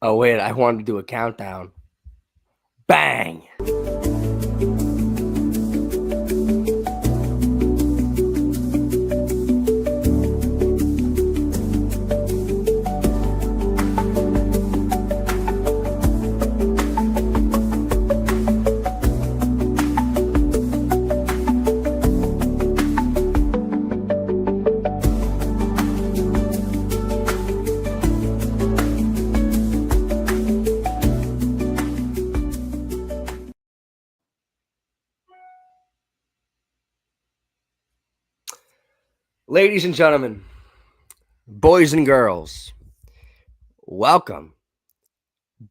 Oh, wait, I wanted to do a countdown. Bang! Ladies and gentlemen, boys and girls, welcome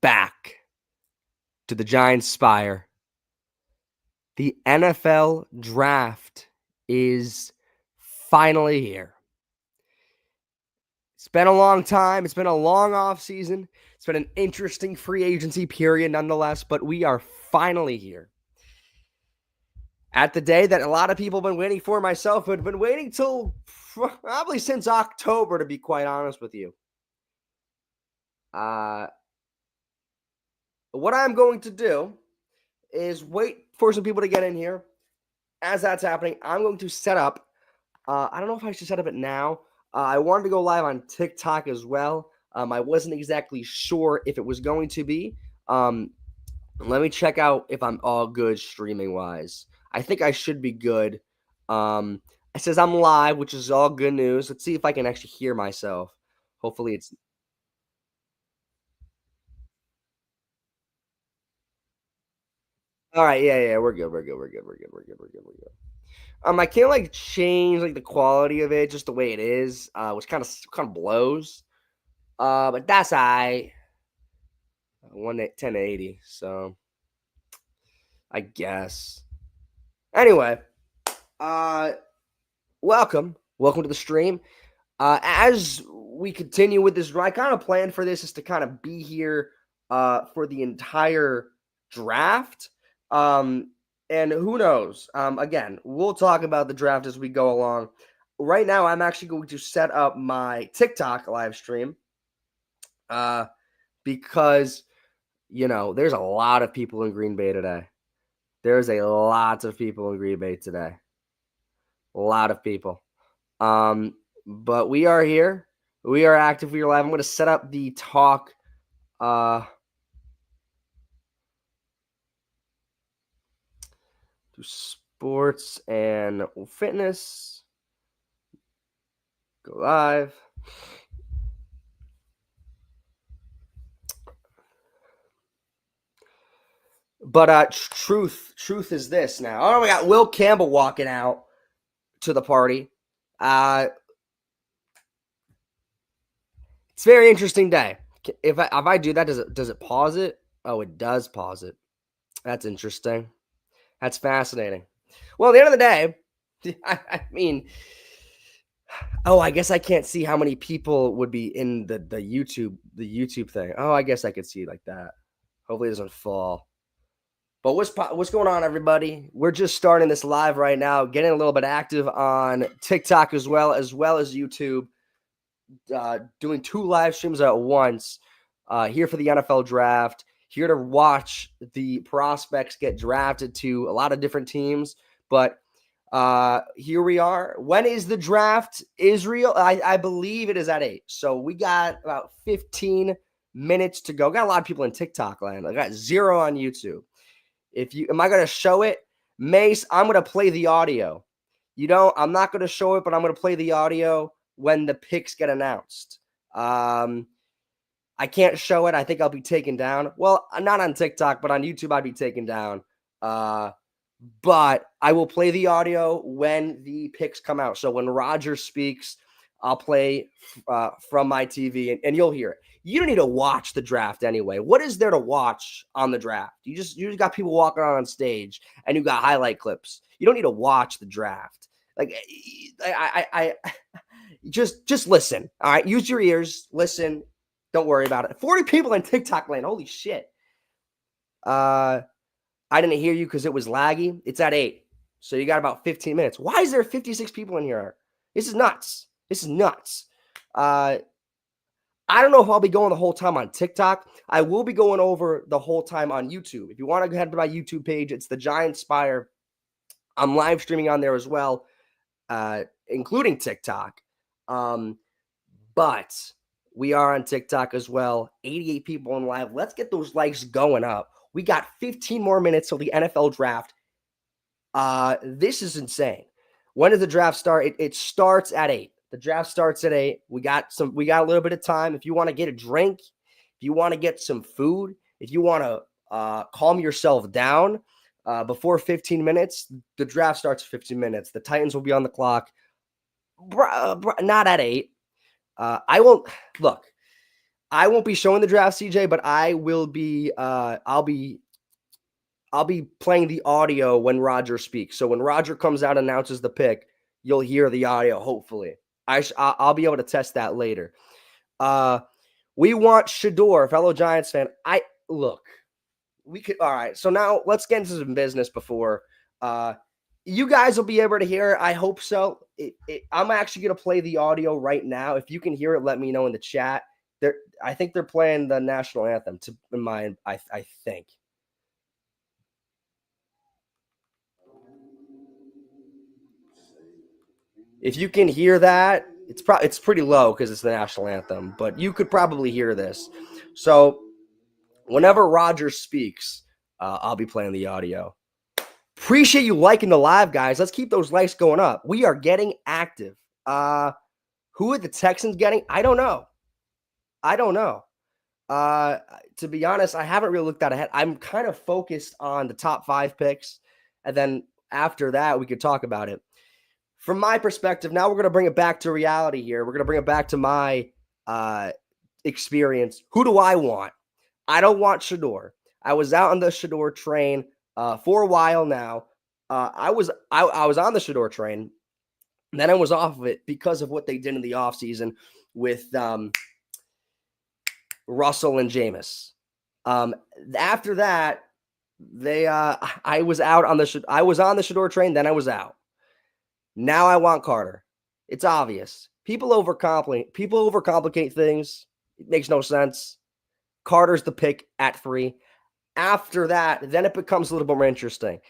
back to the Thegiantsspire. The NFL draft is finally here. It's been a long time. It's been a long off season. It's been an interesting free agency period nonetheless, but we are finally here. At the day that a lot of people have been waiting for, myself have been waiting till probably since October, to be quite honest with you. What I'm going to do is wait for some people to get in here. As that's happening, I'm going to set up. I don't know if I should set up it now. I wanted to go live on TikTok as well. I wasn't exactly sure if it was going to be. Let me check out if I'm all good streaming wise. I think I should be good. It says I'm live, which is all good news. Let's see if I can actually hear myself. Hopefully it's... All right, yeah, we're good. I can't like change like the quality of it, just the way it is, which kind of blows. But that's I 1080, so I guess. Anyway, welcome to the stream. As we continue with this, I kind of planned for this is to kind of be here for the entire draft. And who knows? Again, we'll talk about the draft as we go along. Right now, I'm actually going to set up my TikTok live stream because, there's a lot of people in Green Bay today. There's a lot of people in Green Bay today. A lot of people. But we are here. We are active. We are live. I'm going to set up the talk. Do sports and fitness. Go live. But truth is this now. Oh, we got Will Campbell walking out to the party. It's a very interesting day. If I do that, does it pause it? Oh, it does pause it. That's interesting. That's fascinating. Well, at the end of the day, I mean, I guess I can't see how many people would be in the YouTube thing. Oh, I guess I could see like that. Hopefully it doesn't fall. But what's going on, everybody? We're just starting this live right now, getting a little bit active on TikTok as well as YouTube, doing 2 live streams at once, here for the NFL draft, here to watch the prospects get drafted to a lot of different teams. But here we are. When is the draft? Israel, I believe it is at 8. So we got about 15 minutes to go. Got a lot of people in TikTok land. I got 0 on YouTube. Am I going to show it? Mace, I'm going to play the audio. I'm not going to show it, but I'm going to play the audio when the picks get announced. I can't show it. I think I'll be taken down. Well, not on TikTok, but on YouTube, I'd be taken down. But I will play the audio when the picks come out. So when Roger speaks, I'll play from my TV and you'll hear it. You don't need to watch the draft anyway. What is there to watch on the draft? You just got people walking on stage and you got highlight clips. You don't need to watch the draft. Like I just listen. All right, use your ears. Listen. Don't worry about it. 40 people in TikTok land. Holy shit. I didn't hear you because it was laggy. It's at 8. So you got about 15 minutes. Why is there 56 people in here? This is nuts. I don't know if I'll be going the whole time on TikTok. I will be going over the whole time on YouTube. If you want to go ahead to my YouTube page, it's Thegiantsspire. I'm live streaming on there as well, including TikTok. But we are on TikTok as well. 88 people in live. Let's get those likes going up. We got 15 more minutes till the NFL draft. This is insane. When does the draft start? It starts at 8. The draft starts at 8. We got a little bit of time. If you want to get a drink, if you want to get some food, if you want to calm yourself down before 15 minutes, the draft starts at 15 minutes. The Titans will be on the clock. Not at 8. I won't be showing the draft, CJ, but I will be I'll be playing the audio when Roger speaks. So when Roger comes out and announces the pick, you'll hear the audio, hopefully. I'll be able to test that later. We want Shador, fellow Giants fan. We could. All right. So now let's get into some business before you guys will be able to hear it. I hope so. I'm actually going to play the audio right now. If you can hear it, let me know in the chat. I think they're playing the national anthem. I think. If you can hear that, it's pretty low because it's the national anthem, but you could probably hear this. So whenever Roger speaks, I'll be playing the audio. Appreciate you liking the live, guys. Let's keep those likes going up. We are getting active. Who are the Texans getting? I don't know. To be honest, I haven't really looked that ahead. I'm kind of focused on the top 5 picks, and then after that, we could talk about it. From my perspective, now we're going to bring it back to reality here. We're going to bring it back to my experience. Who do I want? I don't want Shador. I was out on the Shador train for a while now. I was on the Shador train, and then I was off of it because of what they did in the offseason with Russell and Jameis. After that, I was on the Shador train, then I was out. Now I want Carter. It's obvious. People overcomplicate things. It makes no sense. Carter's the pick at 3. After that, then it becomes a little bit more interesting.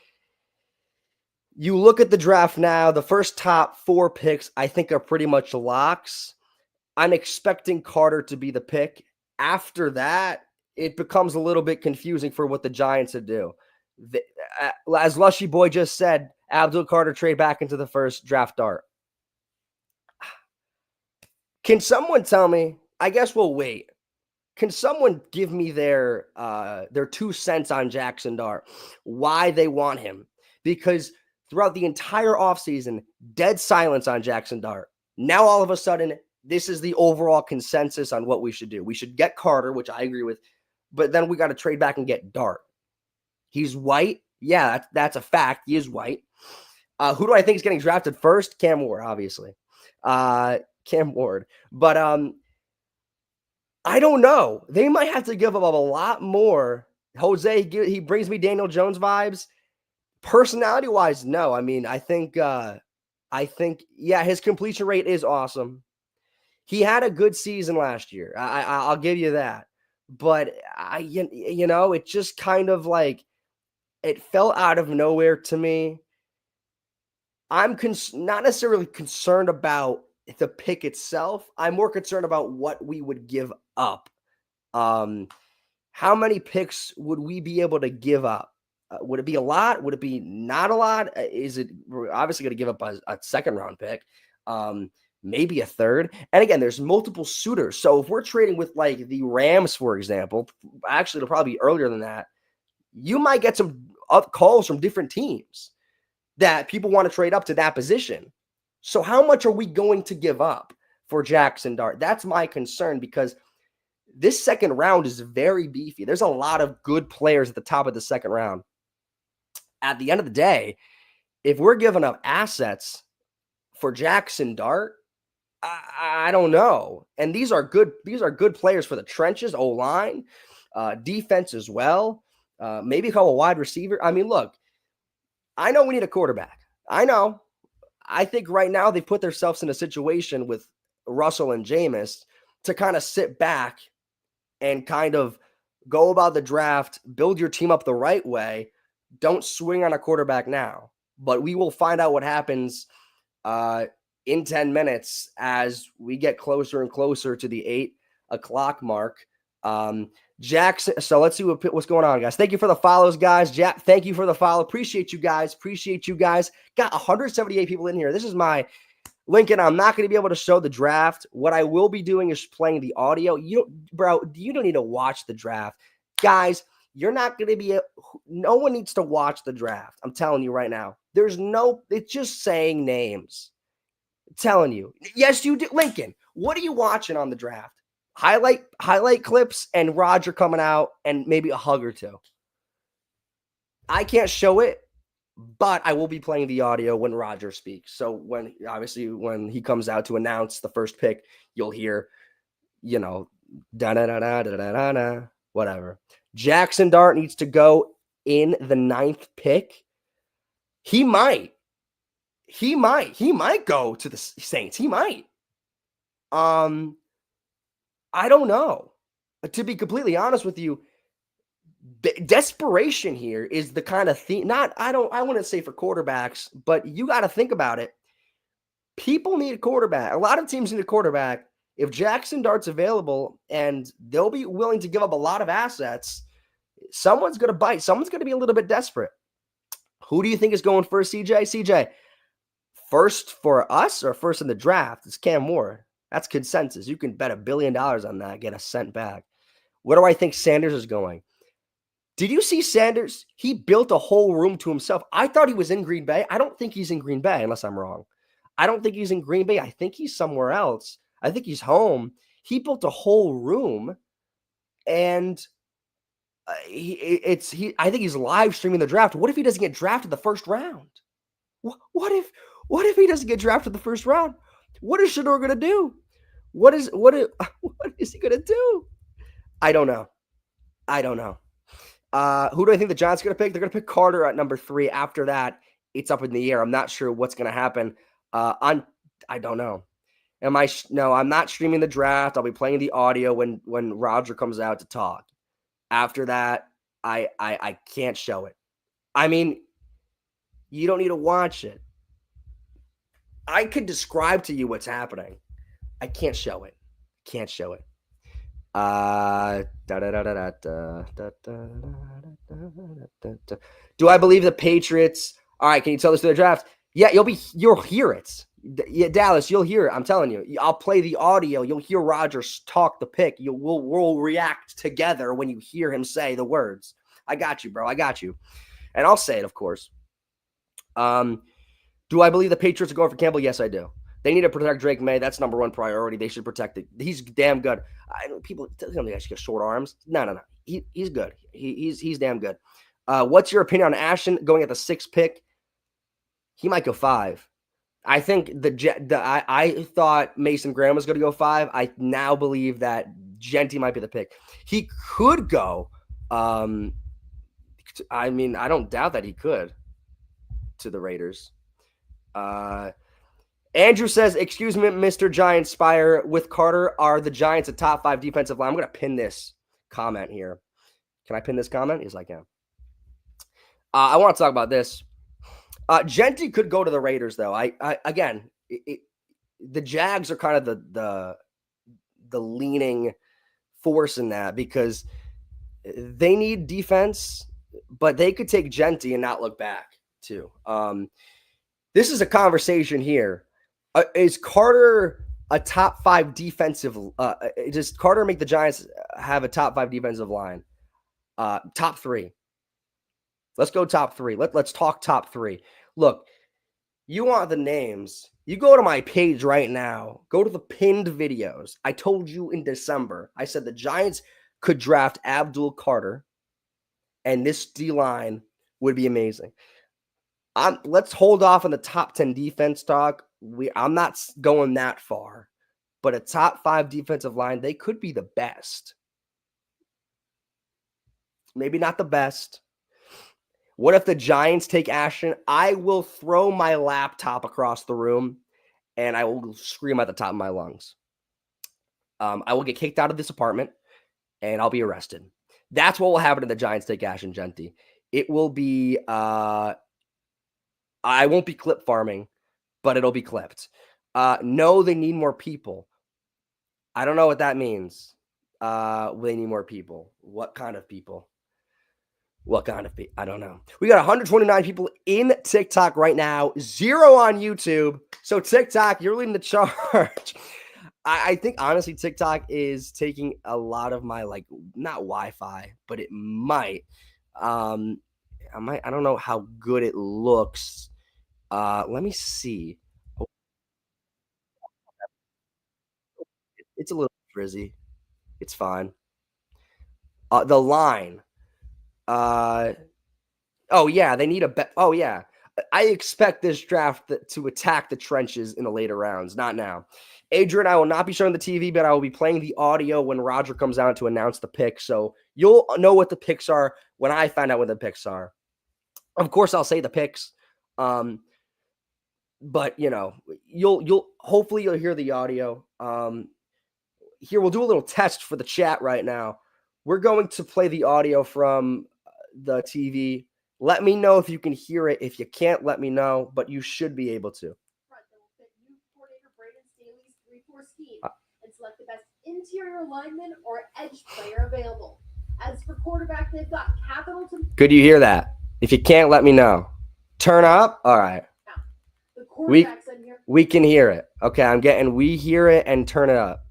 You look at the draft now, the first top 4 picks I think are pretty much locks. I'm expecting Carter to be the pick. After that, it becomes a little bit confusing for what the Giants would do. As Lushy Boy just said, Abdul Carter trade back into the first draft dart. Can someone tell me? I guess we'll wait. Can someone give me their 2 cents on Jackson Dart? Why they want him? Because throughout the entire offseason, dead silence on Jackson Dart. Now all of a sudden, this is the overall consensus on what we should do. We should get Carter, which I agree with, but then we got to trade back and get Dart. He's white. Yeah, that's a fact. He is white. Who do I think is getting drafted first? Cam Ward, obviously. Cam Ward. But I don't know. They might have to give up a lot more. Jose, he brings me Daniel Jones vibes. Personality-wise, no. I mean, I think, his completion rate is awesome. He had a good season last year. I'll give you that. But, it just kind of like, it fell out of nowhere to me. I'm not necessarily concerned about the pick itself. I'm more concerned about what we would give up. How many picks would we be able to give up? Would it be a lot? Would it be not a lot? We're obviously going to give up a second round pick, maybe a third. And again, there's multiple suitors. So if we're trading with like the Rams, for example, actually it'll probably be earlier than that. You might get some calls from different teams that people want to trade up to that position. So how much are we going to give up for Jackson Dart? That's my concern, because this second round is very beefy. There's a lot of good players at the top of the second round. At the end of the day, if we're giving up assets for Jackson Dart, I don't know. And these are good players for the trenches, O-line, defense as well. Maybe a couple wide receiver. I mean, look, I know we need a quarterback. I know. I think right now they've put themselves in a situation with Russell and Jameis to kind of sit back and kind of go about the draft, build your team up the right way. Don't swing on a quarterback now. But we will find out what happens in 10 minutes as we get closer and closer to the 8 o'clock mark. Jackson, so let's see what's going on, guys. Thank you for the follows, guys. Jack, thank you for the follow. Appreciate you guys. Got 178 people in here. This is my Lincoln. I'm not going to be able to show the draft. What I will be doing is playing the audio. You don't need to watch the draft. Guys, you're not going to be no one needs to watch the draft. I'm telling you right now. It's just saying names. I'm telling you. Yes, you do. Lincoln, what are you watching on the draft? Highlight clips and Roger coming out and maybe a hug or two. I can't show it, but I will be playing the audio when Roger speaks. So when he comes out to announce the first pick, you'll hear, da-da-da-da-da-da-da, whatever. Jackson Dart needs to go in the 9th pick. He might go to the Saints. He might. I don't know. To be completely honest with you, desperation here is the kind of thing. I wouldn't say for quarterbacks, but you got to think about it. People need a quarterback. A lot of teams need a quarterback. If Jackson Dart's available and they'll be willing to give up a lot of assets, someone's going to bite. Someone's going to be a little bit desperate. Who do you think is going first, CJ? CJ, first for us or first in the draft? It's Cam Moore. That's consensus. You can bet $1 billion on that, get a cent back. Where do I think Sanders is going? Did you see Sanders? He built a whole room to himself. I thought he was in Green Bay. I don't think he's in Green Bay, unless I'm wrong. I don't think he's in Green Bay. I think he's somewhere else. I think he's home. He built a whole room, and I think he's live streaming the draft. What if he doesn't get drafted the first round? What if he doesn't get drafted the first round? What is Shador going to do? What is he going to do? I don't know. Who do I think the Giants are going to pick? They're going to pick Carter at number 3. After that, it's up in the air. I'm not sure what's going to happen. I don't know. No, I'm not streaming the draft. I'll be playing the audio when Roger comes out to talk. After that, I can't show it. I mean, you don't need to watch it. I could describe to you what's happening. I can't show it. Do I believe the Patriots? All right, can you tell this to the draft? Yeah, you'll hear it. Yeah, Dallas, you'll hear it. I'm telling you. I'll play the audio. You'll hear Rodgers talk the pick. We'll react together when you hear him say the words. I got you, bro. I got you. And I'll say it, of course. Do I believe the Patriots are going for Campbell? Yes, I do. They need to protect Drake May. That's number 1 priority. They should protect it. He's damn good. People tell me I should get short arms. No. He's good. He's damn good. What's your opinion on Ashton going at the 6th pick? He might go 5. I think I thought Mason Graham was going to go 5. I now believe that Genty might be the pick. He could go. I don't doubt that he could to the Raiders. Andrew says, excuse me, Mr. Giantsspire, with Carter, are the Giants a top 5 defensive line? I'm going to pin this comment here. Can I pin this comment? Yes, I can. I want to talk about this. Genty could go to the Raiders, though. The Jags are kind of the leaning force in that because they need defense, but they could take Genty and not look back, too. This is a conversation here. Is Carter a top 5 defensive? Does Carter make the Giants have a top 5 defensive line? Top 3. Let's go top 3. Let's talk top 3. Look, you want the names. You go to my page right now. Go to the pinned videos. I told you in December. I said the Giants could draft Abdul Carter, and this D-line would be amazing. Let's hold off on the top 10 defense talk. I'm not going that far, but a top 5 defensive line, they could be the best. Maybe not the best. What if the Giants take Ashton? I will throw my laptop across the room and I will scream at the top of my lungs. I will get kicked out of this apartment and I'll be arrested. That's what will happen to the Giants take Ash and Genty. It will be I won't be clip farming, but it'll be clipped. No, they need more people. I don't know what that means. They need more people. What kind of people? What kind of people? I don't know. We got 129 people in TikTok right now, 0 on YouTube. So TikTok, you're leading the charge. I think honestly, TikTok is taking a lot of my not Wi-Fi, but it might. I don't know how good it looks. Let me see. It's a little frizzy. It's fine. The line. Oh yeah, they need a oh yeah. I expect this draft to attack the trenches in the later rounds, not now. Adrian, I will not be showing the TV, but I will be playing the audio when Roger comes out to announce the picks. So you'll know what the picks are when I find out what the picks are. Of course, I'll say the picks. But you'll hopefully you'll hear the audio. Here we'll do a little test for the chat right now. We're going to play the audio from the TV. Let me know if you can hear it. If you can't, let me know, but you should be able to. And select the best interior lineman or edge player available. As for quarterback, they've got capital to. Could you hear that? If you can't, let me know. Turn up. All right. We can hear it. Okay, we hear it and turn it up.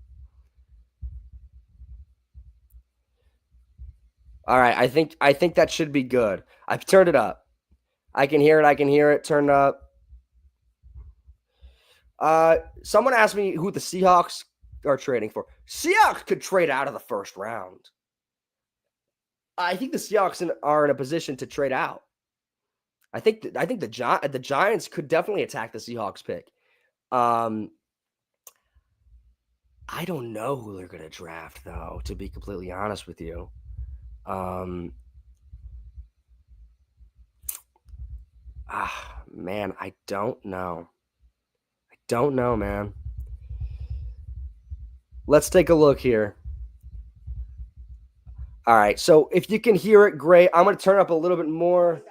All right, I think that should be good. I've turned it up. I can hear it. Turn it up. Someone asked me who the Seahawks are trading for. Seahawks could trade out of the first round. I think the Seahawks are in a position to trade out. I think the Giants could definitely attack the Seahawks pick. I don't know who they're going to draft, though, to be completely honest with you. Man, I don't know. Man. Let's take a look here. All right, so if you can hear it, great. I'm going to turn it up a little bit more.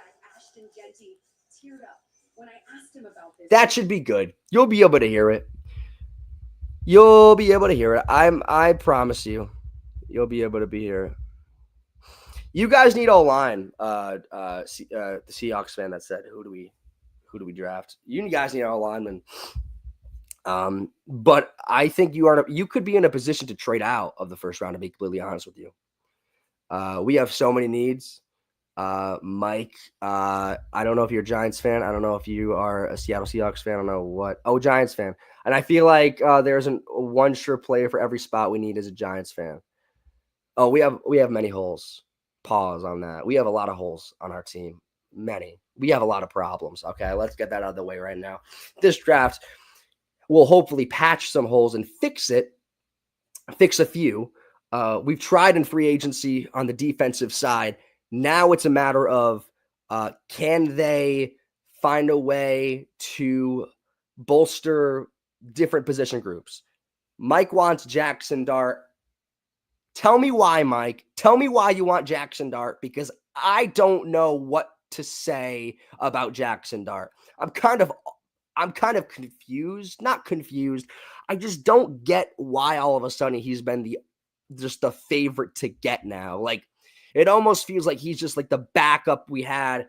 That should be good. You'll be able to hear it. I promise you. You'll be able to hear it. You guys need O-line. The Seahawks fan that said, who do we draft? You guys need our lineman. But I think you could be in a position to trade out of the first round, to be completely honest with you. We have so many needs. Mike, I don't know if you're a Giants fan. I don't know if you are a Seattle Seahawks fan. I don't know what. Oh, Giants fan. And I feel like there's one sure player for every spot we need as a Giants fan. Oh, we have many holes. Pause on that. We have a lot of holes on our team. Many. We have a lot of problems. Okay, let's get that out of the way right now. This draft will hopefully patch some holes and fix a few. We've tried in free agency on the defensive side. Now it's a matter of can they find a way to bolster different position groups? Mike wants Jackson Dart. Tell me why, Mike. Tell me why you want Jackson Dart, because I don't know what to say about Jackson Dart. I'm kind of confused. Not confused. I just don't get why all of a sudden he's been just the favorite to get now. Like, it almost feels like he's just like the backup we had.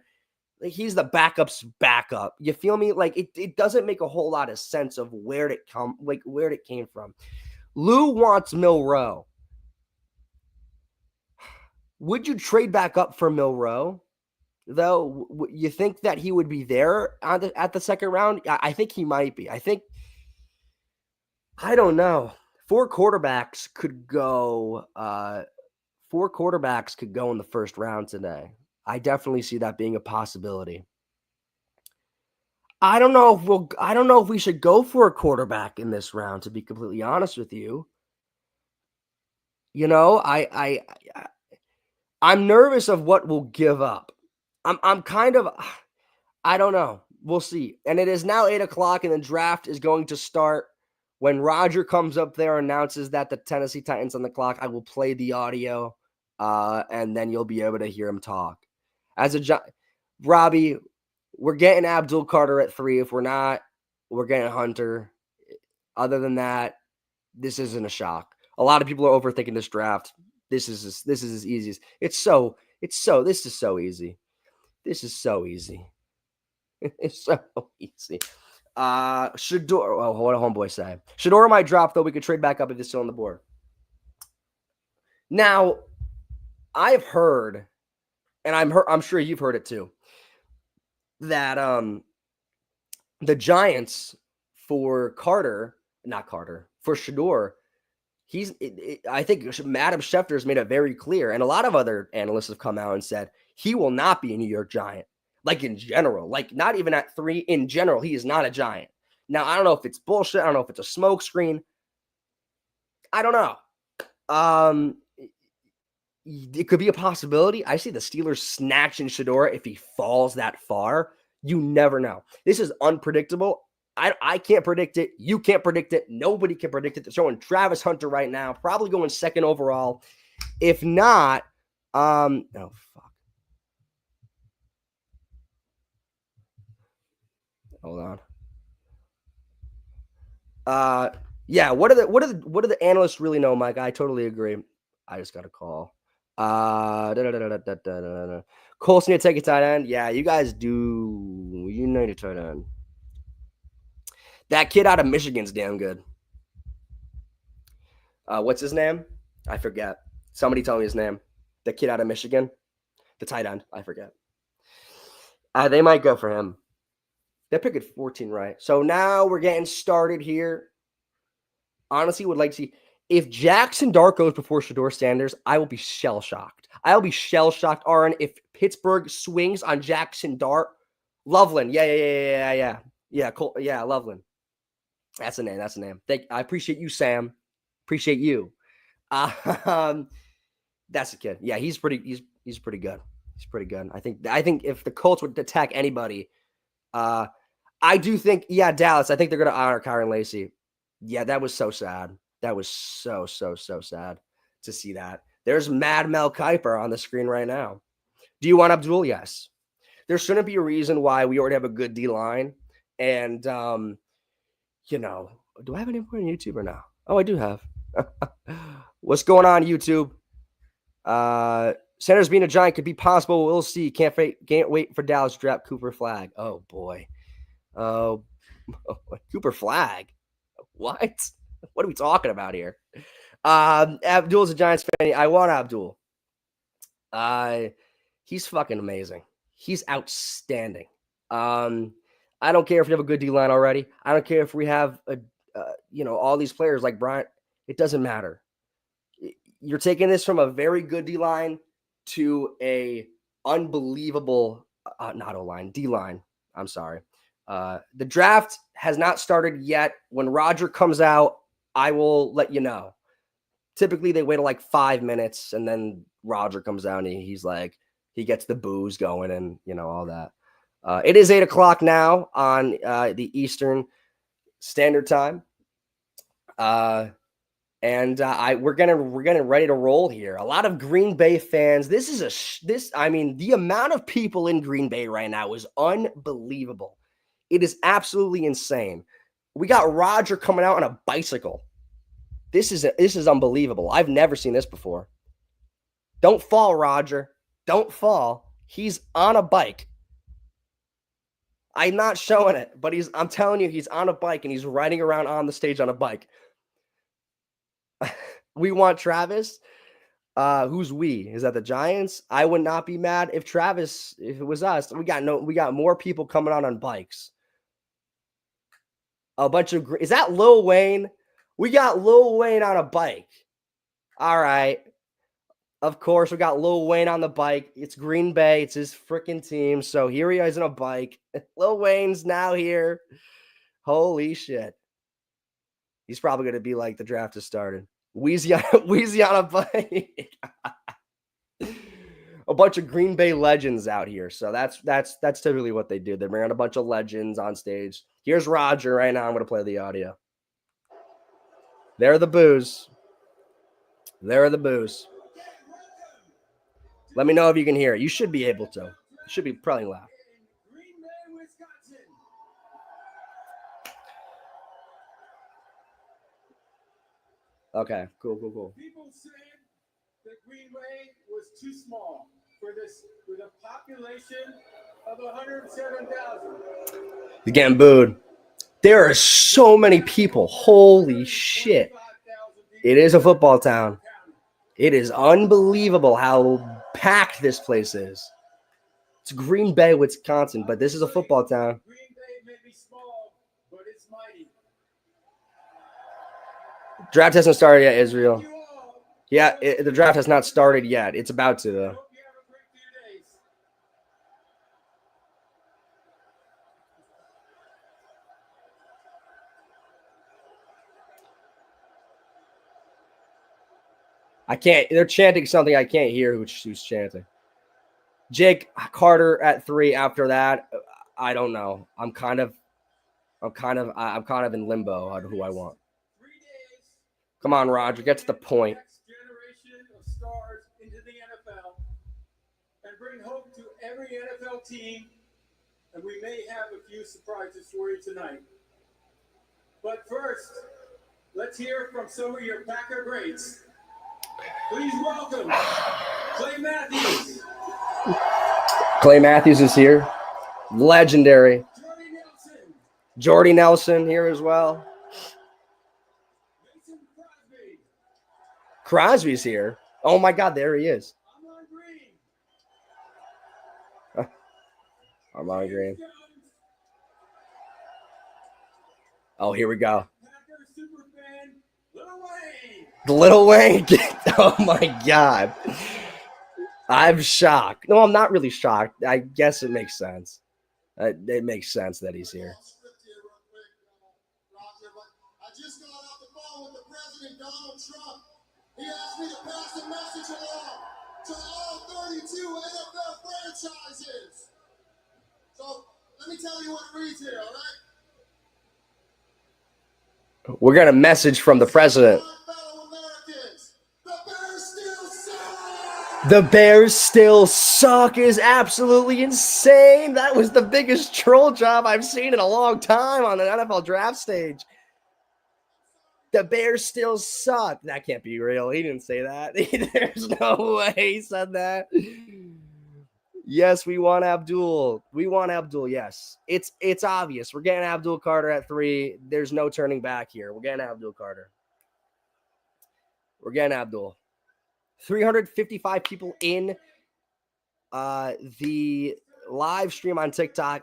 Like, he's the backup's backup. You feel me? Like, it doesn't make a whole lot of sense of where it came from. Lou wants Milroe. Would you trade back up for Milroe, though? You think that he would be there at the second round? I think he might be. I don't know. Four quarterbacks could go in the first round today. I definitely see that being a possibility. I don't know if we should go for a quarterback in this round, to be completely honest with you. You know, I'm nervous of what we'll give up. I'm kind of, I don't know. We'll see. And it is now 8:00, and the draft is going to start When Roger comes up there and announces that the Tennessee Titans on the clock, I will play the audio, and then you'll be able to hear him talk. Robbie, we're getting Abdul Carter at 3. If we're not, we're getting Hunter. Other than that, this isn't a shock. A lot of people are overthinking this draft. This is as easy as this is so easy. This is so easy. It's so easy. Shador. Oh, what a homeboy say. Shador might drop though. We could trade back up if it's still on the board. Now, I've heard, and I'm sure you've heard it too, that the Giants for Shador, I think Adam Schefter's made it very clear, and a lot of other analysts have come out and said he will not be a New York Giant. Like in general, like not even at 3, in general, he is not a Giant. Now, I don't know if it's bullshit. I don't know if it's a smoke screen. I don't know. It could be a possibility. I see the Steelers snatching Shador if he falls that far. You never know. This is unpredictable. I can't predict it. You can't predict it. Nobody can predict it. They're showing Travis Hunter right now, probably going 2nd overall. If not, oh, fuck. Hold on. Yeah. What do the analysts really know, Mike? I totally agree. I just got a call. Colts need to take a tight end. Yeah, you guys do. You need a tight end. That kid out of Michigan's damn good. What's his name? I forget. Somebody tell me his name. The kid out of Michigan, the tight end. I forget. They might go for him. They're picking 14, right? So now we're getting started here. Honestly, would like to see if Jackson Dart goes before Shador Sanders. I will be shell shocked. I'll be shell shocked, Aaron, if Pittsburgh swings on Jackson Dart. Loveland, yeah, Loveland. That's the name. I appreciate you, Sam. Appreciate you. That's the kid. Yeah, he's pretty good. He's pretty good. I think if the Colts would attack anybody, I do think, Dallas, I think they're going to honor Kyron Lacy. Yeah, that was so sad. That was so sad to see that. There's Mad Mel Kiper on the screen right now. Do you want Abdul? Yes. There shouldn't be a reason why we already have a good D-line. And, do I have any more on YouTube or no? Oh, I do have. What's going on, YouTube? Sanders being a Giant could be possible. We'll see. Can't wait for Dallas to draft Cooper Flagg. Oh, boy. Oh, Cooper Flagg. What? What are we talking about here? Abdul's a Giants fan. I want Abdul. He's fucking amazing. He's outstanding. I don't care if we have a good D-line already. I don't care if we have all these players like Bryant. It doesn't matter. You're taking this from a very good D-line to a unbelievable not O-line, D-line. I'm sorry. The draft has not started yet. When Roger comes out, I will let you know. Typically, they wait like 5 minutes, and then Roger comes out, and he's like, he gets the booze going and, all that. It is 8 o'clock now on the Eastern Standard Time. We're getting ready to roll here. A lot of Green Bay fans. The amount of people in Green Bay right now is unbelievable. It is absolutely insane. We got Roger coming out on a bicycle. This is unbelievable. I've never seen this before. Don't fall, Roger. Don't fall. He's on a bike. I'm not showing it, but I'm telling you, he's on a bike and he's riding around on the stage on a bike. We want Travis. Who's we? Is that the Giants? I would not be mad if it was us. We got more people coming on bikes. A bunch of is that Lil Wayne? We got Lil Wayne on a bike. All right. Of course, we got Lil Wayne on the bike. It's Green Bay. It's his freaking team. So here he is on a bike. Lil Wayne's now here. Holy shit. He's probably going to be like the draft has started. Wheezy on a bike. A bunch of Green Bay legends out here. So that's typically what they do. They bring out a bunch of legends on stage. Here's Roger right now. I'm going to play the audio. There are the boos. There are the boos. Let me know if you can hear it. You should be able to. It should be probably loud. Okay, cool. People said that Greenway was too small for this, with a population of 107,000. He's getting booed. There are so many people. Holy shit. It is a football town. It is unbelievable how packed this place is. It's Green Bay, Wisconsin, but this is a football town. Green Bay may be small, but it's mighty. Draft hasn't started yet, Israel. Yeah, the draft has not started yet. It's about to, though. Hope you have a great few days. I can't. They're chanting something I can't hear. Who's chanting? Jake Carter at 3. After that, I don't know. I'm kind of in limbo on who I want. 3 days. Come on, Roger, get to the point. Next generation of stars into the NFL and bring hope to every NFL team. And we may have a few surprises for you tonight. But first, let's hear from some of your Packer greats. Please welcome Clay Matthews. Clay Matthews is here. Legendary. Jordy Nelson. Jordy Nelson here as well. Mason Crosby. Crosby's here. Oh my God, there he is. Amon Green. Armand Green. Jones. Oh, here we go. Packer superfan Lil Wayne. Little Wayne. Oh my God. I'm shocked. No, I'm not really shocked. I guess it makes sense. It makes sense that he's here. I just got off the phone with the President Donald Trump. He asked me to pass a message along to all 32 NFL franchises. So let me tell you what it reads here, all right? We're going to message from the president. Fellow Americans, the Bears still suck. The Bears still suck is absolutely insane. That was the biggest troll job I've seen in a long time on an NFL draft stage. The Bears still suck. That can't be real. He didn't say that. There's no way he said that. Yes, we want Abdul. We want Abdul, yes. It's obvious. We're getting Abdul Carter at 3. There's no turning back here. We're getting Abdul Carter. We're getting Abdul. 355 people in the live stream on TikTok.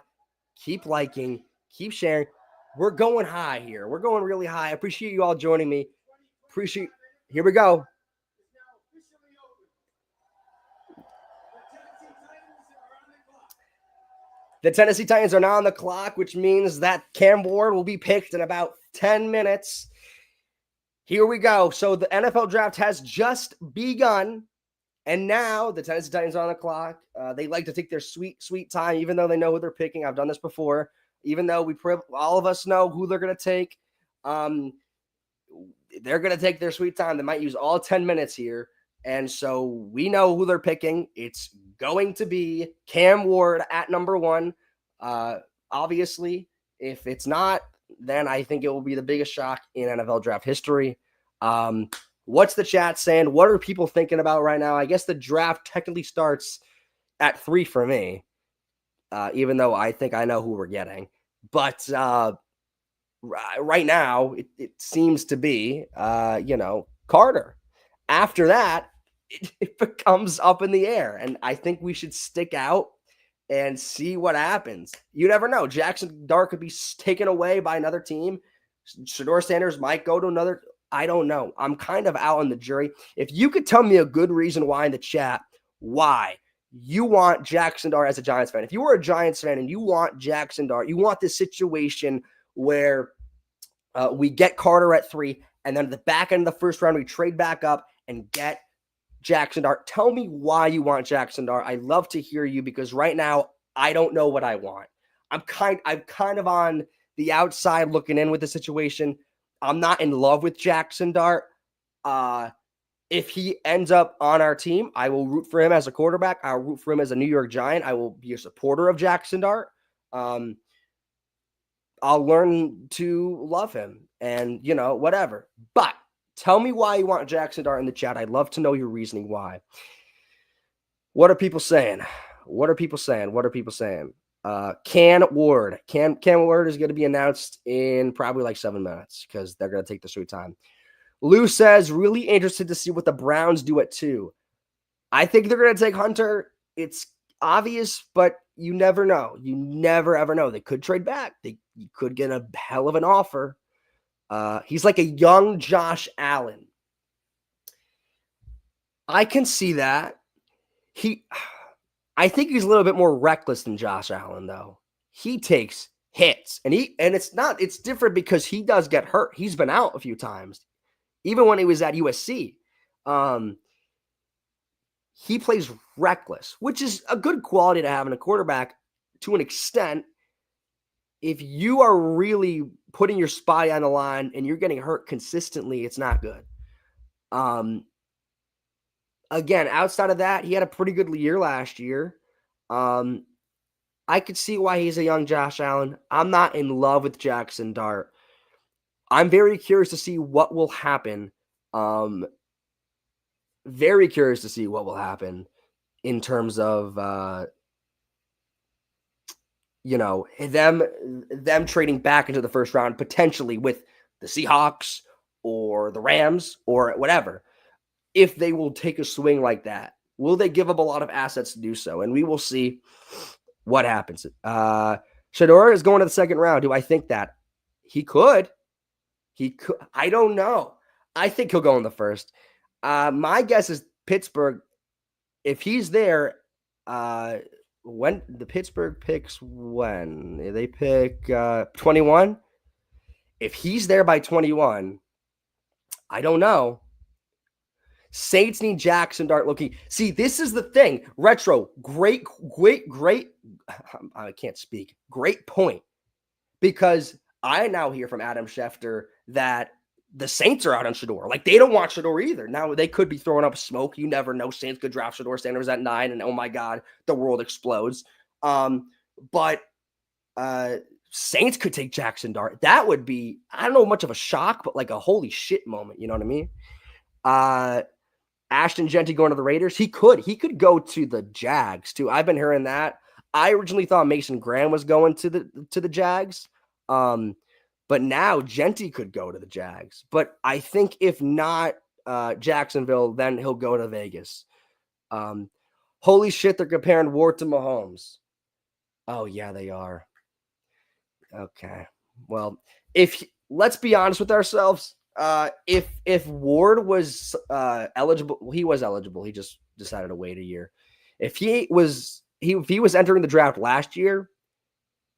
Keep liking. Keep sharing. We're going high here. We're going really high. I appreciate you all joining me. Appreciate. Here we go. Is now officially open. The Tennessee Titans are on the clock. The Tennessee Titans are now on the clock, which means that Cam Ward will be picked in about 10 minutes. Here we go. So the NFL draft has just begun, and now the Tennessee Titans are on the clock. They like to take their sweet time, even though they know who they're picking. I've done this before. Even though all of us know who they're going to take, they're going to take their sweet time. They might use all 10 minutes here. And so we know who they're picking. It's going to be Cam Ward at number 1. Obviously, if it's not, then I think it will be the biggest shock in NFL draft history. What's the chat saying? What are people thinking about right now? I guess the draft technically starts at 3 for me. Even though I think I know who we're getting. But right now, it seems to be, Carter. After that, it becomes up in the air. And I think we should stick out and see what happens. You never know. Jackson Dart could be taken away by another team. Shedeur Sanders might go to another. I don't know. I'm kind of out on the jury. If you could tell me a good reason why in the chat, why you want Jackson Dart as a Giants fan. If you were a Giants fan and you want Jackson Dart, you want this situation where we get Carter at 3, and then at the back end of the first round, we trade back up and get Jackson Dart. Tell me why you want Jackson Dart. I love to hear you, because right now I don't know what I want. I'm kind of on the outside looking in with the situation. I'm not in love with Jackson Dart. If he ends up on our team, I will root for him as a quarterback. I'll root for him as a New York Giant. I will be a supporter of Jackson Dart. I'll learn to love him and, whatever. But tell me why you want Jackson Dart in the chat. I'd love to know your reasoning why. What are people saying? Can Ward. Cam Ward is going to be announced in probably like 7 minutes because they're going to take the sweet time. Lou says, really interested to see what the Browns do at 2. I think they're going to take Hunter. It's obvious, but you never know. You never, ever know. They could trade back. You could get a hell of an offer. He's like a young Josh Allen. I can see that. I think he's a little bit more reckless than Josh Allen, though. He takes hits, and it's different because he does get hurt. He's been out a few times. Even when he was at USC, he plays reckless, which is a good quality to have in a quarterback to an extent. If you are really putting your spot on the line and you're getting hurt consistently, it's not good. Again, outside of that, he had a pretty good year last year. I could see why he's a young Josh Allen. I'm not in love with Jackson Dart. I'm very curious to see what will happen. Very curious to see what will happen in terms of, them trading back into the first round, potentially with the Seahawks or the Rams or whatever. If they will take a swing like that, will they give up a lot of assets to do so? And we will see what happens. Shedeur is going to the second round. Do I think that? He could. I don't know. I think he'll go in the first. My guess is Pittsburgh. If he's there, when the Pittsburgh picks, when they pick 21. If he's there by 21, I don't know. Saints need Jackson Dart looking. See, this is the thing. Retro, great. I can't speak. Great point. Because I now hear from Adam Schefter that the Saints are out on Shedeur. Like, they don't want Shedeur either. Now, they could be throwing up smoke. You never know. Saints could draft Shedeur Sanders at 9, and oh my God, the world explodes. But Saints could take Jackson Dart. That would be, I don't know, much of a shock, but like a holy shit moment. You know what I mean? Ashton Jeanty going to the Raiders. He could go to the Jags too. I've been hearing that. I originally thought Mason Graham was going to the Jags. But now Jeanty could go to the Jags. But I think if not Jacksonville, then he'll go to Vegas. Holy shit, they're comparing Ward to Mahomes. Oh yeah, they are. Okay. Well, let's be honest with ourselves. If Ward was eligible, he was eligible. He just decided to wait a year. If he was entering the draft last year,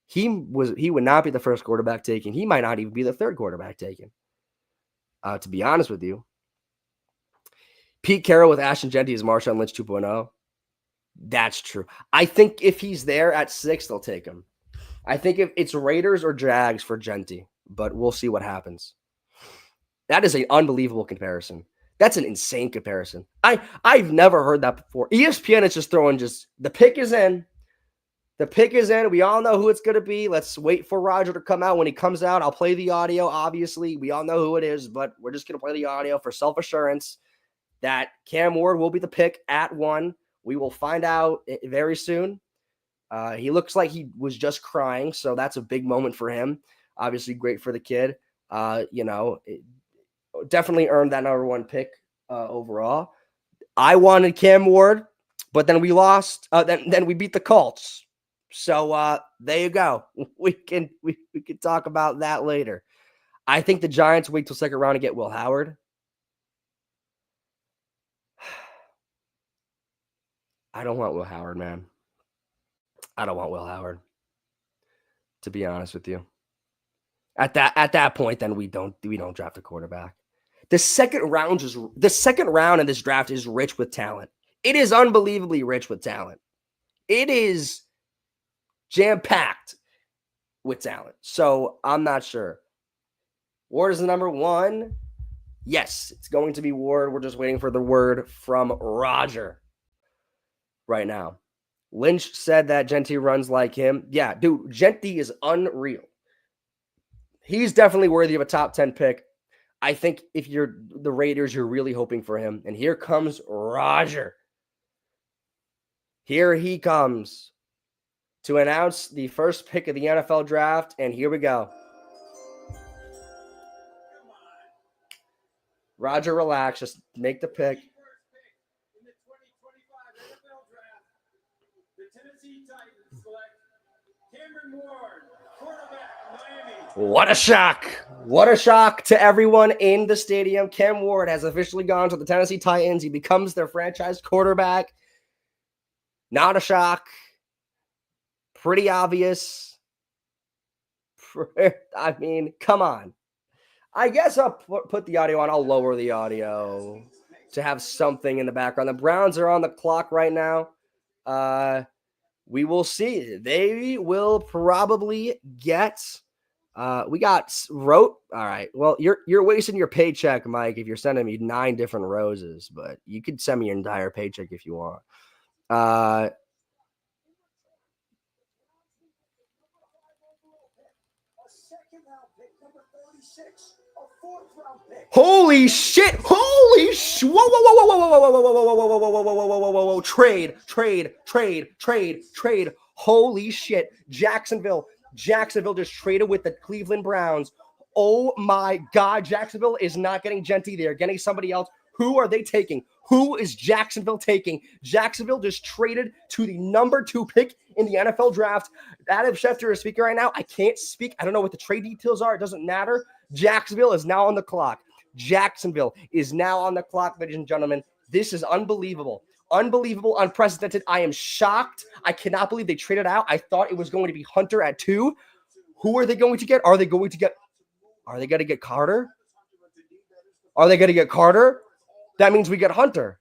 he would not be the first quarterback taken. He might not even be the third quarterback taken. To be honest with you, Pete Carroll with Ashton Jeanty is Marshawn Lynch 2.0. That's true. I think if he's there at 6, they'll take him. I think if it's Raiders or Jags for Jeanty, but we'll see what happens. That is an unbelievable comparison. That's an insane comparison. I've never heard that before. ESPN is just throwing the pick is in. The pick is in. We all know who it's going to be. Let's wait for Roger to come out. When he comes out, I'll play the audio, obviously. We all know who it is, but we're just going to play the audio for self-assurance that Cam Ward will be the pick at 1. We will find out very soon. He looks like he was just crying, so that's a big moment for him. Obviously, great for the kid. Definitely earned that number 1 pick overall. I wanted Cam Ward, but then we lost. Then we beat the Colts. So there you go. We can talk about that later. I think the Giants wait till second round to get Will Howard. I don't want Will Howard, man. I don't want Will Howard. To be honest with you, at that point, then we don't draft a quarterback. The second round in this draft is rich with talent. It is unbelievably rich with talent. It is jam-packed with talent. So I'm not sure. Ward is the number 1. Yes, it's going to be Ward. We're just waiting for the word from Roger right now. Lynch said that Genty runs like him. Yeah, dude, Genty is unreal. He's definitely worthy of a top 10 pick. I think if you're the Raiders, you're really hoping for him. And here comes Roger. Here he comes to announce the first pick of the NFL draft. And here we go. Roger, relax. Just make the pick. First pick in the 2025 NFL Draft, the Tennessee Titans select Cameron Ward, quarterback, Miami. What a shock. What a shock to everyone in the stadium. Cam Ward has officially gone to the Tennessee Titans. He becomes their franchise quarterback. Not a shock. Pretty obvious. I mean, come on. I guess I'll put the audio on. I'll lower the audio to have something in the background. The Browns are on the clock right now. We will see. They will probably get. We got Rote. All right. Well, you're wasting your paycheck, Mike, if you're sending me 9 different roses. But you could send me your entire paycheck if you want. Holy shit! Holy sh! Whoa! Whoa! Whoa! Whoa! Whoa! Whoa! Whoa! Whoa! Whoa! Whoa! Whoa! Whoa! Whoa! Whoa! Whoa! Whoa! Trade! Holy shit! Jacksonville just traded with the Cleveland Browns. Oh my God! Jacksonville is not getting Genty. They're getting somebody else. Who are they taking? Who is Jacksonville taking? Jacksonville just traded to the number 2 pick in the NFL draft. Adam Schefter is speaking right now. I can't speak. I don't know what the trade details are. It doesn't matter. Jacksonville is now on the clock. Jacksonville is now on the clock, ladies and gentlemen. This is unbelievable. Unbelievable, unprecedented. I am shocked. I cannot believe they traded out. I thought it was going to be Hunter at 2. Who are they going to get? Are they going to get Carter? Are they going to get Carter? That means we get Hunter.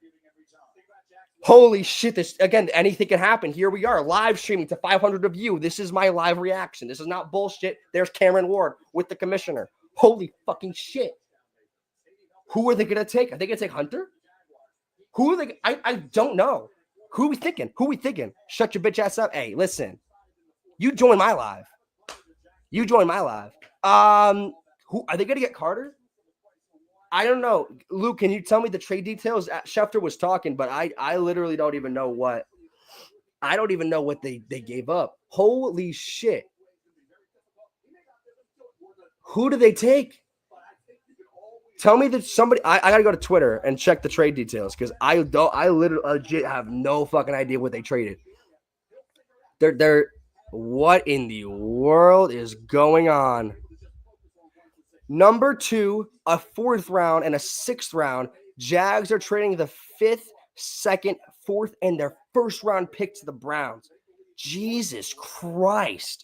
Holy shit. This again, anything can happen. Here we are, live streaming to 500 of you. This is my live reaction. This is not bullshit. There's Cameron Ward with the commissioner. Holy fucking shit. Who are they going to take? Are they going to take Hunter? Who are they? I don't know. Who are we thinking? Shut your bitch ass up. Hey, listen. You join my live. Who are they going to get? Carter? I don't know. Luke, can you tell me the trade details? Schefter was talking, but I literally don't even know what. I don't even know what they gave up. Holy shit. Who do they take? Tell me that somebody. I gotta go to Twitter and check the trade details because I literally legit have no fucking idea what they traded. They're what in the world is going on? Number 2, a 4th round, and a 6th round. Jags are trading the 5th, 2nd, 4th, and their 1st round pick to the Browns. Jesus Christ.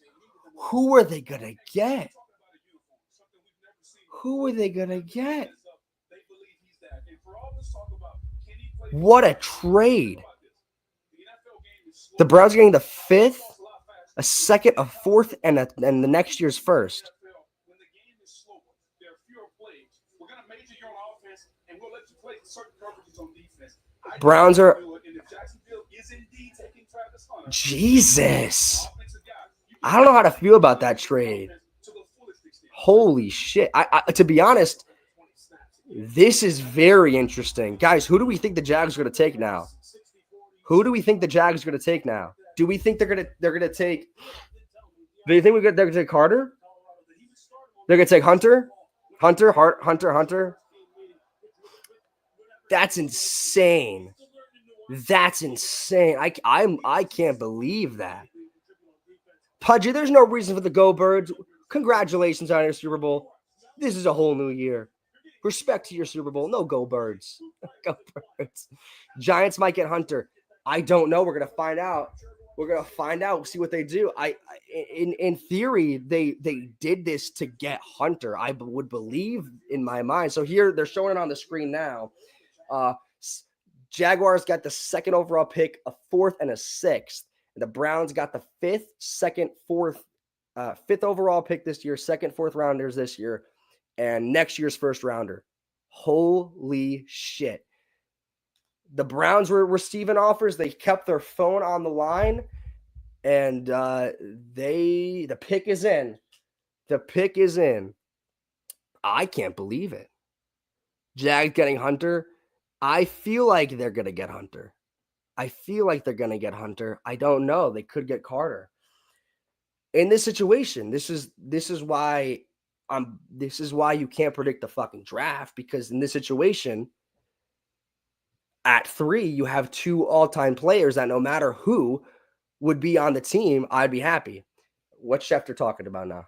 Who are they going to get? What a trade. The Browns are getting the 5th, a 2nd, a 4th, and the next year's 1st. Browns are. Jesus. I don't know how to feel about that trade. Holy shit. I to be honest, this is very interesting. Guys, who do we think the Jags are going to take now? Do we think they're going to take? Do you think they're going to take Carter? They're going to take Hunter? Hunter. That's insane. I can't believe that. Pudgy, there's no reason for the Go Birds. Congratulations on your Super Bowl. This is a whole new year. Respect to your Super Bowl. No Go Birds. Go Birds. Giants might get Hunter. I don't know. We're going to find out. See what they do. In theory, they did this to get Hunter. I would believe in my mind. So here they're showing it on the screen now. Jaguars got the 2nd overall pick, a 4th, and a 6th. And the Browns got the 5th, 2nd, 4th, 5th overall pick this year, 2nd, 4th rounders this year, and next year's first rounder. Holy shit. The Browns were receiving offers. They kept their phone on the line, and the pick is in. The pick is in. I can't believe it. Jags getting Hunter. I feel like they're going to get Hunter. I don't know. They could get Carter. In this situation, this is why you can't predict the fucking draft, because in this situation, at 3, you have 2 all-time players that no matter who would be on the team, I'd be happy. What's Schefter talking about now?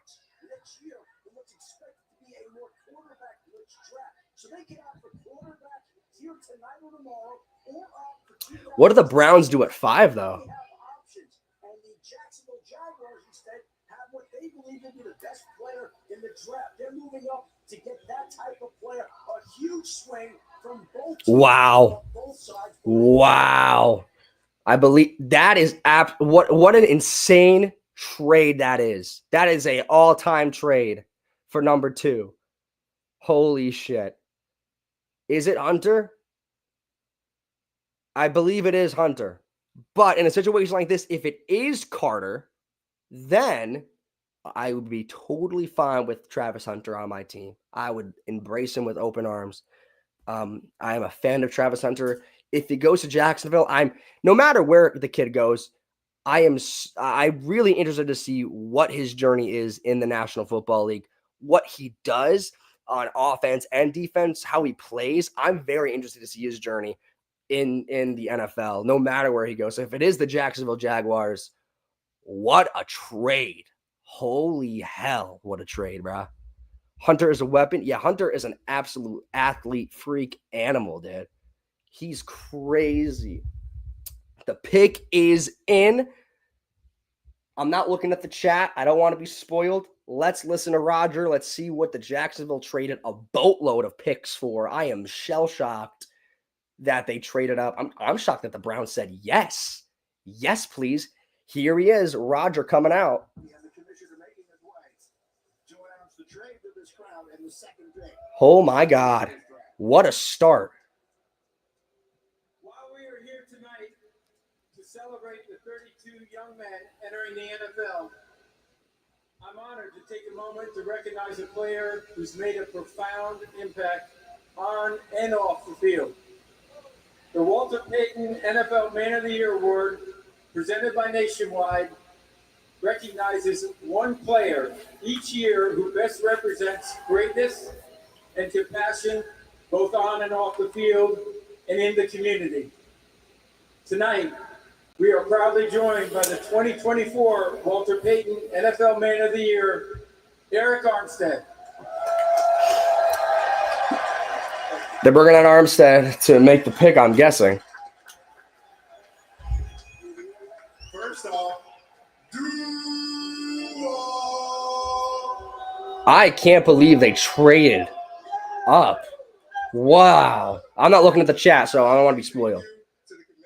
Next year, what's expected to be a more quarterback-rich draft. So they can opt for quarterback here tonight or tomorrow, or opt for What do the Browns do at 5, though? They have options. And the Jacksonville Jaguars instead have what they believe will be the best player in the draft. They're moving up to get that type of player. A huge swing from both teams. Wow. Both sides. Wow. I believe that is what an insane trade that is. That is a all-time trade for number 2. Holy shit. Is it Hunter? I believe it is Hunter. But in a situation like this, if it is Carter, then I would be totally fine with Travis Hunter on my team. I would embrace him with open arms. I am a fan of Travis Hunter. If he goes to Jacksonville, no matter where the kid goes, I'm really interested to see what his journey is in the National Football League, what he does on offense and defense, how he plays. I'm very interested to see his journey in the NFL, no matter where he goes. So if it is the Jacksonville Jaguars, what a trade. Holy hell, what a trade, bro. Hunter is a weapon. Yeah, Hunter is an absolute athlete, freak animal, dude. He's crazy. The pick is in. I'm not looking at the chat. I don't want to be spoiled. Let's listen to Roger. Let's see what the Jacksonville traded a boatload of picks for. I am shell-shocked that they traded up. I'm shocked that the Browns said yes. Yes, please. Here he is, Roger coming out. Oh my God. What a start. While we are here tonight to celebrate the 32 young men entering the NFL, I'm honored to take a moment to recognize a player who's made a profound impact on and off the field. The Walter Payton NFL Man of the Year Award, presented by Nationwide, recognizes one player each year who best represents greatness and compassion both on and off the field and in the community. Tonight, we are proudly joined by the 2024 Walter Payton NFL Man of the Year, Eric Armstead. They're bringing on Armstead to make the pick, I'm guessing. First off, I can't believe they traded up. Wow. I'm not looking at the chat, so I don't want to be spoiled.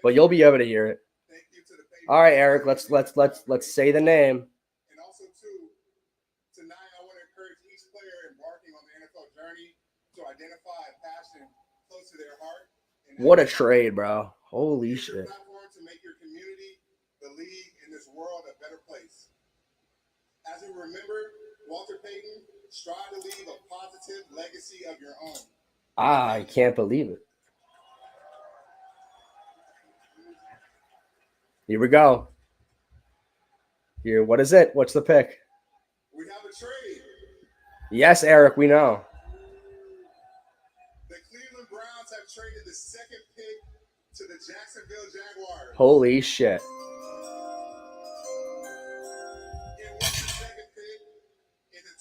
But you'll be able to hear it. All right, Eric, let's say the name. And also, too, tonight I want to encourage each player embarking on the NFL journey to identify a passion close to their heart. What a trade, bro. Holy shit. Platform to make your community, the league, and this world a better place. As we remember, Walter Payton, strive to leave a positive legacy of your own. I can't believe it. Here we go. Here, what is it? What's the pick? We have a trade. Yes, Eric, we know. The Cleveland Browns have traded the second pick to the Jacksonville Jaguars. Holy shit. And with the second pick in the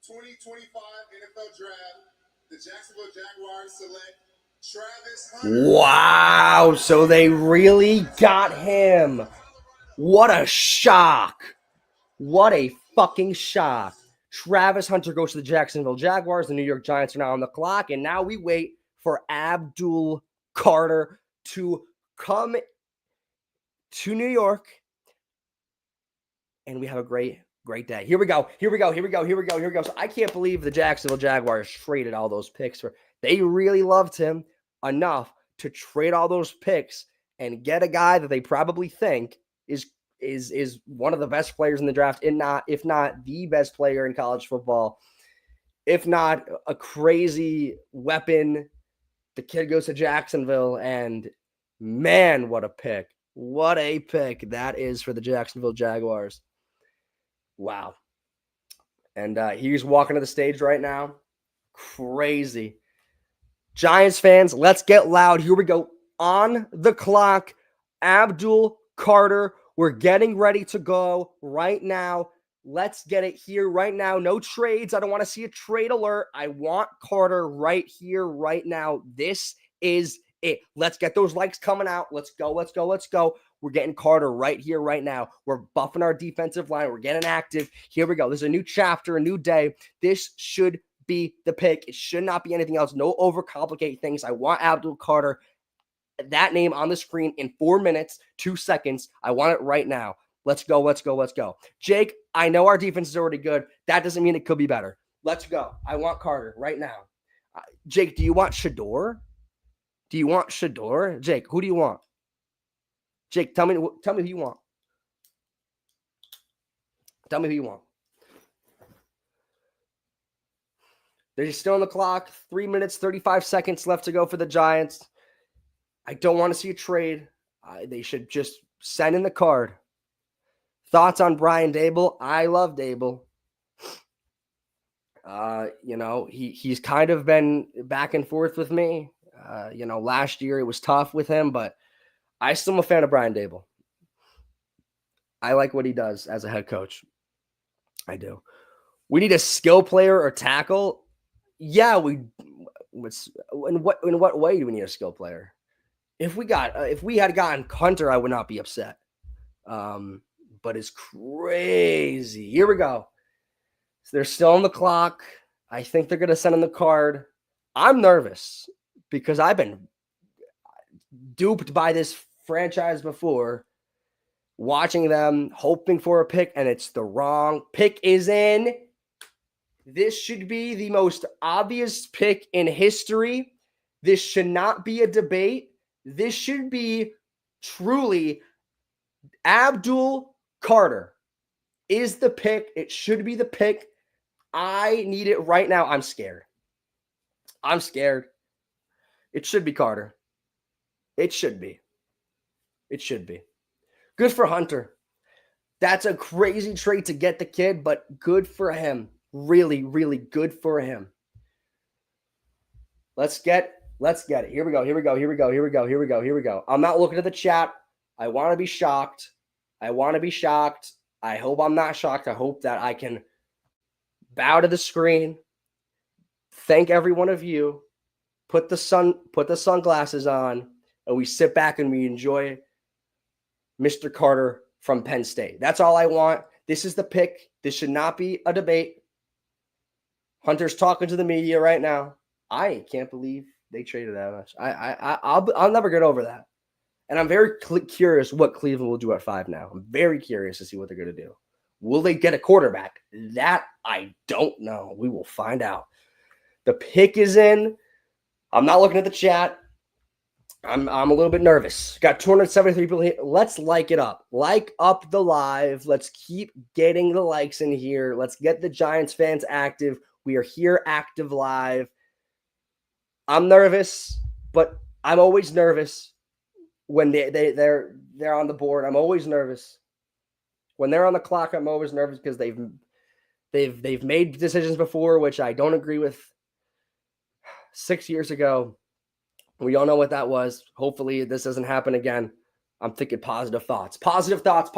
2025 NFL Draft, the Jacksonville Jaguars select Travis Hunter. Wow, so they really got him. What a shock. What a fucking shock. Travis Hunter goes to the Jacksonville Jaguars. The New York Giants are now on the clock, and now we wait for Abdul Carter to come to New York, and we have a great Great day. Here we go. So I can't believe the Jacksonville Jaguars traded all those picks. They really loved him enough to trade all those picks and get a guy that they probably think is one of the best players in the draft, if not the best player in college football, if not a crazy weapon. The kid goes to Jacksonville, and man, what a pick. What a pick that is for the Jacksonville Jaguars. Wow. And he's walking to the stage right now. Crazy. Giants fans, let's get loud. Here we go. On the clock, Abdul Carter. We're getting ready to go right now. Let's get it here right now. No trades. I don't want to see a trade alert. I want Carter right here, right now. This is it. Let's get those likes coming out. Let's go. We're getting Carter right here, right now. We're buffing our defensive line. We're getting active. Here we go. There's a new chapter, a new day. This should be the pick. It should not be anything else. No overcomplicate things. I want Abdul Carter, that name on the screen in 4 minutes, 2 seconds. I want it right now. Let's go. Jake, I know our defense is already good. That doesn't mean it could be better. Let's go. I want Carter right now. Jake, do you want Shador? Jake, who do you want? Jake, tell me who you want. Tell me who you want. They're still on the clock. 3 minutes, 35 seconds left to go for the Giants. I don't want to see a trade. They should just send in the card. Thoughts on Brian Dable? I love Dable. He's kind of been back and forth with me. Last year it was tough with him, but I still am a fan of Brian Dable. I like what he does as a head coach. I do. We need a skill player or tackle. Yeah, in what way do we need a skill player? If we had gotten Hunter, I would not be upset. But it's crazy. Here we go. So they're still on the clock. I think they're going to send in the card. I'm nervous because I've been duped by this franchise before, watching them, hoping for a pick, and it's the wrong pick is in. This should be the most obvious pick in history. This should not be a debate. This should be truly Abdul Carter is the pick. It should be the pick. I need it right now. I'm scared. It should be Carter. It should be. Good for Hunter. That's a crazy trade to get the kid, but good for him. Really, really good for him. Let's get it. Here we go. I'm not looking at the chat. I want to be shocked. I hope I'm not shocked. I hope that I can bow to the screen, thank every one of you, put the sunglasses on, and we sit back and we enjoy Mr. Carter from Penn State. That's all I want. This is the pick. This should not be a debate. Hunter's talking to the media right now. I can't believe they traded that much. I'll never get over that. And I'm very curious what Cleveland will do at 5 now. I'm very curious to see what they're going to do. Will they get a quarterback? That I don't know. We will find out. The pick is in. I'm not looking at the chat. I'm a little bit nervous. Got 273 people here. Let's like it up. Like up the live. Let's keep getting the likes in here. Let's get the Giants fans active. We are here active live. I'm nervous, but I'm always nervous when they're on the board. I'm always nervous. When they're on the clock, I'm always nervous because they've made decisions before, which I don't agree with. 6 years ago, we all know what that was. Hopefully this doesn't happen again. I'm thinking positive thoughts. Positive thoughts.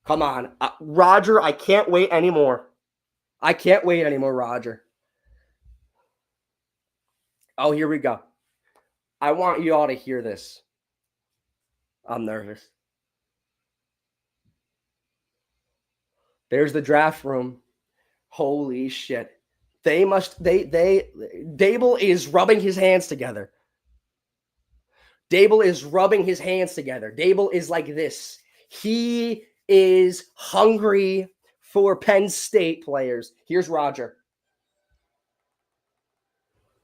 Come on. Roger, I can't wait anymore. Roger. Oh, here we go. I want you all to hear this. I'm nervous. There's the draft room. Holy shit. Dable is rubbing his hands together. Dable is rubbing his hands together. Dable is like this. He is hungry for Penn State players. Here's Roger.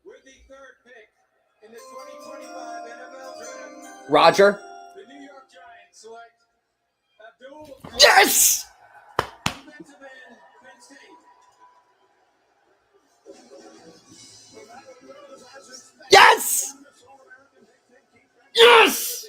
With the third pick in the 2025 NFL Draft, Roger. the New York Giants select Abdul Yes! defensive end, Penn State. Yes! Yes!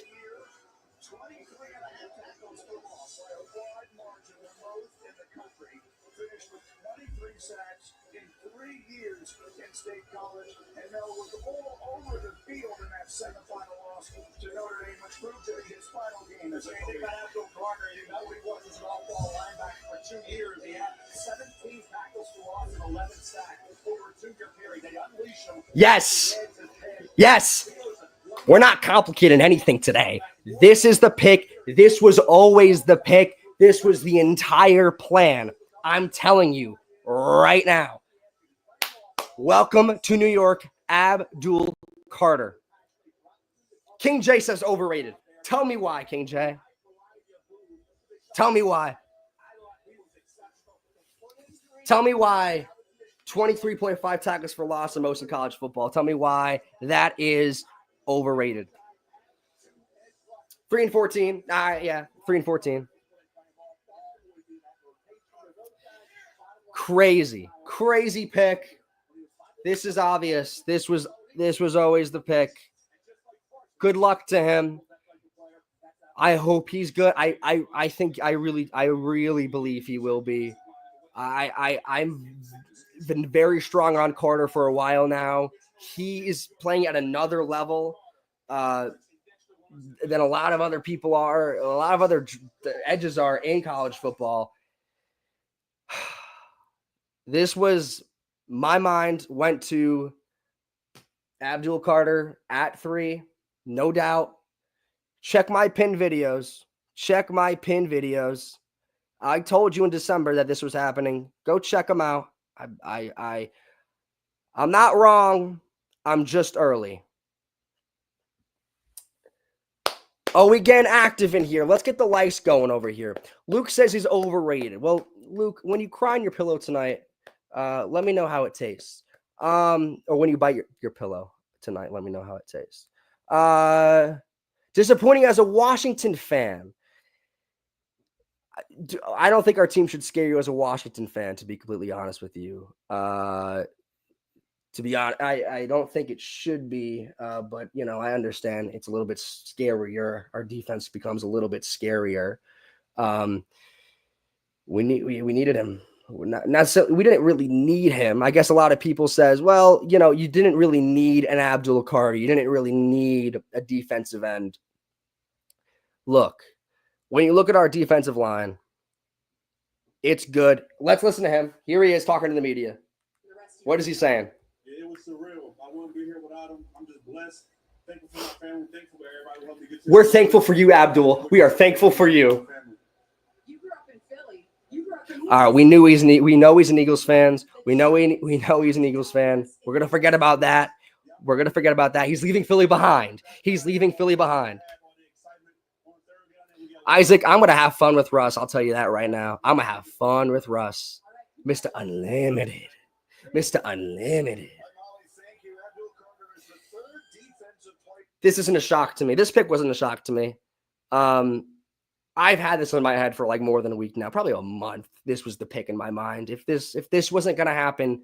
23 and a half tackles for loss by a wide margin, the most in the country. Finished with 23 sacks in 3 years in State College, and now was all over the field in that semifinal loss to Notre Dame, which proved to be his final game. As they got Abdul Carter, you know he was as an all-ball linebacker for 2 years. He had 17 tackles for loss and 11 sacks over a 2-year period. They unleashed him. Yes! Yes! We're not complicating anything today. This is the pick. This was always the pick. This was the entire plan. I'm telling you right now. Welcome to New York, Abdul Carter. King J says overrated. Tell me why, King J. Tell me why. Tell me why 23.5 tackles for loss and most in college football. Tell me why that is overrated. 3-14. Yeah, 3-14. Crazy pick. This is obvious. This was always the pick. Good luck to him. I hope he's good. I really believe he will be. I'm been very strong on Carter for a while now. He is playing at another level than a lot of other people are. A lot of other edges are in college football. This was, my mind went to Abdul Carter at 3, no doubt. Check my pin videos. I told you in December that this was happening. Go check them out. I'm not wrong. I'm just early. Oh, we getting active in here. Let's get the likes going over here. Luke says he's overrated. Well, Luke, when you cry on your pillow tonight, let me know how it tastes. Or when you bite your pillow tonight, let me know how it tastes. Disappointing as a Washington fan. I don't think our team should scare you as a Washington fan, to be completely honest with you. To be honest, I don't think it should be, but, you know, I understand it's a little bit scarier. Our defense becomes a little bit scarier. We needed him. We didn't really need him. I guess a lot of people says, well, you know, you didn't really need an Abdul Carter. You didn't really need a defensive end. Look, when you look at our defensive line, it's good. Let's listen to him. Here he is talking to the media. What is he saying? Yeah, it was surreal. I wouldn't be here without him. I'm just blessed. Thankful for my family. Thankful for everybody who helped me get to. We're thankful for you, Abdul. We are thankful for you. You grew up in Philly. You grew up in All right, we know he's an Eagles fan. We know he's an Eagles fan. We're gonna forget about that. He's leaving Philly behind. Isaac, I'm gonna have fun with Russ. I'll tell you that right now. I'm gonna have fun with Russ, Mr. Unlimited. This isn't a shock to me. This pick wasn't a shock to me. I've had this in my head for like more than a week now, probably a month. This was the pick in my mind. If this wasn't gonna happen,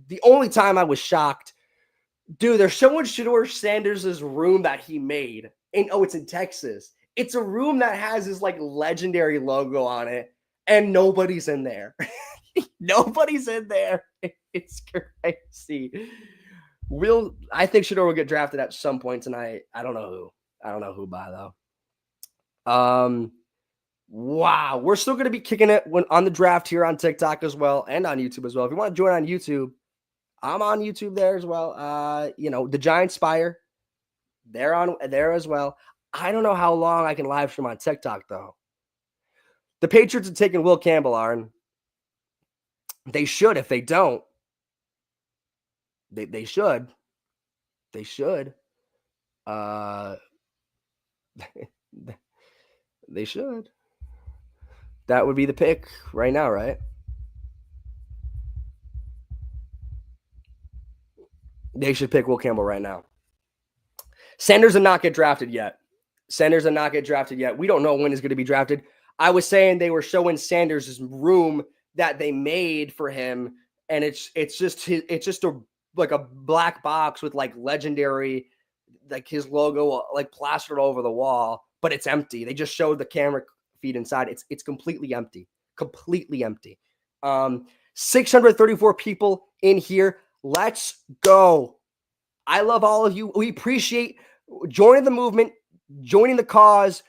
the only time I was shocked, dude, they're showing Shedeur Sanders' room that he made. And it's in Texas. It's a room that has his like legendary logo on it, and nobody's in there. Nobody's in there. It's crazy. I think Shedeur will get drafted at some point tonight. I don't know who by though. Wow. We're still going to be kicking it on the draft here on TikTok as well and on YouTube as well. If you want to join on YouTube, I'm on YouTube there as well. The Thegiantsspire, they're on there as well. I don't know how long I can live stream on TikTok though. The Patriots are taking Will Campbell, Aaron. They should. If they don't, they should. They should. That would be the pick right now, right? They should pick Will Campbell right now. Sanders did not get drafted yet. We don't know when he's going to be drafted. I was saying they were showing Sanders' room that they made for him, and it's just like a black box with like legendary, like his logo like plastered all over the wall, but it's empty. They just showed the camera feed inside. It's completely empty. 634 people in here. Let's go. I love all of you. We appreciate joining the movement, joining the cause.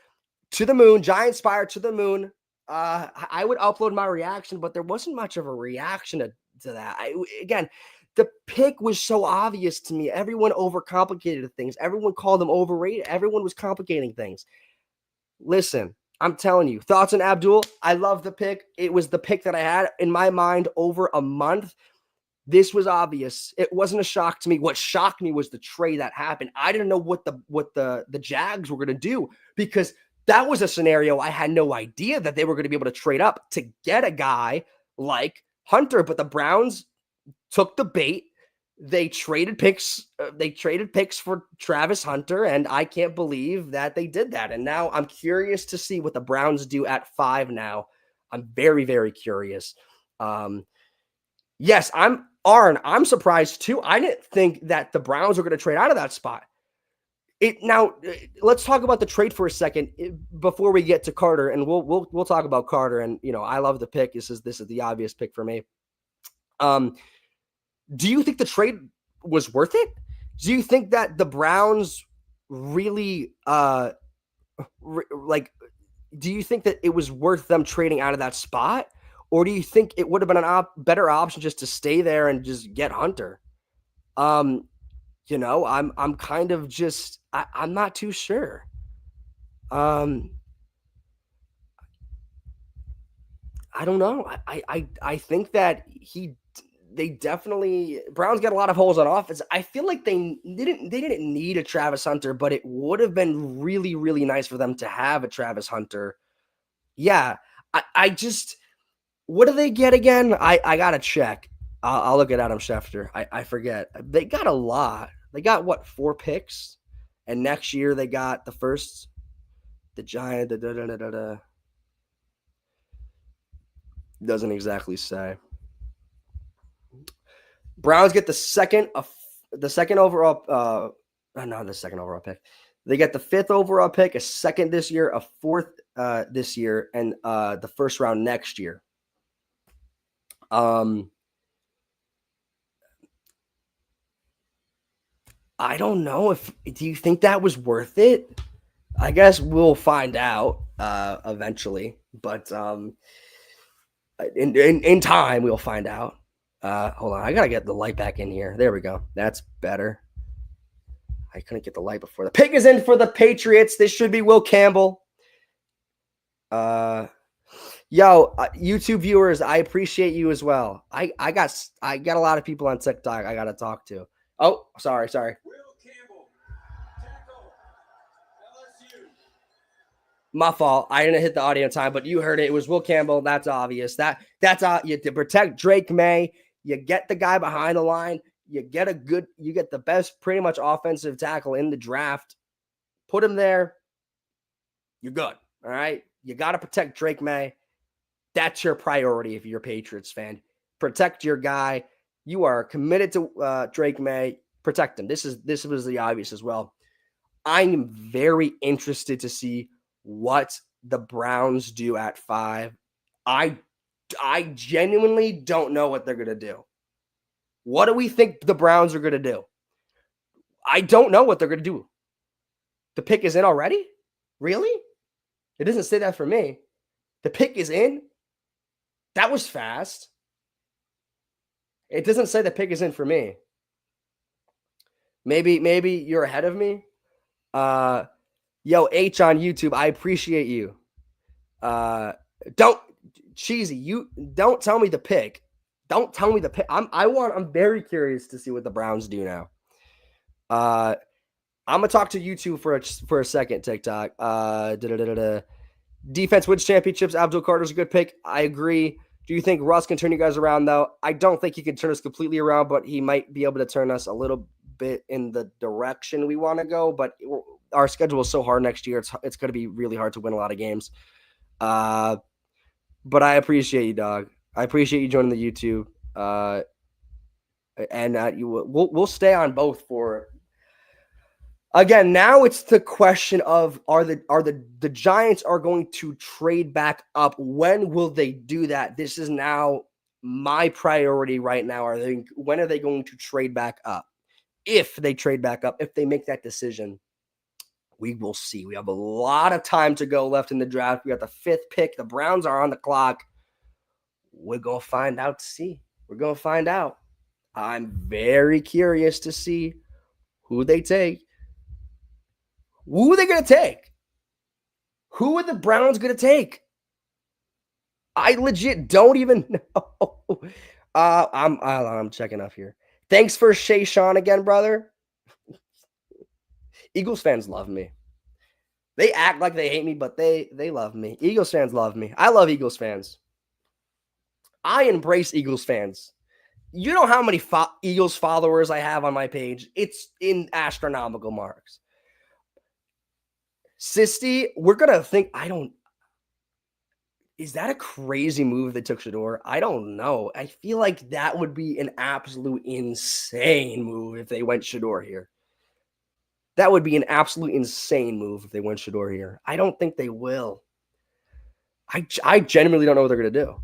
To the moon, Giantspire to the moon. I would upload my reaction, but there wasn't much of a reaction to that. Again, the pick was so obvious to me. Everyone overcomplicated things. Everyone called them overrated. Everyone was complicating things. Listen, I'm telling you, thoughts on Abdul? I love the pick. It was the pick that I had in my mind over a month. This was obvious. It wasn't a shock to me. What shocked me was the trade that happened. I didn't know what the Jags were going to do, because that was a scenario I had no idea that they were going to be able to trade up to get a guy like Hunter. But the Browns took the bait. They traded picks. They traded picks for Travis Hunter, and I can't believe that they did that. And now I'm curious to see what the Browns do at 5 now. I'm very, very curious. Yes, I'm surprised too. I didn't think that the Browns were going to trade out of that spot. Now, let's talk about the trade for a second before we get to Carter, and we'll talk about Carter. And I love the pick. This is the obvious pick for me. Do you think the trade was worth it? Do you think that the Browns really do you think that it was worth them trading out of that spot? Or do you think it would have been a better option just to stay there and just get Hunter? I'm kind of just I'm not too sure. I don't know. I think that they definitely Browns got a lot of holes on offense. I feel like they didn't need a Travis Hunter, but it would have been really, really nice for them to have a Travis Hunter. Yeah, I just. What do they get again? I gotta check. I'll look at Adam Schefter. I forget. They got a lot. They got 4 picks, and next year they got the first, the Giant. Doesn't exactly say. Browns get the second overall. Not the second overall pick. They get the 5th overall pick, a second this year, a 4th this year, and the first round next year. I don't know do you think that was worth it? I guess we'll find out eventually, but in time we'll find out. Hold on, I gotta get the light back in here. There we go. That's better. I couldn't get the light before. The pick is in for the Patriots. This should be Will Campbell. YouTube viewers, I appreciate you as well. I got a lot of people on TikTok I got to talk to. Oh, sorry. Will Campbell, tackle, LSU. My fault. I didn't hit the audio time, but you heard it. It was Will Campbell. That's obvious. That's you to protect Drake May. You get the guy behind the line. You get the best pretty much offensive tackle in the draft. Put him there. You're good. All right. You got to protect Drake May. That's your priority if you're a Patriots fan. Protect your guy. You are committed to Drake May. Protect him. This was the obvious as well. I am very interested to see what the Browns do at 5. I genuinely don't know what they're going to do. What do we think the Browns are going to do? I don't know what they're going to do. The pick is in already? Really? It doesn't say that for me. The pick is in? That was fast. It doesn't say the pick is in for me. Maybe you're ahead of me. Yo, H on YouTube, I appreciate you. Don't cheesy. You don't tell me the pick. Don't tell me the pick. I'm very curious to see what the Browns do now. I'm gonna talk to you two for a second. TikTok. Defense wins championships. Abdul Carter's a good pick. I agree. Do you think Russ can turn you guys around, though? I don't think he can turn us completely around, but he might be able to turn us a little bit in the direction we want to go. But our schedule is so hard next year. It's going to be really hard to win a lot of games. But I appreciate you, dog. I appreciate you joining the YouTube. We'll stay on both for. Again, now it's the question of are the Giants are going to trade back up? When will they do that? This is now my priority right now. When are they going to trade back up? If they trade back up, if they make that decision, we will see. We have a lot of time to go left in the draft. We got the 5th pick. The Browns are on the clock. We're going to find out to see. We're going to find out. I'm very curious to see who they take. Who are they going to take? Who are the Browns going to take? I legit don't even know. I'm checking up here. Thanks for Shay Sean again, brother. Eagles fans love me. They act like they hate me, but they love me. Eagles fans love me. I love Eagles fans. I embrace Eagles fans. You know how many Eagles followers I have on my page? It's in astronomical marks. Sisty, we're going to think, is that a crazy move they took Shador? I don't know. I feel like that would be an absolute insane move if they went Shador here. That would be an absolute insane move if they went Shador here. I don't think they will. I genuinely don't know what they're going to do.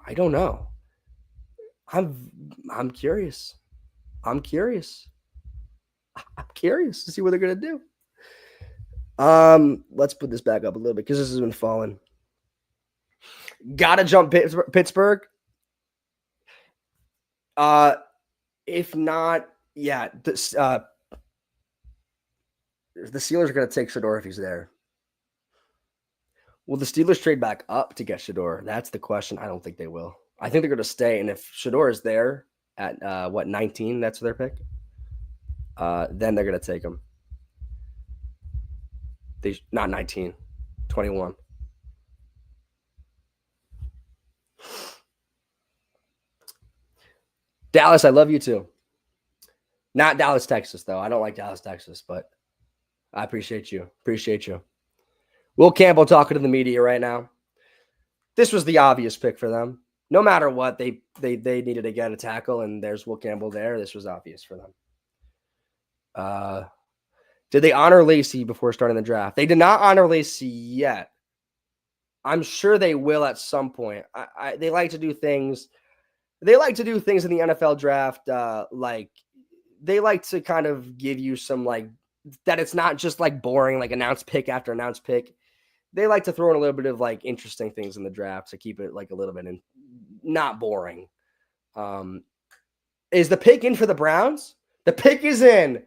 I don't know. I'm curious. I'm curious to see what they're going to do. Let's put this back up a little bit because this has been falling. Gotta jump Pittsburgh. If not, yeah, the Steelers are going to take Shador if he's there. Will the Steelers trade back up to get Shador? That's the question. I don't think they will. I think they're going to stay. And if Shador is there at 19, that's their pick. Then they're going to take him. Not 19, 21. Dallas, I love you too. Not Dallas, Texas, though. I don't like Dallas, Texas, but I appreciate you. Appreciate you. Will Campbell talking to the media right now. This was the obvious pick for them. No matter what, they needed to get a tackle, and there's Will Campbell there. This was obvious for them. Did they honor Lacey before starting the draft? They did not honor Lacey yet. I'm sure they will at some point. They like to do things. They like to do things in the NFL draft. They like to kind of give you some that it's not just boring, announced pick after announced pick. They like to throw in a little bit of interesting things in the draft to keep it a little bit not boring. Is the pick in for the Browns? The pick is in.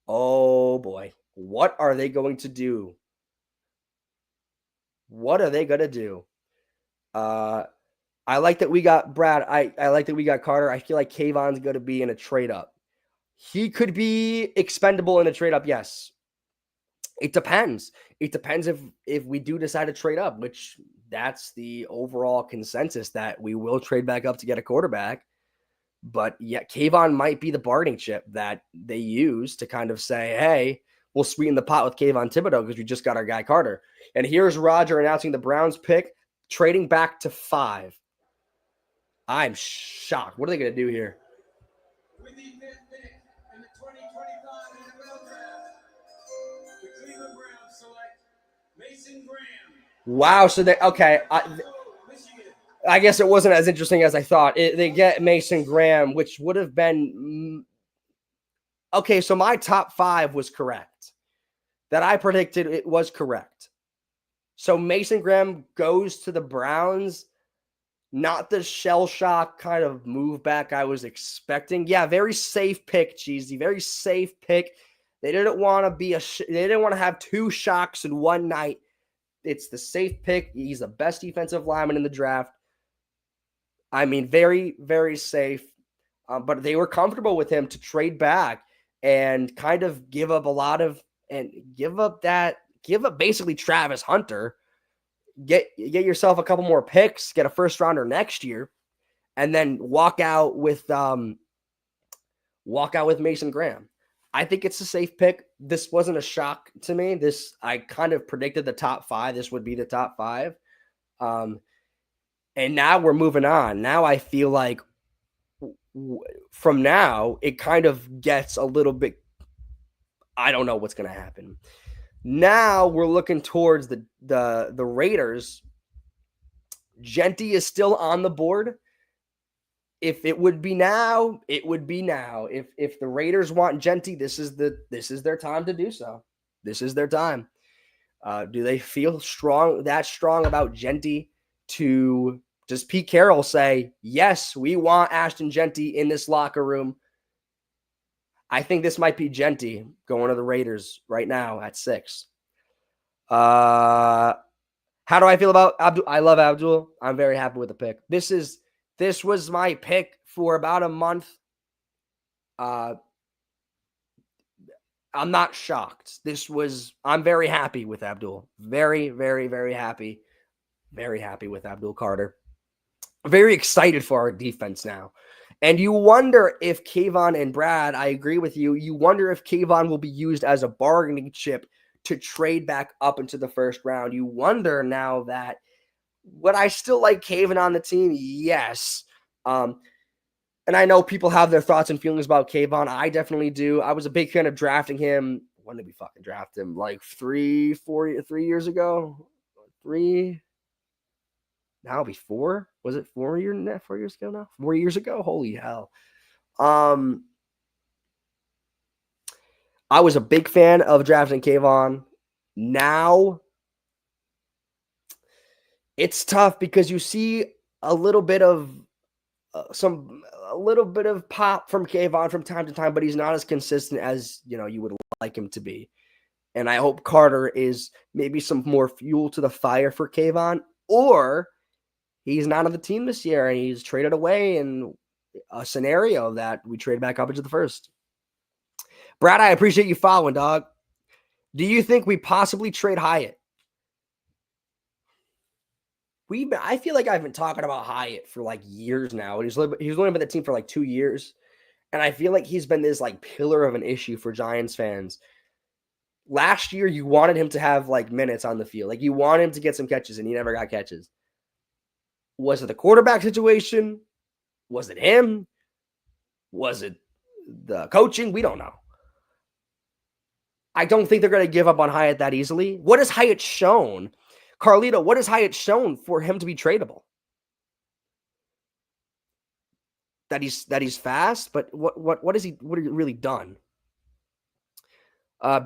Oh boy. What are they going to do? What are they going to do? I like that we got Brad. I like that we got Carter. I feel like Kayvon's going to be in a trade up. He could be expendable in a trade up. Yes. It depends. It depends if we do decide to trade up, which that's the overall consensus that we will trade back up to get a quarterback. But yeah, Kayvon might be the bargaining chip that they use to kind of say, hey, we'll sweeten the pot with Kayvon Thibodeau because we just got our guy Carter. And here's Roger announcing the Browns pick, trading back to 5. I'm shocked. What are they going to do here? With the 5th pick in the 2025 NFL Draft, the Cleveland Browns select Mason Graham. Wow. So I guess it wasn't as interesting as I thought. They get Mason Graham, which would have been okay. So my top 5 was correct. That I predicted it was correct. So Mason Graham goes to the Browns. Not the shell shock kind of move back I was expecting. Yeah, very safe pick, Cheesy. Very safe pick. They didn't want to they didn't want to have 2 shocks in one night. It's the safe pick. He's the best defensive lineman in the draft. I mean, very, very safe. But they were comfortable with him to trade back and kind of give up basically Travis Hunter, get yourself a couple more picks, get a first rounder next year, and then walk out with Mason Graham. I think it's a safe pick. This wasn't a shock to me. I kind of predicted the top 5. This would be the top 5. And now we're moving on. Now I feel like from now, it kind of gets a little bit, I don't know what's going to happen. Now we're looking towards the Raiders. Genty is still on the board. If it would be now, it would be now. If the Raiders want Genty, this is their time to do so. This is their time. Do they feel strong about Genty to, does Pete Carroll say, yes, we want Ashton Genty in this locker room? I think this might be Genty going to the Raiders right now at 6. How do I feel about Abdul? I love Abdul. I'm very happy with the pick. This was my pick for about a month. I'm not shocked. I'm very happy with Abdul. Very, very, very happy. Very happy with Abdul Carter. Very excited for our defense now. And you wonder if Kayvon and Brad, I agree with you. You wonder if Kayvon will be used as a bargaining chip to trade back up into the first round. You wonder now that, would I still like Kayvon on the team? Yes. And I know people have their thoughts and feelings about Kayvon. I definitely do. I was a big fan of drafting him. When did we fucking draft him? Like 3 years ago? 3? Now it'll be 4. Was it 4 years ago now? 4 years ago? Holy hell. I was a big fan of drafting Kayvon. Now it's tough because you see a little bit of pop from Kayvon from time to time, but he's not as consistent as, you would like him to be. And I hope Carter is maybe some more fuel to the fire for Kayvon, or he's not on the team this year and he's traded away in a scenario that we trade back up into the first. Brad, I appreciate you following, dog. Do you think we possibly trade Hyatt? I feel like I've been talking about Hyatt for like years now. He's only been the team for like 2 years. And I feel like he's been this like pillar of an issue for Giants fans. Last year, you wanted him to have like minutes on the field. Like you wanted him to get some catches and he never got catches. Was it the quarterback situation? Was it him? Was it the coaching? We don't know. I don't think they're going to give up on Hyatt that easily. What has Hyatt shown? Carlito, what has Hyatt shown for him to be tradable? That he's fast, but what has he really done?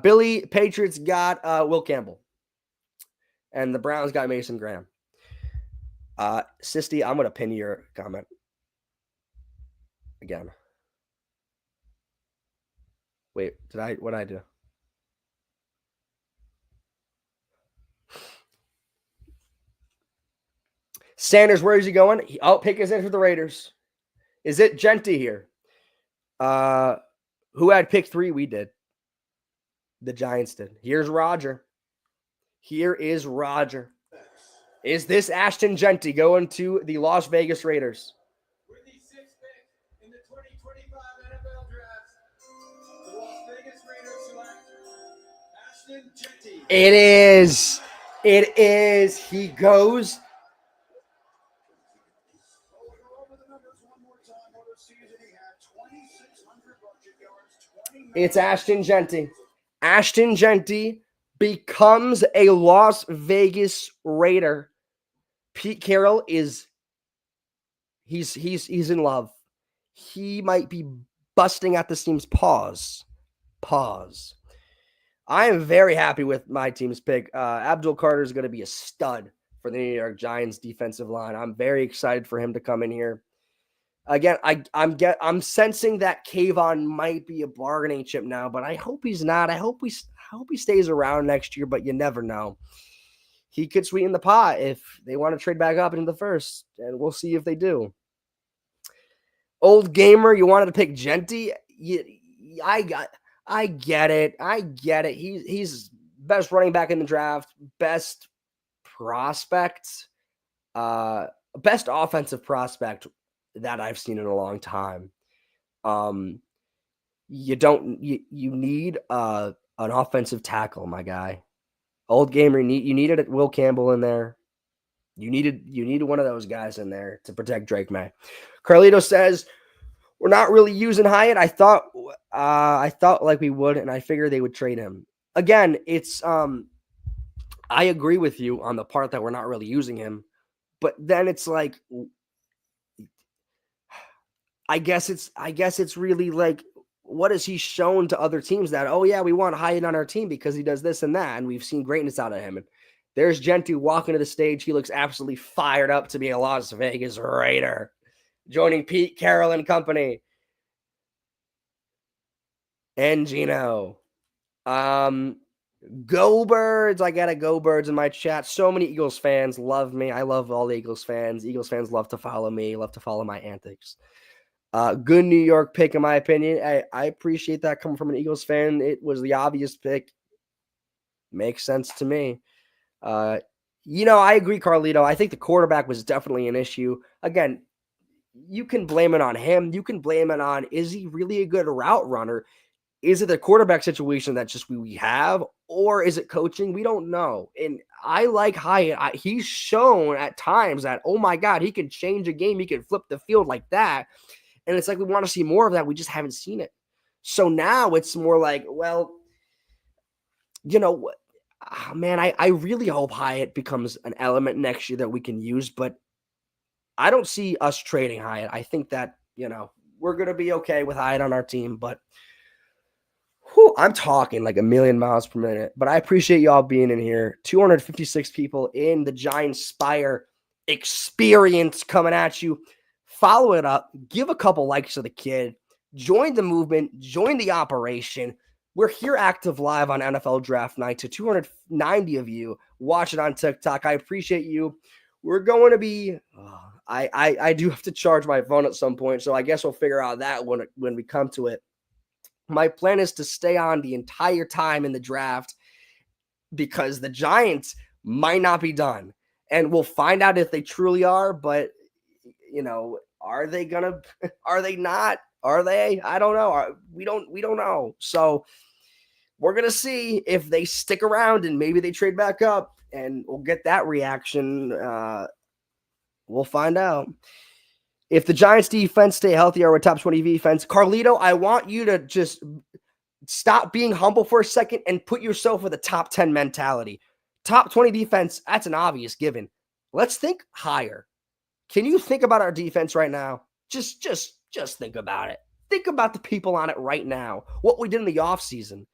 Billy, Patriots got Will Campbell. And the Browns got Mason Graham. Sisty, I'm going to pin your comment again. Wait, what did I do? Sanders, where is he going? Pick his in for the Raiders. Is it Genty here? Who had pick 3? We did. The Giants did. Here's Roger. Here is Roger. Is this Ashton Genty going to the Las Vegas Raiders? With the 6th pick in the 2025 NFL Draft, the Las Vegas Raiders select Ashton Genty. It is. It is. He goes. It's Ashton Genty. Ashton Genty becomes a Las Vegas Raider. Pete Carroll he's in love. He might be busting at the seams. Pause. I am very happy with my team's pick. Abdul Carter is going to be a stud for the New York Giants defensive line. I'm very excited for him to come in here. Again, I'm sensing that Kayvon might be a bargaining chip now, but I hope he's not. I hope he stays around next year, but you never know. He could sweeten the pot if they want to trade back up into the first, and we'll see if they do. Old gamer, you wanted to pick Genty? I get it. He's best running back in the draft, best prospect, best offensive prospect that I've seen in a long time. You need an offensive tackle, my guy. Old gamer, you needed Will Campbell in there. You needed one of those guys in there to protect Drake May. Carlito says we're not really using Hyatt. I thought like we would, and I figured they would trade him. Again, it's I agree with you on the part that we're not really using him, but then it's like I guess it's really like, what has he shown to other teams that, oh yeah, we want Hyatt on our team because he does this and that, and we've seen greatness out of him. And there's Gentoo walking to the stage. He looks absolutely fired up to be a Las Vegas Raider, joining Pete Carroll and company. And Gino. Go Birds. I got a Go Birds in my chat. So many Eagles fans love me. I love all the Eagles fans. Eagles fans love to follow me, love to follow my antics. Good New York pick, in my opinion. I appreciate that coming from an Eagles fan. It was the obvious pick. Makes sense to me. I agree, Carlito. I think the quarterback was definitely an issue. Again, you can blame it on him. You can blame it on, is he really a good route runner? Is it the quarterback situation that just we have, or is it coaching? We don't know. And I like Hyatt. He's shown at times that, oh my God, he can change a game. He can flip the field like that. And it's like we want to see more of that. We just haven't seen it. So now it's more like, well, man, I really hope Hyatt becomes an element next year that we can use, but I don't see us trading Hyatt. I think that, we're going to be okay with Hyatt on our team, but I'm talking like a million miles per minute, but I appreciate y'all being in here. 256 people in the Thegiantsspire experience coming at you. Follow it up. Give a couple likes to the kid. Join the movement. Join the operation. We're here active live on NFL Draft Night to 290 of you watching on TikTok. I appreciate you. We're going to be I do have to charge my phone at some point, so I guess we'll figure out that when we come to it. My plan is to stay on the entire time in the draft because the Giants might not be done. And we'll find out if they truly are, but are they not? Are they? I don't know. We don't know. So we're going to see if they stick around and maybe they trade back up, and we'll get that reaction. We'll find out. If the Giants defense stay healthy or a top 20 defense, Carlito, I want you to just stop being humble for a second and put yourself with a top 10 mentality. Top 20 defense, that's an obvious given. Let's think higher. Can you think about our defense right now? Just think about it. Think about the people on it right now. What we did in the offseason.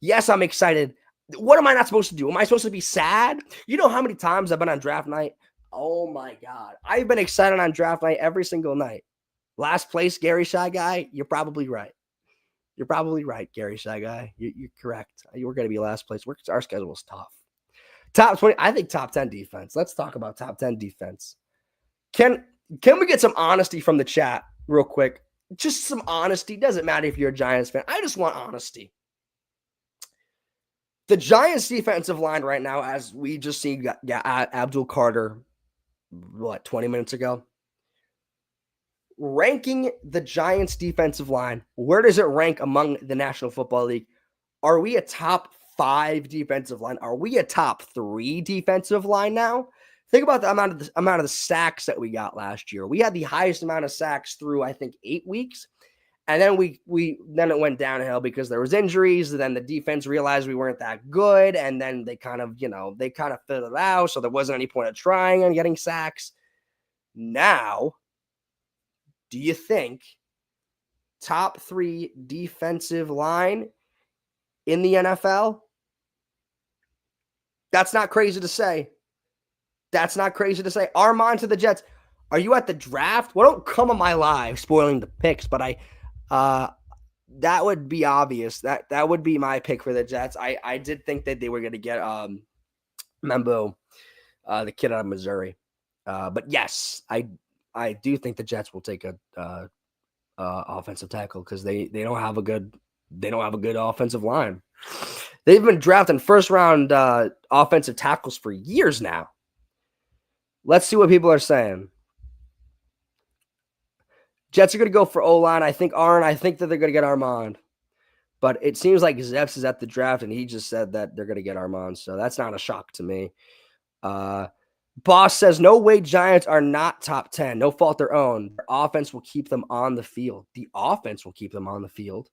Yes, I'm excited. What am I not supposed to do? Am I supposed to be sad? You know how many times I've been on draft night? Oh my God. I've been excited on draft night every single night. Last place, Gary Shy Guy. You're probably right. You're probably right, Gary Shy Guy. You're correct. We're going to be last place. Our schedule is tough. Top 20. I think top 10 defense. Let's talk about top 10 defense. Can we get some honesty from the chat real quick? Just some honesty. Doesn't matter if you're a Giants fan. I just want honesty. The Giants defensive line right now, as we just seen, got Abdul Carter, 20 minutes ago? Ranking the Giants defensive line, where does it rank among the National Football League? Are we a top 5 defensive line? Are we a top 3 defensive line now? Think about the amount of the sacks that we got last year. We had the highest amount of sacks through, I think, 8 weeks. And then then it went downhill because there was injuries. And then the defense realized we weren't that good. And then they kind of filled it out. So there wasn't any point of trying and getting sacks. Now, do you think top 3 defensive line in the NFL? That's not crazy to say. Armand to the Jets. Are you at the draft? Well, don't come on my live spoiling the picks, but that would be obvious. That would be my pick for the Jets. I did think that they were going to get Membo, the kid out of Missouri. But yes, I do think the Jets will take a offensive tackle because they don't have a good they don't have a good offensive line. They've been drafting first-round offensive tackles for years now. Let's see what people are saying. Jets are going to go for O-line. I think that they're going to get Armand. But it seems like Zeps is at the draft, and he just said that they're going to get Armand. So that's not a shock to me. Boss says, no way Giants are not top 10. No fault their own. Their offense will keep them on the field. The offense will keep them on the field.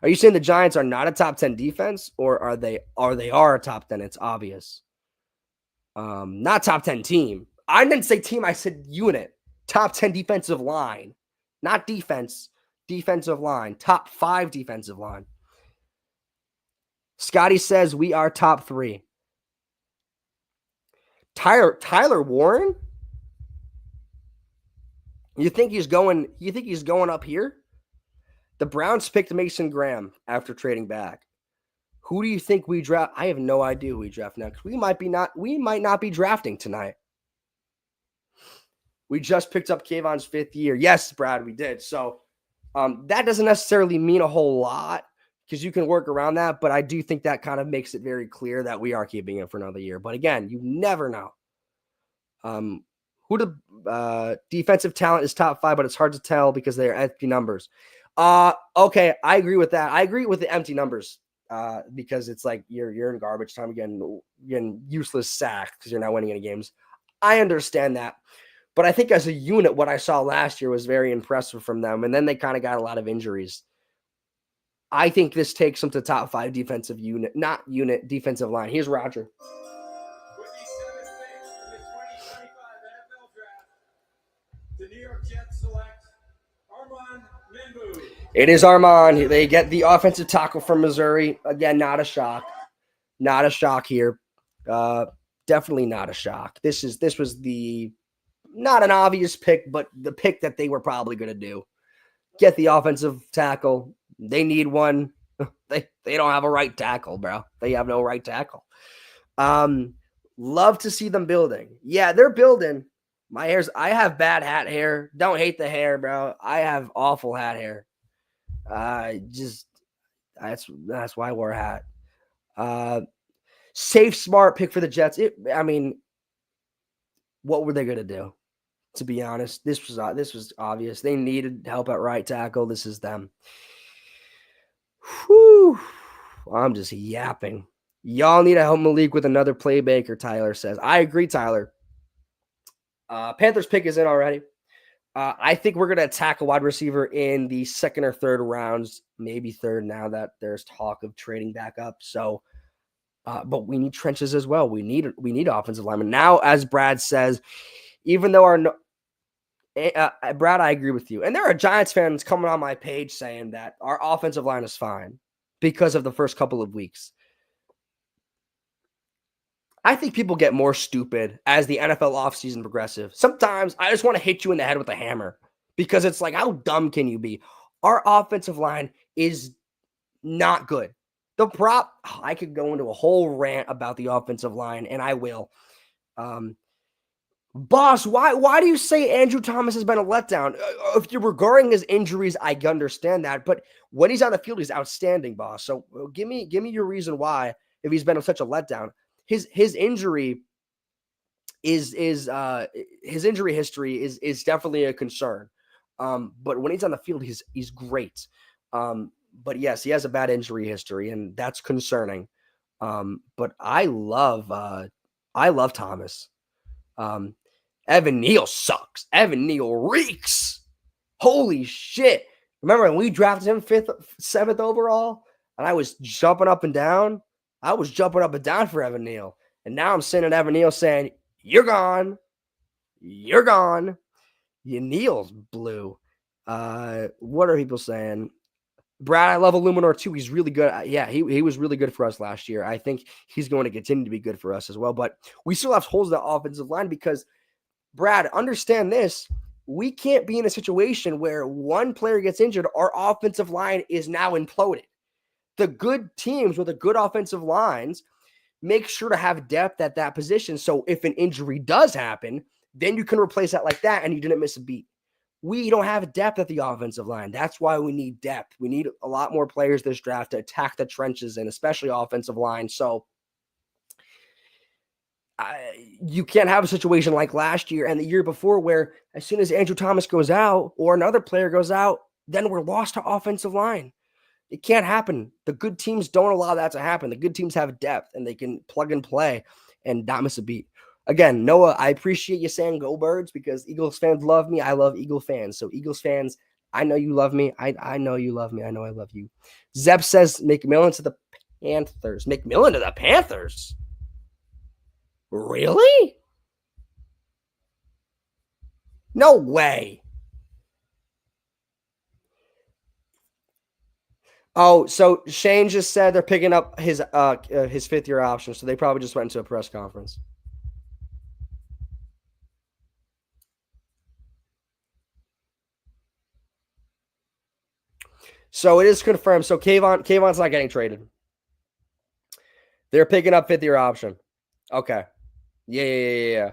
Are you saying the Giants are not a top 10 defense, or are they a top 10? It's obvious. Not top 10 team. I didn't say team. I said unit. Top 10 defensive line. Not defense. Defensive line. Top 5 defensive line. Scotty says we are top 3. Tyler Warren? You think he's going up here? The Browns picked Mason Graham after trading back. Who do you think we draft? I have no idea who we draft next. We might not be drafting tonight. We just picked up Kayvon's 5th year. Yes, Brad, we did. So that doesn't necessarily mean a whole lot because you can work around that. But I do think that kind of makes it very clear that we are keeping him for another year. But again, you never know. Who the defensive talent is top 5, but it's hard to tell because they are empty numbers. Okay, I agree with that. I agree with the empty numbers because it's like you're in garbage time again, getting useless sacks because you're not winning any games. I understand that. But I think as a unit, what I saw last year was very impressive from them. And then they kind of got a lot of injuries. I think this takes them to top 5 defensive unit, not unit, defensive line. Here's Roger. With the 7th pick in the 2025 NFL Draft, the New York Jets select Armand Membu. It is Armand. They get the offensive tackle from Missouri. Again, not a shock. Not a shock here. Definitely not a shock. This was the not an obvious pick, but the pick that they were probably going to do. Get the offensive tackle. They need one. They don't have a right tackle, bro. They have no right tackle. Love to see them building. Yeah, they're building. I have bad hat hair. Don't hate the hair, bro. I have awful hat hair. That's why I wore a hat. Safe, smart pick for the Jets. What were they going to do? To be honest, this was obvious. They needed help at right tackle. This is them. Whew. I'm just yapping. Y'all need to help Malik with another playmaker, Tyler says. I agree, Tyler. Panthers pick is in already. I think we're going to attack a wide receiver in the 2nd or 3rd rounds, maybe 3rd now that there's talk of trading back up. So, but we need trenches as well. We need offensive linemen. Now, as Brad says, even though Brad, I agree with you. And there are Giants fans coming on my page saying that our offensive line is fine because of the first couple of weeks. I think people get more stupid as the NFL offseason progresses. Sometimes I just want to hit you in the head with a hammer because it's like, how dumb can you be? Our offensive line is not good. I could go into a whole rant about the offensive line, and I will. Boss, why do you say Andrew Thomas has been a letdown? If you're regarding his injuries, I understand that. But when he's on the field, he's outstanding, boss. So give me your reason why, if he's been such a letdown. His injury his injury history is definitely a concern. But when he's on the field, he's great. But yes, he has a bad injury history, and that's concerning. But I love Thomas. Evan Neal sucks. Evan Neal reeks. Holy shit. Remember when we drafted him 5th, 7th overall, and I was jumping up and down? I was jumping up and down for Evan Neal. And now I'm sitting at Evan Neal saying, you're gone. You're gone. Your Neal's blue. What are people saying? Brad, I love Illuminor too. He's really good. Yeah, he was really good for us last year. I think he's going to continue to be good for us as well. But we still have holes in the offensive line because, Brad, understand this. We can't be in a situation where one player gets injured. Our offensive line is now imploded. The good teams with the good offensive lines make sure to have depth at that position. So if an injury does happen, then you can replace that like that and you didn't miss a beat. We don't have depth at the offensive line. That's why we need depth. We need a lot more players this draft to attack the trenches and especially offensive line. So you can't have a situation like last year and the year before where as soon as Andrew Thomas goes out or another player goes out, then we're lost to offensive line. It can't happen. The good teams don't allow that to happen. The good teams have depth and they can plug and play and not miss a beat. Again, Noah, I appreciate you saying go Birds because Eagles fans love me. I love Eagle fans. So Eagles fans, I know you love me. I know you love me. I know I love you. Zep says McMillan to the Panthers. McMillan to the Panthers? Really? No way. Oh, so Shane just said they're picking up his 5th-year option, so they probably just went into a press conference. So it is confirmed. So Kayvon's not getting traded. They're picking up 5th-year option. Okay. Yeah.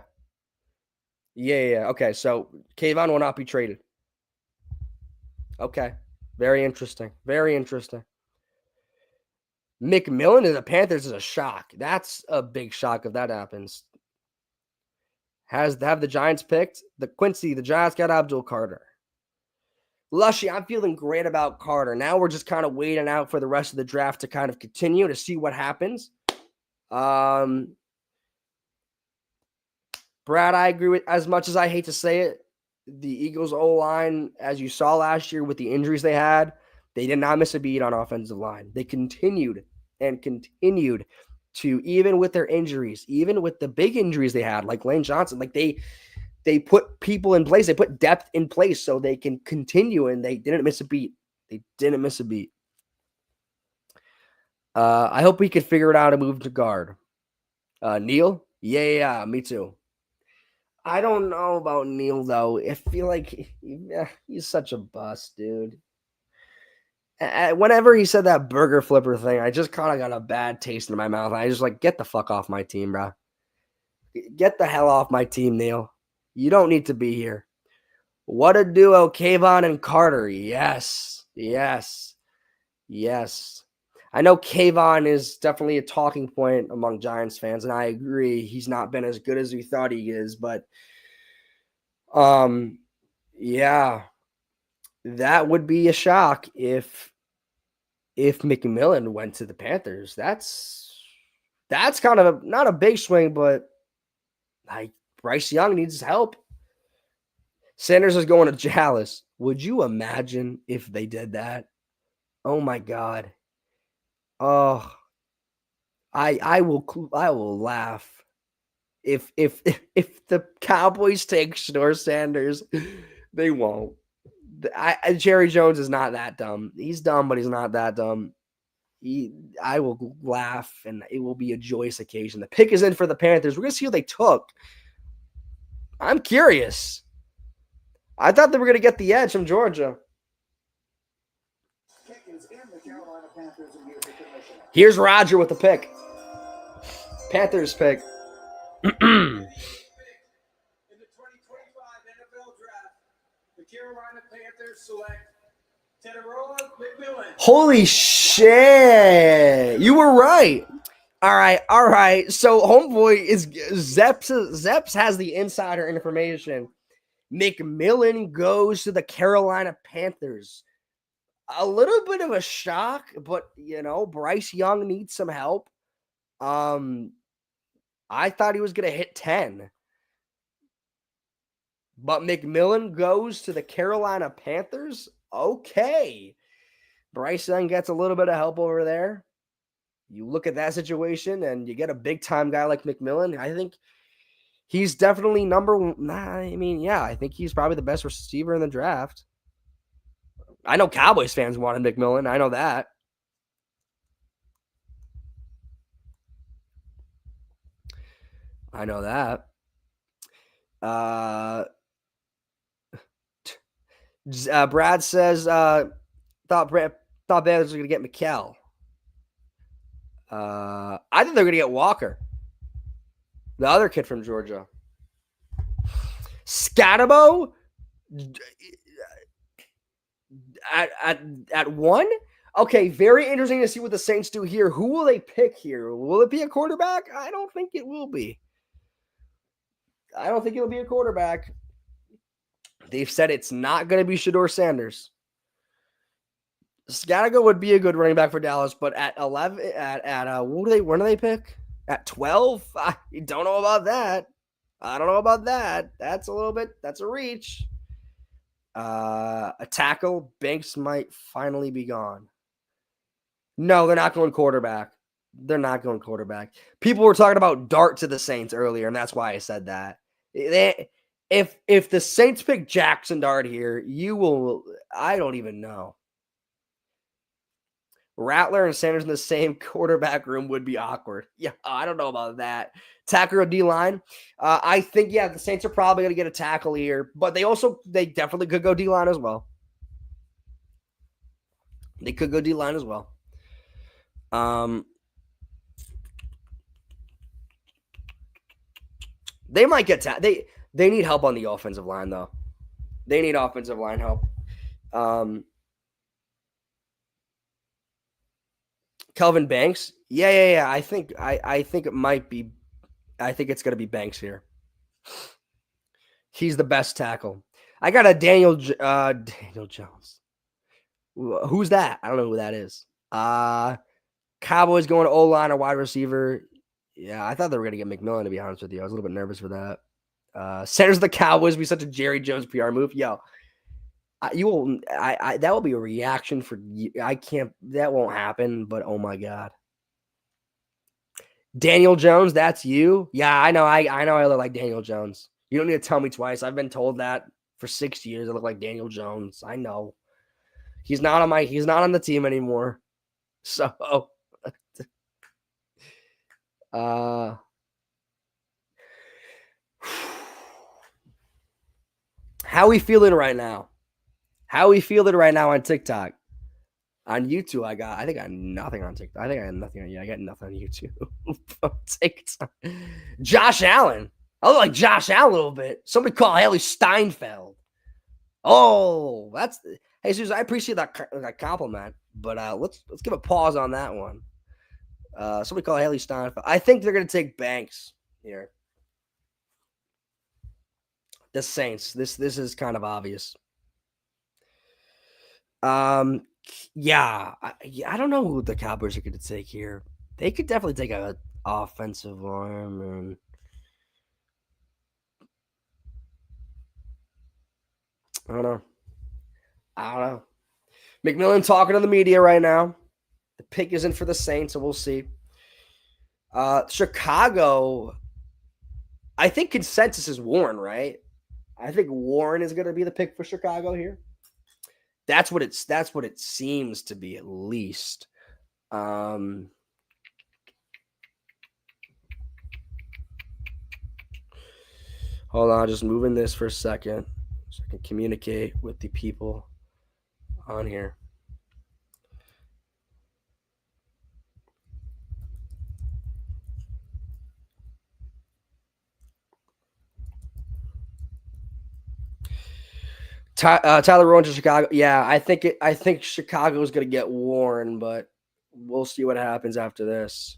Okay, so Kayvon will not be traded. Okay. Very interesting. McMillan to the Panthers is a shock. That's a big shock if that happens. Have the Giants picked? The Giants got Abdul Carter. Lushy, I'm feeling great about Carter. Now we're just kind of waiting out for the rest of the draft to kind of continue to see what happens. Brad, I agree with, as much as I hate to say it, the Eagles O-line, as you saw last year with the injuries they had, they did not miss a beat on offensive line. They continued to, even with their injuries, even with the big injuries they had, like Lane Johnson, like they put people in place. They put depth in place so they can continue, and they didn't miss a beat. I hope we could figure it out and move to guard. Neil? Yeah, me too. I don't know about Neil, though. I feel like he's such a bust, dude. Whenever he said that burger flipper thing, I just kind of got a bad taste in my mouth. I just like, get the fuck off my team, bro. Get the hell off my team, Neil. You don't need to be here. What a duo, Kayvon and Carter. Yes. I know Kayvon is definitely a talking point among Giants fans, and I agree. He's not been as good as we thought he is, but yeah, that would be a shock if McMillan went to the Panthers. That's kind of not a big swing, but like Bryce Young needs help. Sanders is going to Dallas. Would you imagine if they did that? Oh my God. Oh, I will laugh if the Cowboys take Shedeur Sanders. They won't. Jerry Jones is not that dumb. He's dumb, but he's not that dumb. I will laugh, and it will be a joyous occasion. The pick is in for the Panthers. We're gonna see who they took. I'm curious. I thought they were gonna get the edge from Georgia. Here's Roger with the pick. Panthers pick. In the 2025 NFL Draft, the Carolina Panthers select Teteroa McMillan. Holy shit. You were right. All right. So homeboy is Zeps has the insider information. McMillan goes to the Carolina Panthers. A little bit of a shock, but Bryce Young needs some help. I thought he was going to hit 10. But McMillan goes to the Carolina Panthers? Okay. Bryce Young gets a little bit of help over there. You look at that situation and you get a big-time guy like McMillan. I think he's definitely number one. I think he's probably the best receiver in the draft. I know Cowboys fans wanted McMillan. I know that. Brad says thought Bears were going to get Mikkel. I think they're going to get Walker, the other kid from Georgia. Scatabo? At 1? Okay, very interesting to see what the Saints do here. Who will they pick here? Will it be a quarterback? I don't think it will be. I don't think it'll be a quarterback. They've said it's not going to be Shedeur Sanders. Scattigo would be a good running back for Dallas, but at 11, when do they pick? At 12? I don't know about that. I don't know about that. That's a reach. A tackle, Banks might finally be gone. No, they're not going quarterback. They're not going quarterback. People were talking about Dart to the Saints earlier, and that's why I said that. If the Saints pick Jackson Dart here, you will. I don't even know. Rattler and Sanders in the same quarterback room would be awkward. Yeah, I don't know about that. Tackle or D-line. I think, the Saints are probably going to get a tackle here, but they definitely could go D-line as well. They could go D-line as well. They might get they need help on the offensive line, though. They need offensive line help. Kelvin Banks. Yeah. I think it might be. I think it's going to be Banks here. He's the best tackle. I got a Daniel Jones. Who's that? I don't know who that is. Cowboys going to O-line or wide receiver. Yeah, I thought they were going to get McMillan, to be honest with you. I was a little bit nervous for that. Centers the Cowboys be such a Jerry Jones PR move. Yo, that will be a reaction for you. That won't happen, but oh my God. Daniel Jones, that's you? Yeah, I know. I know I look like Daniel Jones. You don't need to tell me twice. I've been told that for 6 years. I look like Daniel Jones. I know. He's not on the team anymore. So how we feeling right now? How we feeling right now on TikTok? On YouTube, I got nothing on TikTok. I got nothing on YouTube. On TikTok. Josh Allen. I look like Josh Allen a little bit. Somebody call Haley Steinfeld. Oh, hey Susan, I appreciate that compliment, but let's give a pause on that one. Somebody call Haley Steinfeld. I think they're gonna take Banks here. The Saints. This is kind of obvious. Yeah, I don't know who the Cowboys are going to take here. They could definitely take an offensive lineman. I don't know. McMillan talking to the media right now. The pick isn't for the Saints, so we'll see. Chicago, I think consensus is Warren, right? I think Warren is going to be the pick for Chicago here. That's what it seems to be, at least. Hold on, just moving this for a second so I can communicate with the people on here. Tyler Rowan to Chicago. Yeah, I think Chicago is going to get Warren, but we'll see what happens after this.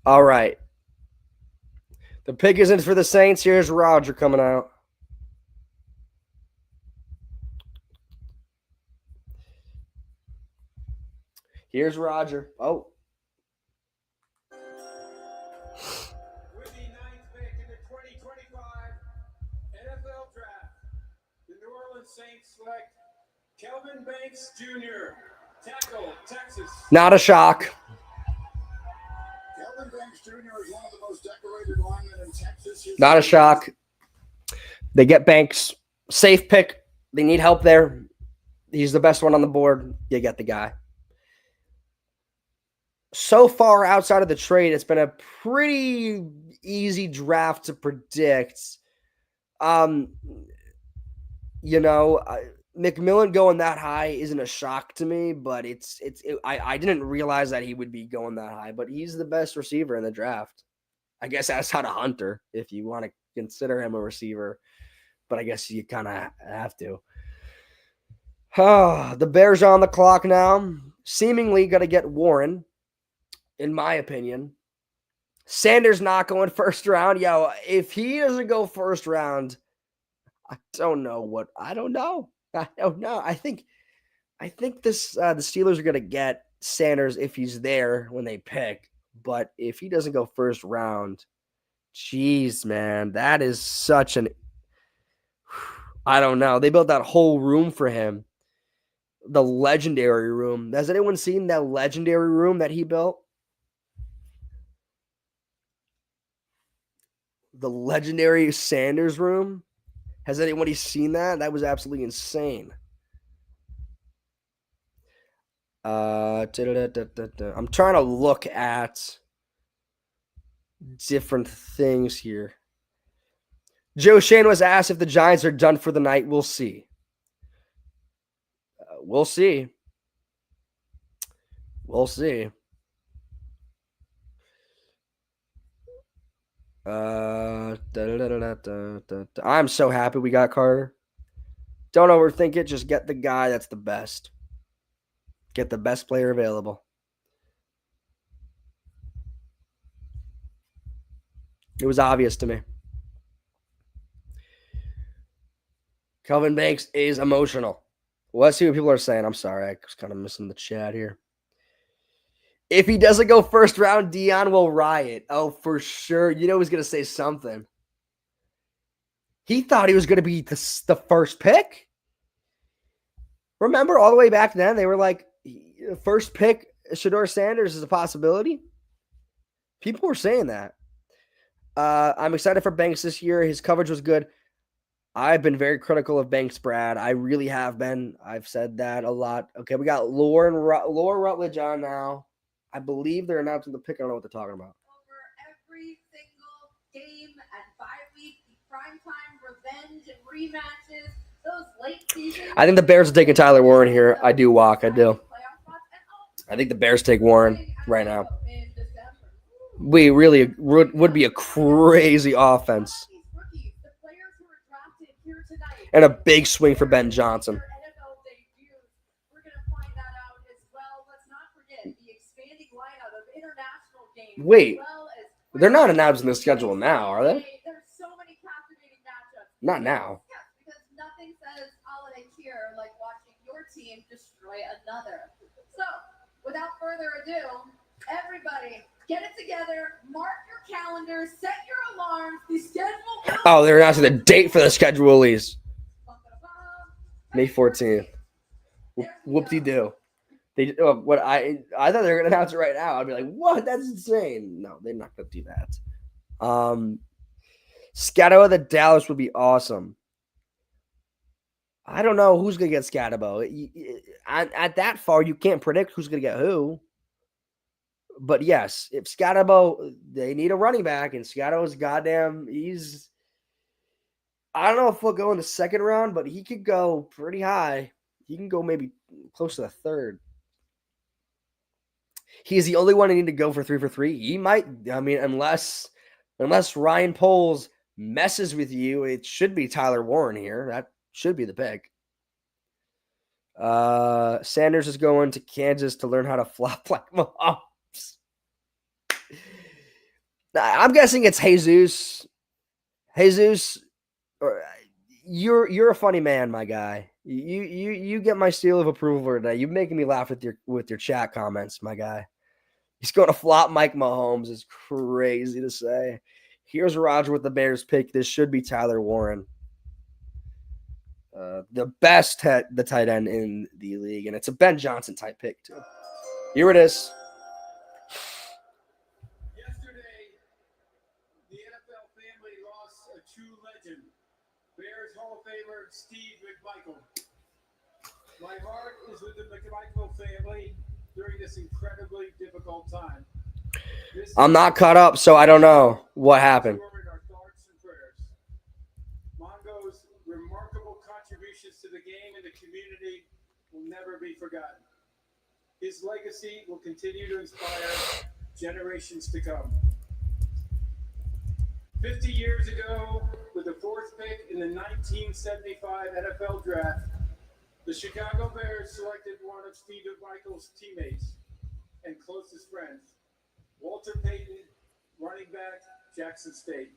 All right. The pick isn't for the Saints. Here's Roger coming out. Here's Roger. Oh. With the 9th pick in the 2025 NFL Draft, the New Orleans Saints select Kelvin Banks Jr., tackle, Texas. Not a shock. Kelvin Banks Jr. is one of the most decorated linemen in Texas. Not a shock. They get Banks. Safe pick. They need help there. He's the best one on the board. You get the guy. So far outside of the trade, it's been a pretty easy draft to predict. You know, McMillan going that high isn't a shock to me, but I didn't realize that he would be going that high. But he's the best receiver in the draft. I guess outside of Hunter, if you want to consider him a receiver. But I guess you kind of have to. The Bears are on the clock now. Seemingly going to get Warren, in my opinion. Sanders not going first round. Yo, if he doesn't go first round, I don't know. I don't know. I think this the Steelers are going to get Sanders if he's there when they pick. But if he doesn't go first round, jeez, man, that is such an... I don't know. They built that whole room for him. The legendary room. Has anyone seen that legendary room that he built? The legendary Sanders room. Has anybody seen that? That was absolutely insane. I'm trying to look at different things here. Joe Shane was asked if the Giants are done for the night. We'll see. We'll see. We'll see. I'm so happy we got Carter. Don't overthink it. Just get the guy that's the best. Get the best player available. It was obvious to me. Kelvin Banks is emotional. Well, let's see what people are saying. I'm sorry. I was kind of missing the chat here. If he doesn't go first round, Dion will riot. Oh, for sure. You know he's going to say something. He thought he was going to be the first pick. Remember all the way back then, they were like, first pick, Shedeur Sanders is a possibility. People were saying that. I'm excited for Banks this year. His coverage was good. I've been very critical of Banks, Brad. I really have been. I've said that a lot. Okay, we got Laura Rutledge on now. I believe they're announcing the pick. I don't know what they're talking about. Over every single game and 5-week primetime revenge and rematches, those late season. I think the Bears are taking Tyler Warren here. I do walk. I do. I think the Bears take Warren right now. We really would be a crazy offense. And a big swing for Ben Johnson. Wait, they're not announcing the schedule now, are they? Not now. Yes, because nothing says holiday cheer like watching your team destroy another. So, without further ado, everybody, get it together, mark your calendars, set your alarms, the schedule. Oh, they're announcing the date for the schedule release. May 14th. Whoop-de-doo. I thought they were going to announce it right now. I'd be like, what? That's insane. No, they're not going to do that. Scatabo of the Dallas would be awesome. I don't know who's going to get Scatabo. At that far, you can't predict who's going to get who. But yes, if Scatabo, they need a running back, and Scatabo's I don't know if he'll go in the second round, but he could go pretty high. He can go maybe close to the third. He's the only one I need to go for 3 for 3. He might, unless Ryan Poles messes with you, it should be Tyler Warren here. That should be the pick. Sanders is going to Kansas to learn how to flop like Mahomes. I'm guessing it's Jesus. Jesus, you're a funny man, my guy. You get my seal of approval today. You're making me laugh with your chat comments, my guy. He's going to flop Mike Mahomes. It's crazy to say. Here's Roger with the Bears pick. This should be Tyler Warren. The best the tight end in the league. And it's a Ben Johnson type pick, too. Here it is. Yesterday, the NFL family lost a true legend. Bears Hall of Famer Steve McMichael. My heart is with the McMichael family during this incredibly difficult time. I'm not caught up, so I don't know what happened. Our thoughts and prayers. My remarkable contributions to the game and the community will never be forgotten. His legacy will continue to inspire generations to come. 50 years ago, with the fourth pick in the 1975 NFL Draft, the Chicago Bears selected one of Steve Michael's teammates and closest friends, Walter Payton, running back, Jackson State.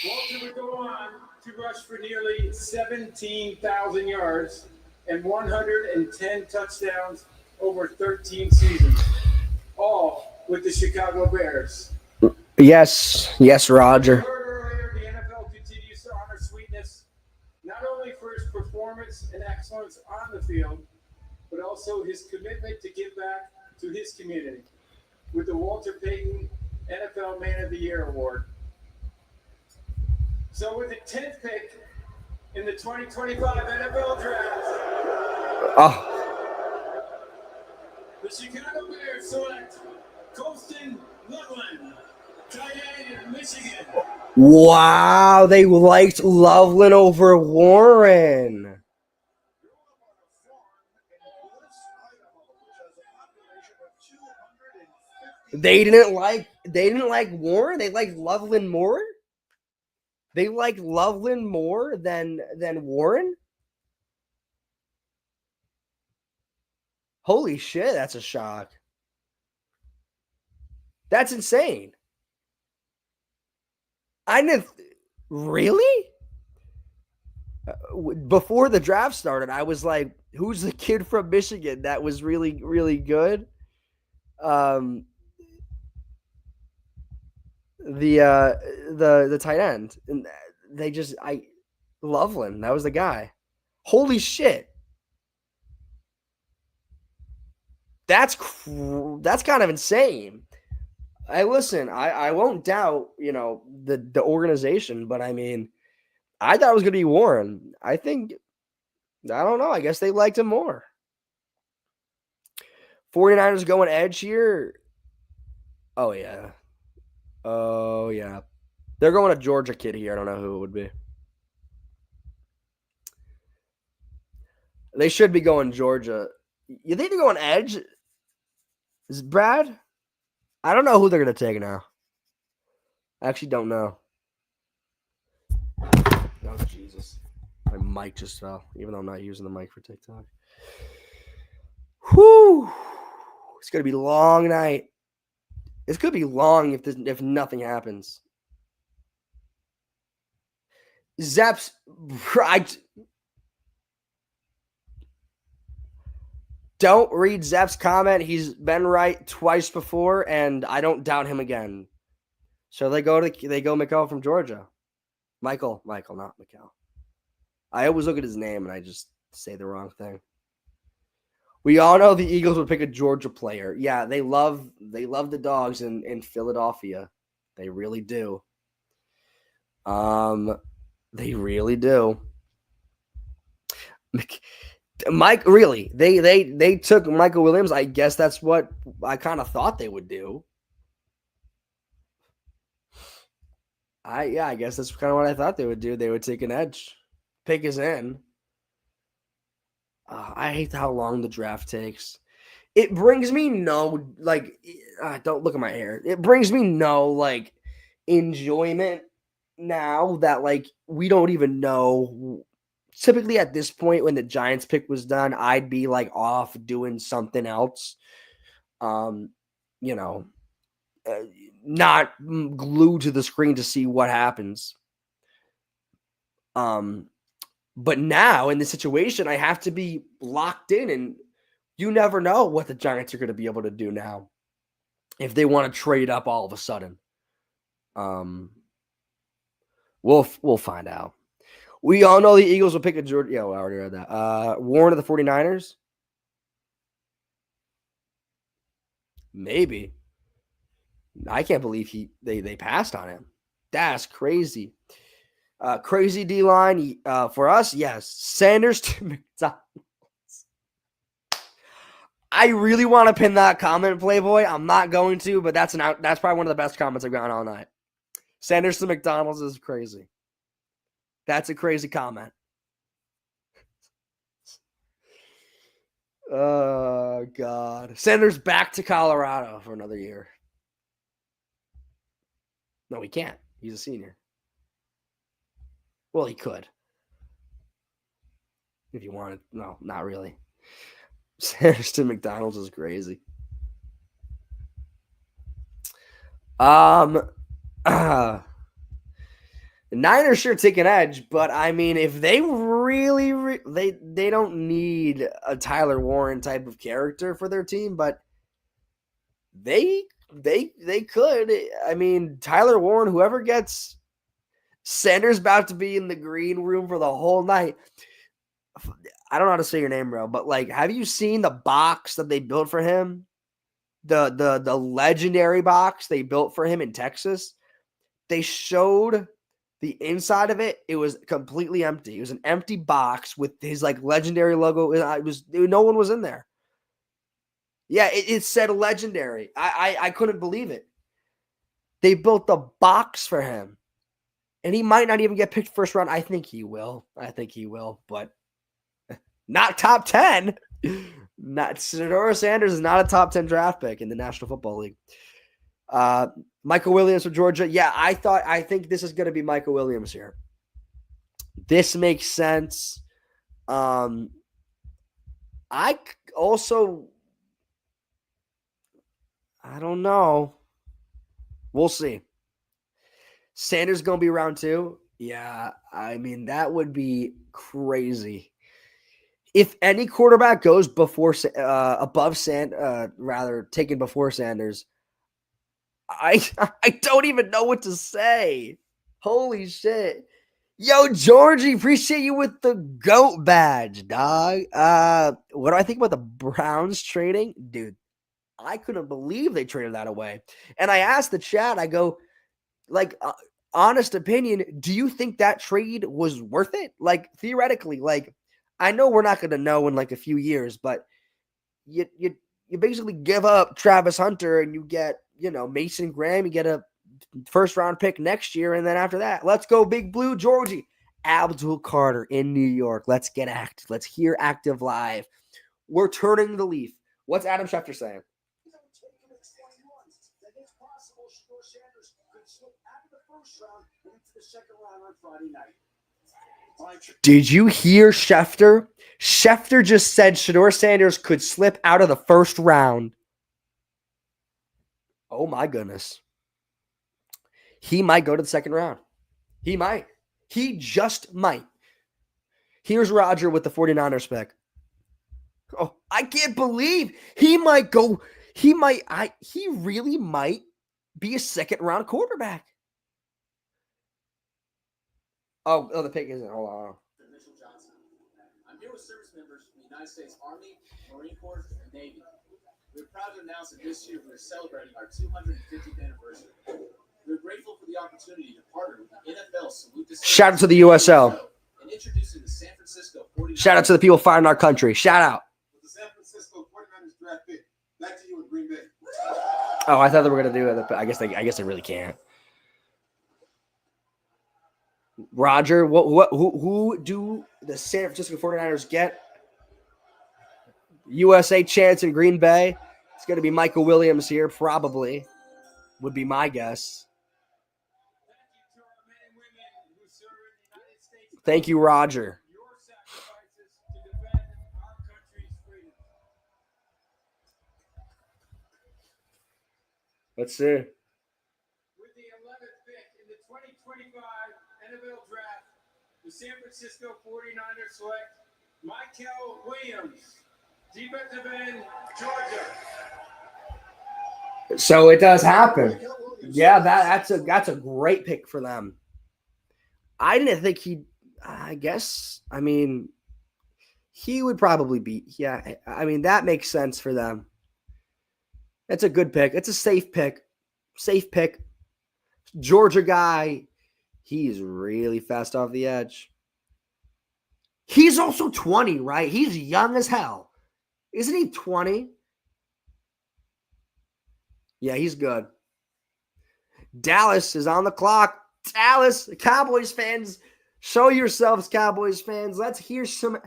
Walter would go on to rush for nearly 17,000 yards and 110 touchdowns over 13 seasons, all with the Chicago Bears. Yes, Roger. Earlier, the NFL continues to honor Sweetness not only for his performance and excellence on the field, but also his commitment to give back to his community with the Walter Payton NFL Man of the Year Award. So with the 10th pick in the 2025 NFL Draft, the Chicago Bears select Colston Loveland, tight end of Michigan. Wow, they liked Loveland over Warren. They didn't like Warren. They liked Loveland more. They liked Loveland more than Warren. Holy shit, that's a shock. That's insane. I didn't really. Before the draft started, I was like, "Who's the kid from Michigan that was really, really good?" The tight end, and Loveland, that was the guy. Holy shit. That's kind of insane. I won't doubt, the organization, but I mean, I thought it was going to be Warren. I don't know. I guess they liked him more. 49ers going edge here. Oh, yeah. They're going a Georgia kid here. I don't know who it would be. They should be going Georgia. You think they're going edge? Is it Brad? I don't know who they're going to take now. I actually don't know. Oh, Jesus. My mic just fell, even though I'm not using the mic for TikTok. Whew. It's going to be a long night. It's going to be long if nothing happens. Zepp's right. Don't read Zepp's comment. He's been right twice before, and I don't doubt him again. So they go Mikel from Georgia. Michael, not Mikel. I always look at his name and I just say the wrong thing. We all know the Eagles would pick a Georgia player. Yeah, they love the dogs in Philadelphia. They really do. They really do. Mike, really? They took Michael Williams. I guess that's what I kind of thought they would do. I guess that's kind of what I thought they would do. They would take an edge. Pick is in. I hate how long the draft takes. It brings me don't look at my hair. It brings me no enjoyment now that we don't even know. Typically at this point when the Giants pick was done, I'd be off doing something else. Not glued to the screen to see what happens. But now in this situation, I have to be locked in, and you never know what the Giants are going to be able to do now if they want to trade up all of a sudden. We'll find out. We all know the Eagles will pick a Georgia. Yeah, I already read that. Warren of the 49ers? Maybe. I can't believe they passed on him. That's crazy. Crazy D-line. For us, yes. Sanders to McDonald's. I really want to pin that comment, Playboy. I'm not going to, but that's probably one of the best comments I've gotten all night. Sanders to McDonald's is crazy. That's a crazy comment. Oh, God. Sanders back to Colorado for another year. No, he can't. He's a senior. Well, he could. If you wanted. No, not really. Sanders to McDonald's is crazy. The Niners sure take an edge, but I mean, if they really they don't need a Tyler Warren type of character for their team, but they could. I mean, Tyler Warren, whoever gets Sanders about to be in the green room for the whole night. I don't know how to say your name, bro, but like, have you seen the box that they built for him? The legendary box they built for him in Texas. They showed the inside of it. It was completely empty. It was an empty box with his like legendary logo. No one was in there. Yeah, it said legendary. I couldn't believe it. They built the box for him, and he might not even get picked first round. I think he will, but not top 10. Not Shedeur Sanders is not a top 10 draft pick in the National Football League. Michael Williams from Georgia. Yeah, I think this is going to be Michael Williams here. This makes sense. I don't know. We'll see. Sanders going to be round 2. Yeah, I mean, that would be crazy. If any quarterback goes before taken before Sanders, I don't even know what to say. Holy shit. Yo, Georgie, appreciate you with the GOAT badge, dog. What do I think about the Browns trading? Dude, I couldn't believe they traded that away. And I asked the chat, I go, like, honest opinion, do you think that trade was worth it? Like, theoretically, like, I know we're not going to know in like a few years, but you basically give up Travis Hunter and you get, Mason Graham, you get a first round pick next year. And then after that, let's go Big Blue Georgie. Abdul Carter in New York. Let's get active. Let's hear active live. We're turning the leaf. What's Adam Schefter saying? Did you hear Schefter? Schefter just said Shedeur Sanders could slip out of the first round. Oh my goodness. He might go to the second round. He might. He just might. Here's Roger with the 49ers pick. Oh, I can't believe he might go. He really might be a second round quarterback. Oh, the pick isn't. Hold on. I'm here with service members from the United States Army, Marine Corps, and Navy. We're proud to announce that this year we're celebrating our 250th anniversary. We're grateful for the opportunity to partner with the NFL Salute to Shout out to the USL. And introducing the San Francisco 49ers. Shout out to the people fighting our country. Shout out. With the San Francisco 49ers draft pick, back to you in Green Bay. Oh, I thought they were going to do it. I guess they really can't. Roger, who do the San Francisco 49ers get? USA chance in Green Bay. It's going to be Michael Williams here, probably, would be my guess. Thank you, Roger. Let's see. With the 11th pick in the 2025 NFL Draft, the San Francisco 49ers select Michael Williams, defensive end, Georgia. So it does happen. Yeah, that's a great pick for them. I didn't think he would probably be. Yeah, I mean, that makes sense for them. It's a good pick. It's a safe pick. Safe pick. Georgia guy. He's really fast off the edge. He's also 20, right? He's young as hell. Isn't he 20? Yeah, he's good. Dallas is on the clock. Dallas, Cowboys fans, show yourselves, Cowboys fans. Let's hear some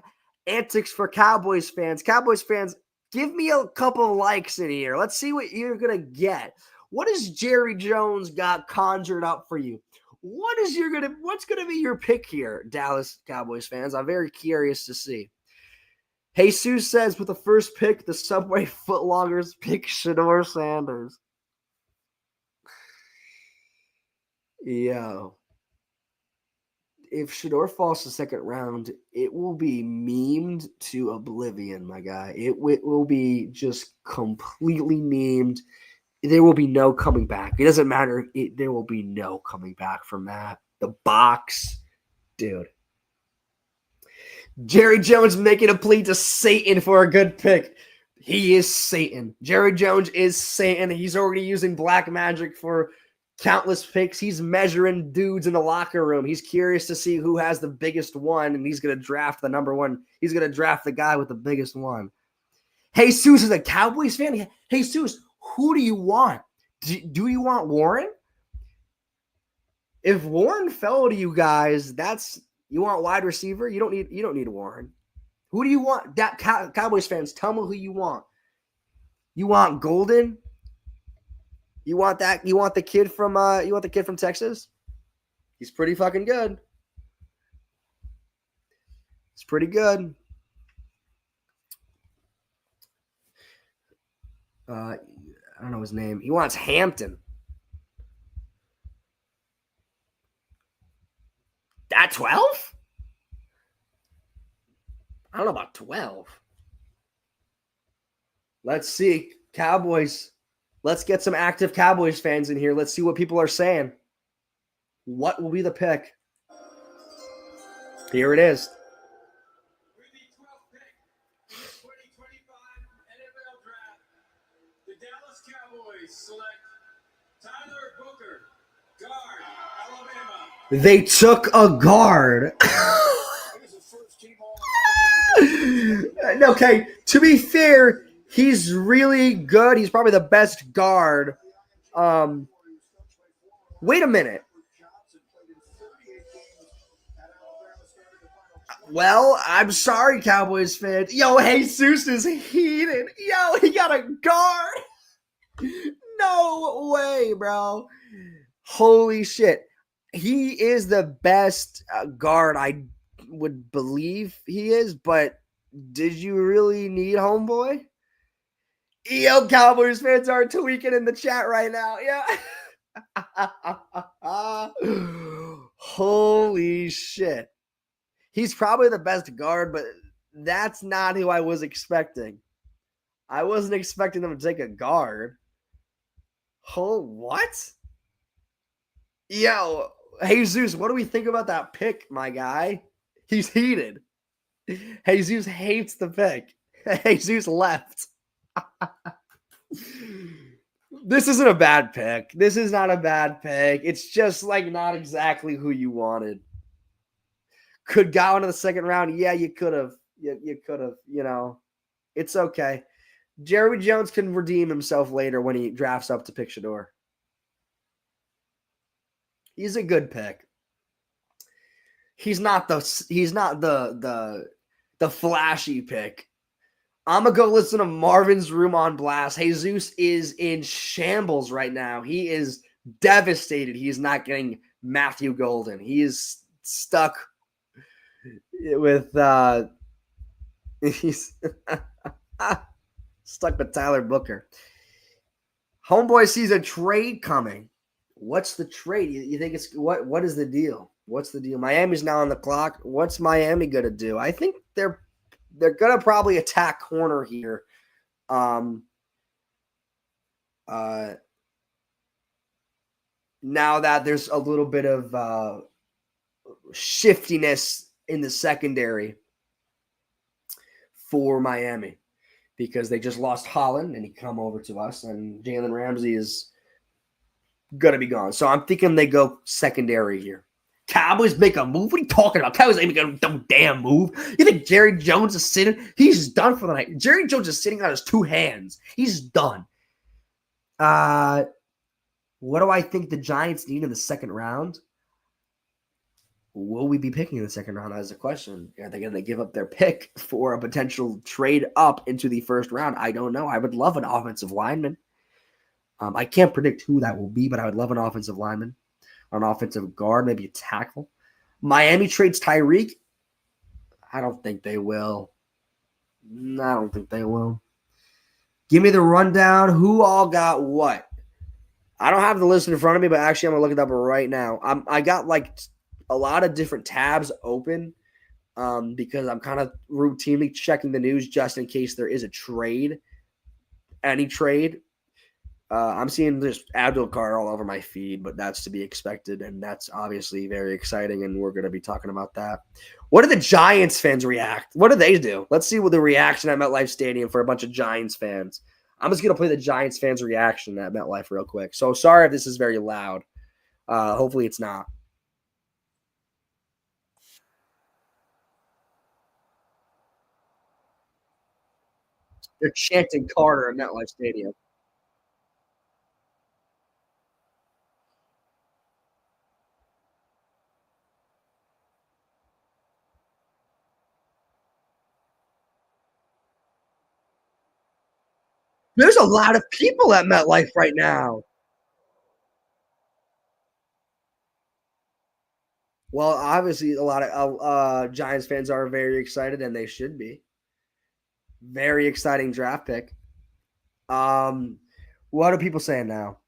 antics for Cowboys fans. Cowboys fans, give me a couple of likes in here. Let's see what you're going to get. What has Jerry Jones got conjured up for you? What's going to be your pick here, Dallas Cowboys fans? I'm very curious to see. Jesus says with the first pick, the Subway Footlongers pick Shedeur Sanders. Yo. If Shedeur falls to second round, it will be memed to oblivion, my guy. It will be just completely memed. There will be no coming back. It doesn't matter. There will be no coming back from that. The box, dude. Jerry Jones making a plea to Satan for a good pick. He is Satan. Jerry Jones is Satan. He's already using black magic for countless picks. He's measuring dudes in the locker room. He's curious to see who has the biggest one, and he's going to draft the number one. He's going to draft the guy with the biggest one. Jesus is a Cowboys fan. Jesus, who do you want? Do you want Warren? If Warren fell to you guys, you want wide receiver? You don't need a Warren. Who do you want? Cowboys fans, tell me who you want. You want Golden? You want that? You want the kid from Texas? He's pretty fucking good. It's pretty good. I don't know his name. He wants Hampton. That 12? I don't know about 12. Let's see. Cowboys. Let's get some active Cowboys fans in here. Let's see what people are saying. What will be the pick? Here it is. With the 12th pick in the 2025 NFL Draft, the Dallas Cowboys select Tyler Booker, guard, Alabama. They took a guard. Okay, to be fair, he's really good. He's probably the best guard. Wait a minute. Well, I'm sorry, Cowboys fans. Yo, Jesus is heated. Yo, he got a guard. No way, bro. Holy shit. He is the best guard, I would believe he is, but did you really need homeboy? Yo, Cowboys fans are tweaking in the chat right now. Yeah. Holy shit. He's probably the best guard, but that's not who I was expecting. I wasn't expecting them to take a guard. Oh, what? Yo, Jesus, what do we think about that pick, my guy? He's heated. Jesus hates the pick. Jesus left. This isn't a bad pick. This is not a bad pick. It's just like not exactly who you wanted. Could go into the second round. Yeah, you could have. You could have, It's okay. Jerry Jones can redeem himself later when he drafts up to pick Shedeur. He's a good pick. He's not the flashy pick. I'm going to go listen to Marvin's Room on Blast. Jesus is in shambles right now. He is devastated. He's not getting Matthew Golden. He is stuck with he's stuck with Tyler Booker. Homeboy sees a trade coming. What's the trade? You think it's what is the deal? What's the deal? Miami's now on the clock. What's Miami gonna do? I think they're gonna probably attack corner here. Now that there's a little bit of shiftiness in the secondary for Miami, because they just lost Holland and he come over to us, and Jalen Ramsey is gonna be gone. So I'm thinking they go secondary here. Cowboys make a move? What are you talking about? Cowboys ain't making no damn move. You think Jerry Jones is sitting? He's done for the night. Jerry Jones is sitting on his two hands. He's done. What do I think the Giants need in the second round? Will we be picking in the second round as a question? Are they going to give up their pick for a potential trade up into the first round? I don't know. I would love an offensive lineman. I can't predict who that will be, but I would love an offensive lineman, an offensive guard, maybe a tackle. Miami trades Tyreek. I don't think they will. I don't think they will. Give me the rundown. Who all got what? I don't have the list in front of me, but actually I'm going to look it up right now. I got like a lot of different tabs open because I'm kind of routinely checking the news just in case there is a trade, any trade. I'm seeing just Abdul Carr all over my feed, but that's to be expected, and that's obviously very exciting, and we're going to be talking about that. What do the Giants fans react? What do they do? Let's see what the reaction at MetLife Stadium for a bunch of Giants fans. I'm just going to play the Giants fans' reaction at MetLife real quick. So sorry if this is very loud. Hopefully it's not. They're chanting Carter at MetLife Stadium. There's a lot of people at MetLife right now. Well, obviously, a lot of Giants fans are very excited, and they should be. Very exciting draft pick. What are people saying now?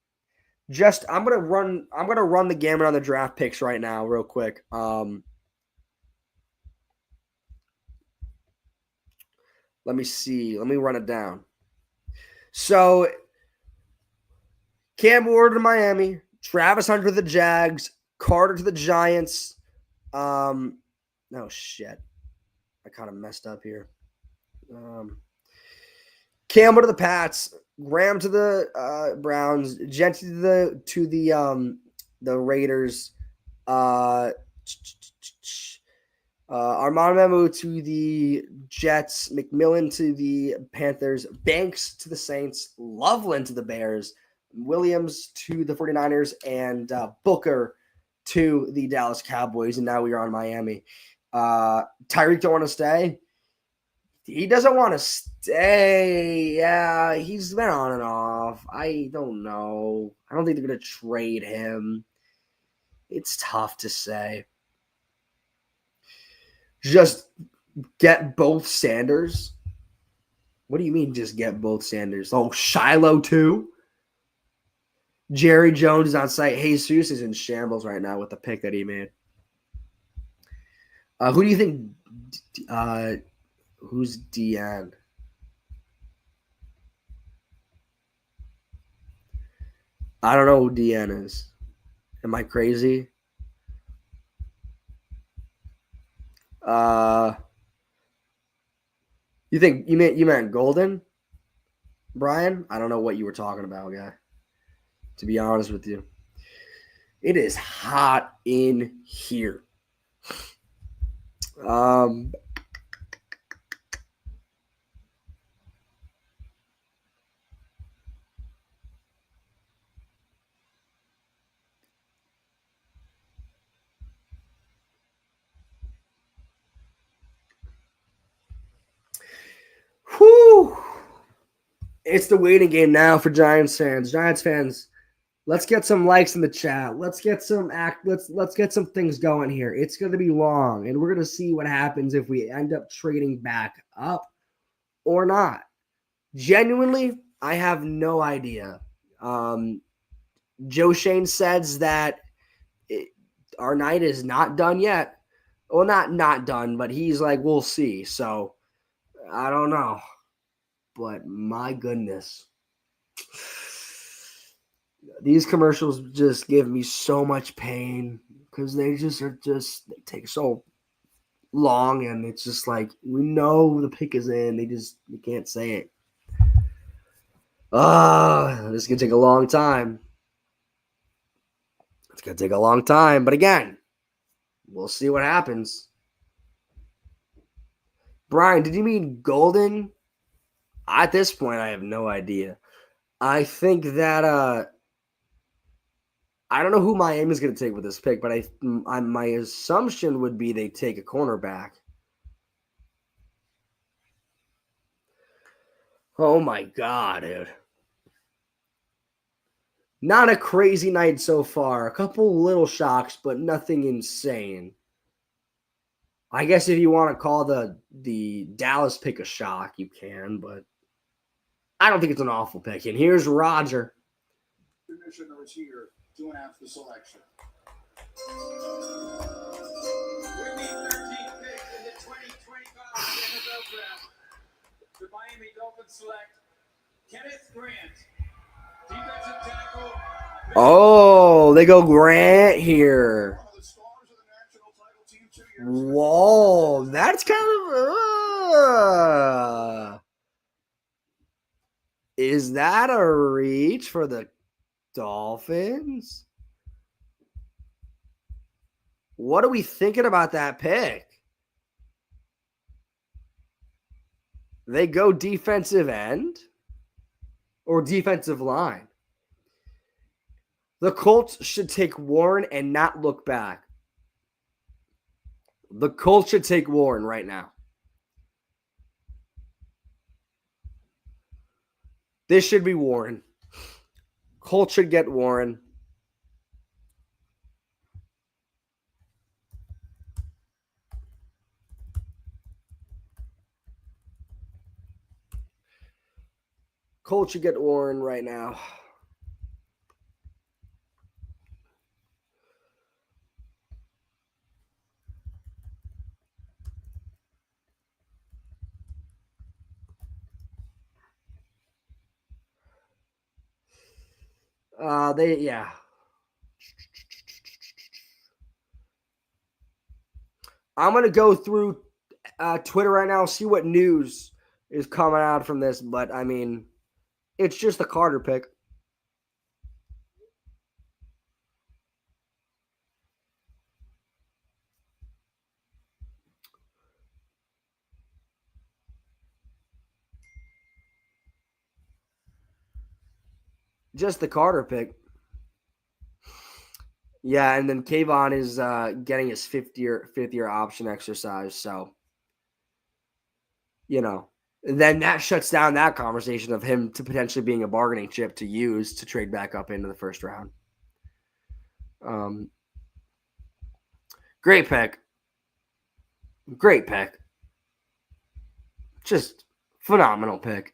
I'm gonna run the gamut on the draft picks right now, real quick. Let me see. Let me run it down. So, Cam Ward to Miami, Travis Hunter to the Jags, Carter to the Giants. Oh shit, I kind of messed up here. Campbell to the Pats, Graham to the Browns, Genty to the Raiders, Armand Memu to the Jets, McMillan to the Panthers, Banks to the Saints, Loveland to the Bears, Williams to the 49ers, and Booker to the Dallas Cowboys. And now we are on Miami. Tyreek don't want to stay. He doesn't want to stay. Yeah, he's been on and off. I don't know. I don't think they're going to trade him. It's tough to say. Just get both Sanders? What do you mean just get both Sanders? Oh, Shiloh too? Jerry Jones is on site. Jesus is in shambles right now with the pick that he made. Who do you think who's DN? I don't know who DN is. Am I crazy? You think you meant Golden? Brian? I don't know what you were talking about, guy. To be honest with you. It is hot in here. Whew. It's the waiting game now for Giants fans. Giants fans, let's get some likes in the chat. Let's get some let's get some things going here. It's going to be long, and we're going to see what happens if we end up trading back up or not. Genuinely, I have no idea. Joe Shane says that our night is not done yet. Well, not done, but he's like, we'll see. So I don't know. But my goodness. These commercials just give me so much pain because they take so long, and it's just like, we know the pick is in. They can't say it. This is going to take a long time. It's going to take a long time. But again, we'll see what happens. Brian, did you mean Golden? At this point, I have no idea. I think that I don't know who Miami's going to take with this pick, but my assumption would be they take a cornerback. Oh my God, dude. Not a crazy night so far. A couple little shocks, but nothing insane. I guess if you want to call the Dallas pick a shock, you can, but I don't think it's an awful pick. And here's Roger. Commissioners here to announce the selection. With the 13th pick in the 2025 NFL Draft, the Miami Dolphins select Kenneth Grant, defensive tackle. Oh, they go Grant here. One of the stars of the national title team 2 years ago. Whoa, that's kind of is that a reach for the Dolphins? What are we thinking about that pick? They go defensive end or defensive line. The Colts should take Warren and not look back. The Colts should take Warren right now. This should be Warren. Colts should get Warren. Colts should get Warren right now. Yeah. I'm gonna go through Twitter right now, see what news is coming out from this, but I mean, it's just the Carter pick. Just the Carter pick. Yeah, and then Kayvon is getting his fifth year option exercise. So, then that shuts down that conversation of him to potentially being a bargaining chip to use to trade back up into the first round. Great pick. Great pick. Just phenomenal pick.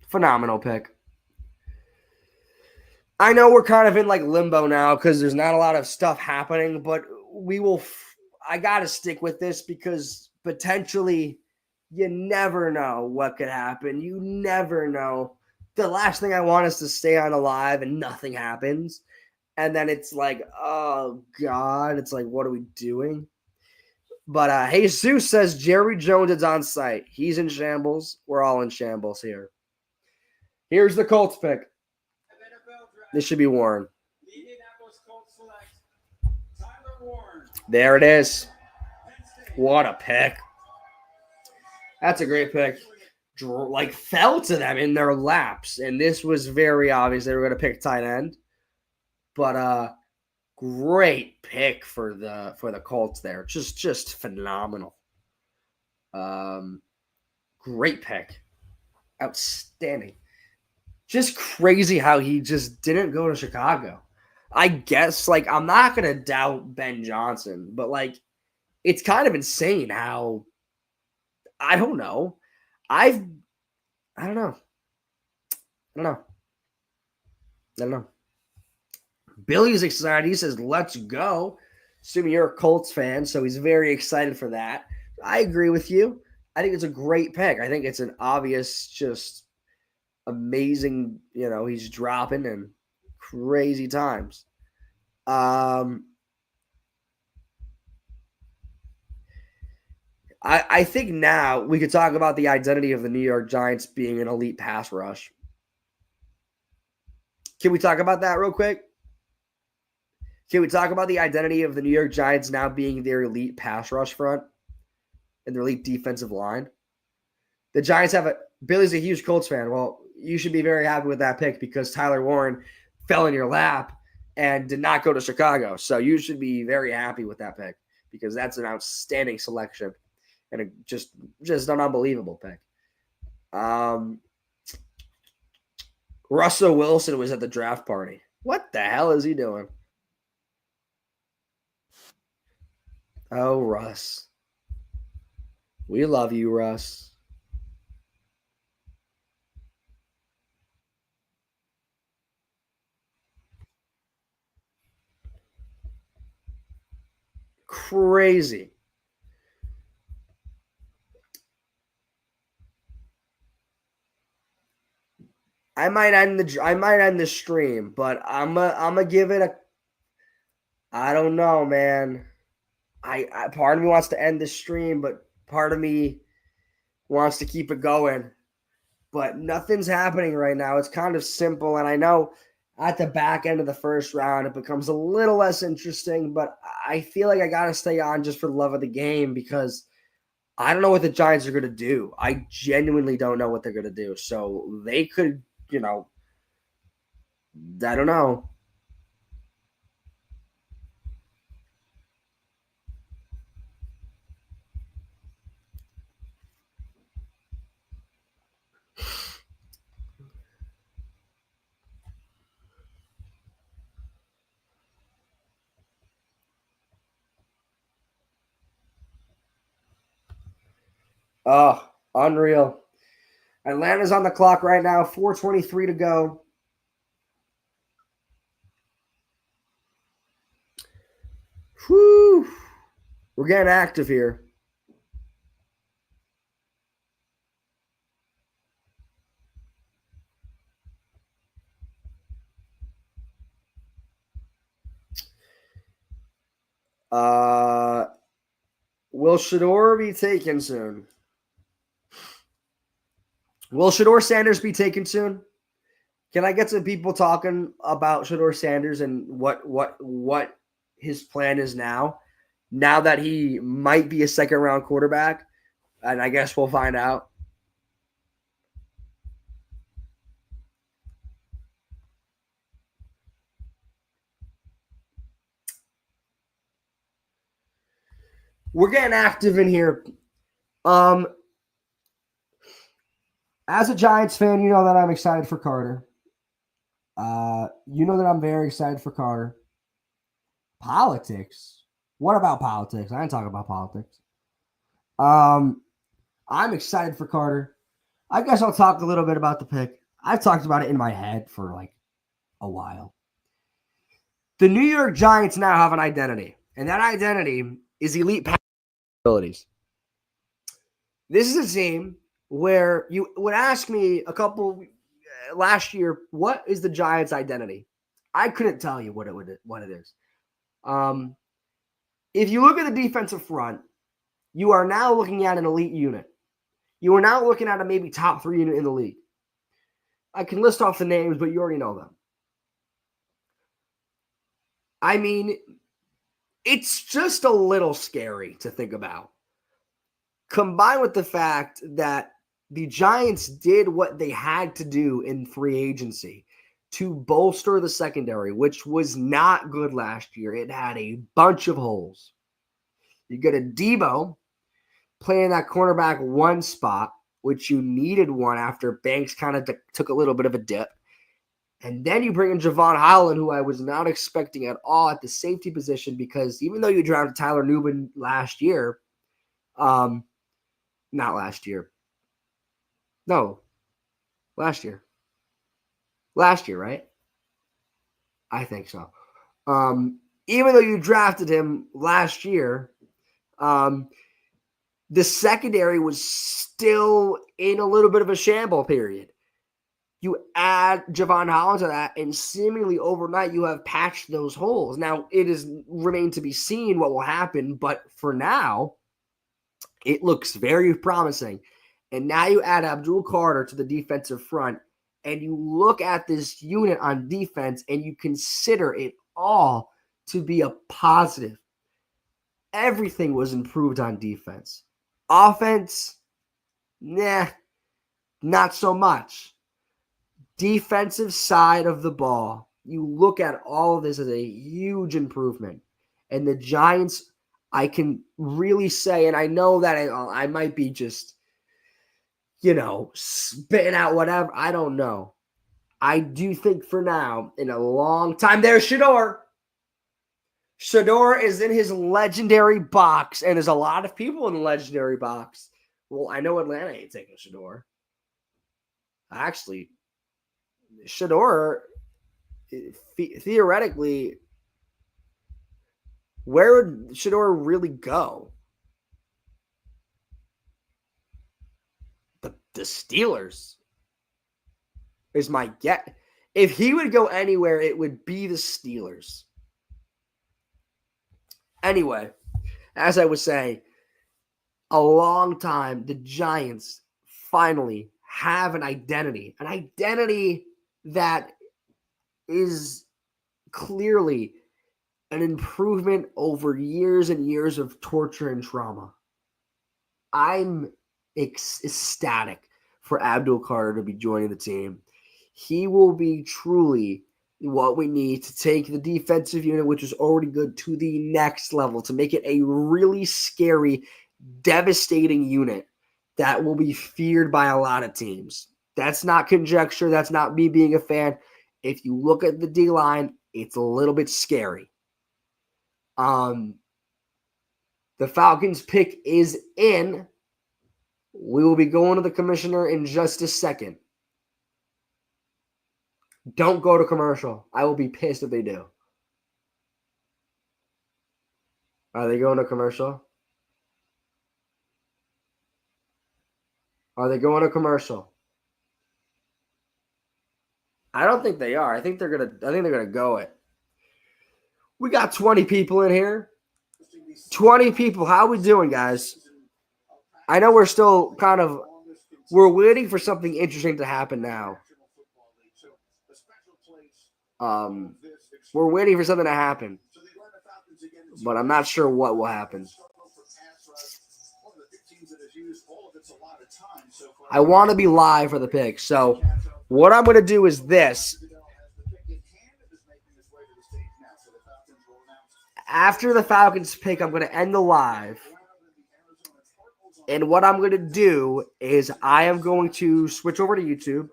Phenomenal pick. I know we're kind of in like limbo now because there's not a lot of stuff happening, but I got to stick with this because potentially you never know what could happen. You never know. The last thing I want is to stay on alive and nothing happens. And then it's like, oh God, it's like, what are we doing? But Jesus says Jerry Jones is on site. He's in shambles. We're all in shambles here. Here's the Colts pick. This should be Warren. The Indianapolis Colts select Tyler Warren. There it is. What a pick. That's a great pick. Like fell to them in their laps. And this was very obvious they were going to pick tight end. But great pick for the Colts there. Just phenomenal. Great pick. Outstanding. Just crazy how he just didn't go to Chicago. I guess, I'm not going to doubt Ben Johnson, but, it's kind of insane how, I don't know. I don't know. Billy's excited. He says, let's go. Assuming you're a Colts fan, so he's very excited for that. I agree with you. I think it's a great pick. I think it's an obvious, just amazing, he's dropping in crazy times. I think now we could talk about the identity of the New York Giants being an elite pass rush. Can we talk about that real quick? Can we talk about the identity of the New York Giants now being their elite pass rush front and their elite defensive line? The Giants have Billy's a huge Colts fan. Well, you should be very happy with that pick because Tyler Warren fell in your lap and did not go to Chicago. So you should be very happy with that pick because that's an outstanding selection and just an unbelievable pick. Russell Wilson was at the draft party. What the hell is he doing? Oh, Russ. We love you, Russ. Crazy. I might end the stream, but I'm gonna give it a. I don't know, man. I part of me wants to end the stream, but part of me wants to keep it going. But nothing's happening right now. It's kind of simple, and I know at the back end of the first round it becomes a little less interesting. But I feel like I gotta stay on just for the love of the game because I don't know what the Giants are gonna do. I genuinely don't know what they're gonna do. So they could, I don't know. Oh, unreal. Atlanta's on the clock right now, 4:23 to go. Whew. We're getting active here. Will Shador be taken soon? Will Shador Sanders be taken soon? Can I get some people talking about Shador Sanders and what his plan is now that he might be a second round quarterback? And I guess we'll find out. We're getting active in here. As a Giants fan, you know that I'm excited for Carter. You know that I'm very excited for Carter. Politics? What about politics? I ain't talking about politics. I'm excited for Carter. I guess I'll talk a little bit about the pick. I've talked about it in my head for like a while. The New York Giants now have an identity, and that identity is elite abilities. This is a team where you would ask me last year, what is the Giants' identity? I couldn't tell you what it is. If you look at the defensive front, you are now looking at an elite unit. You are now looking at a maybe top 3 unit in the league. I can list off the names, but you already know them. I mean, it's just a little scary to think about. Combined with the fact that the Giants did what they had to do in free agency to bolster the secondary, which was not good last year. It had a bunch of holes. You get a Debo playing that cornerback 1 spot, which you needed one after Banks kind of took a little bit of a dip. And then you bring in Javon Holland, who I was not expecting at all at the safety position because even though you drafted Tyler Nubin last year, not last year. No, last year. Last year, right? I think so. Even though you drafted him last year, the secondary was still in a little bit of a shamble period. You add Javon Holland to that, and seemingly overnight you have patched those holes. Now, it is remained to be seen what will happen, but for now, it looks very promising. And now you add Abdul Carter to the defensive front, and you look at this unit on defense, and you consider it all to be a positive. Everything was improved on defense. Offense, nah, not so much. Defensive side of the ball, you look at all of this as a huge improvement. And the Giants, I can really say, and I know that I might be just, spitting out whatever. I don't know. I do think for now, in a long time, there's Shador. Shador is in his legendary box, and there's a lot of people in the legendary box. Well, I know Atlanta ain't taking Shador. Actually, Shador, theoretically, where would Shador really go? The Steelers is my guess. If he would go anywhere, it would be the Steelers. Anyway, as I was saying, a long time, the Giants finally have an identity that is clearly an improvement over years and years of torture and trauma. I'm ecstatic for Abdul Carter to be joining the team. He will be truly what we need to take the defensive unit, which is already good, to the next level, to make it a really scary, devastating unit that will be feared by a lot of teams. That's not conjecture. That's not me being a fan. If you look at the D-line, it's a little bit scary. The Falcons pick is in. We will be going to the commissioner in just a second. Don't go to commercial. I will be pissed if they do. Are they going to commercial? Are they going to commercial? I don't think they are. I think they're gonna go it. We got 20 people in here. 20 people. How we doing, guys? I know we're still we're waiting for something interesting to happen now. We're waiting for something to happen, but I'm not sure what will happen. I want to be live for the pick, so what I'm going to do is this. After the Falcons pick, I'm going to end the live. And what I'm going to do is I am going to switch over to YouTube.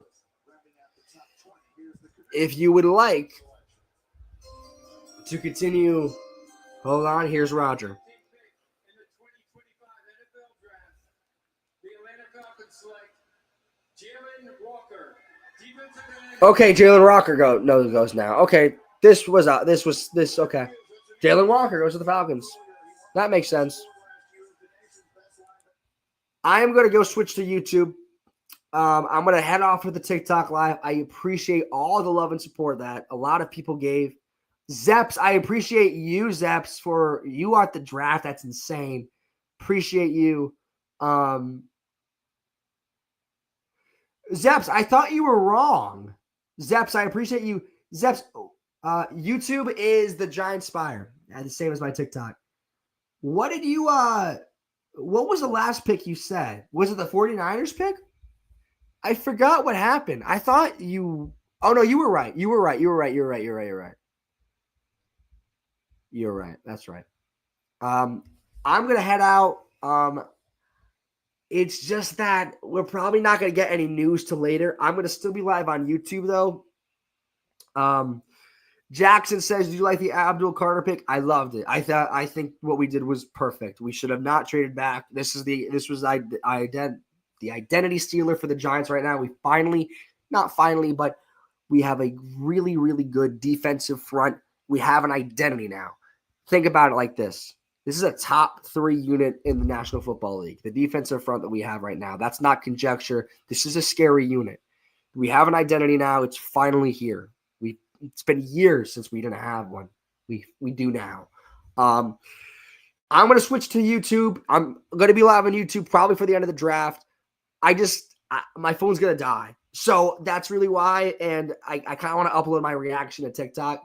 If you would like to continue, hold on, here's Roger. Okay, Jalen Walker goes now. Okay, this. Okay, Jalen Walker goes to the Falcons. That makes sense. I am going to go switch to YouTube. I'm going to head off with the TikTok live. I appreciate all the love and support that a lot of people gave. Zeps, I appreciate you, Zeps, for you at the draft. That's insane. Appreciate you. Zeps, I thought you were wrong. Zeps, I appreciate you. Zeps, YouTube is the Thegiantsspire. The same as my TikTok. What did you what was the last pick you said? Was it the 49ers pick? I forgot what happened. I thought you Oh no, you were right. You're right. That's right. I'm gonna head out. It's just that we're probably not gonna get any news till later. I'm gonna still be live on YouTube though. Jackson says, "Did you like the Abdul Carter pick?" I loved it. I think what we did was perfect. We should have not traded back. This was the identity stealer for the Giants right now. We but we have a really, really good defensive front. We have an identity now. Think about it like this. This is a top 3 unit in the National Football League. The defensive front that we have right now. That's not conjecture. This is a scary unit. We have an identity now. It's finally here. It's been years since we didn't have one. We do now. I'm going to switch to YouTube. I'm going to be live on YouTube probably for the end of the draft. My phone's going to die. So that's really why. And I kind of want to upload my reaction to TikTok.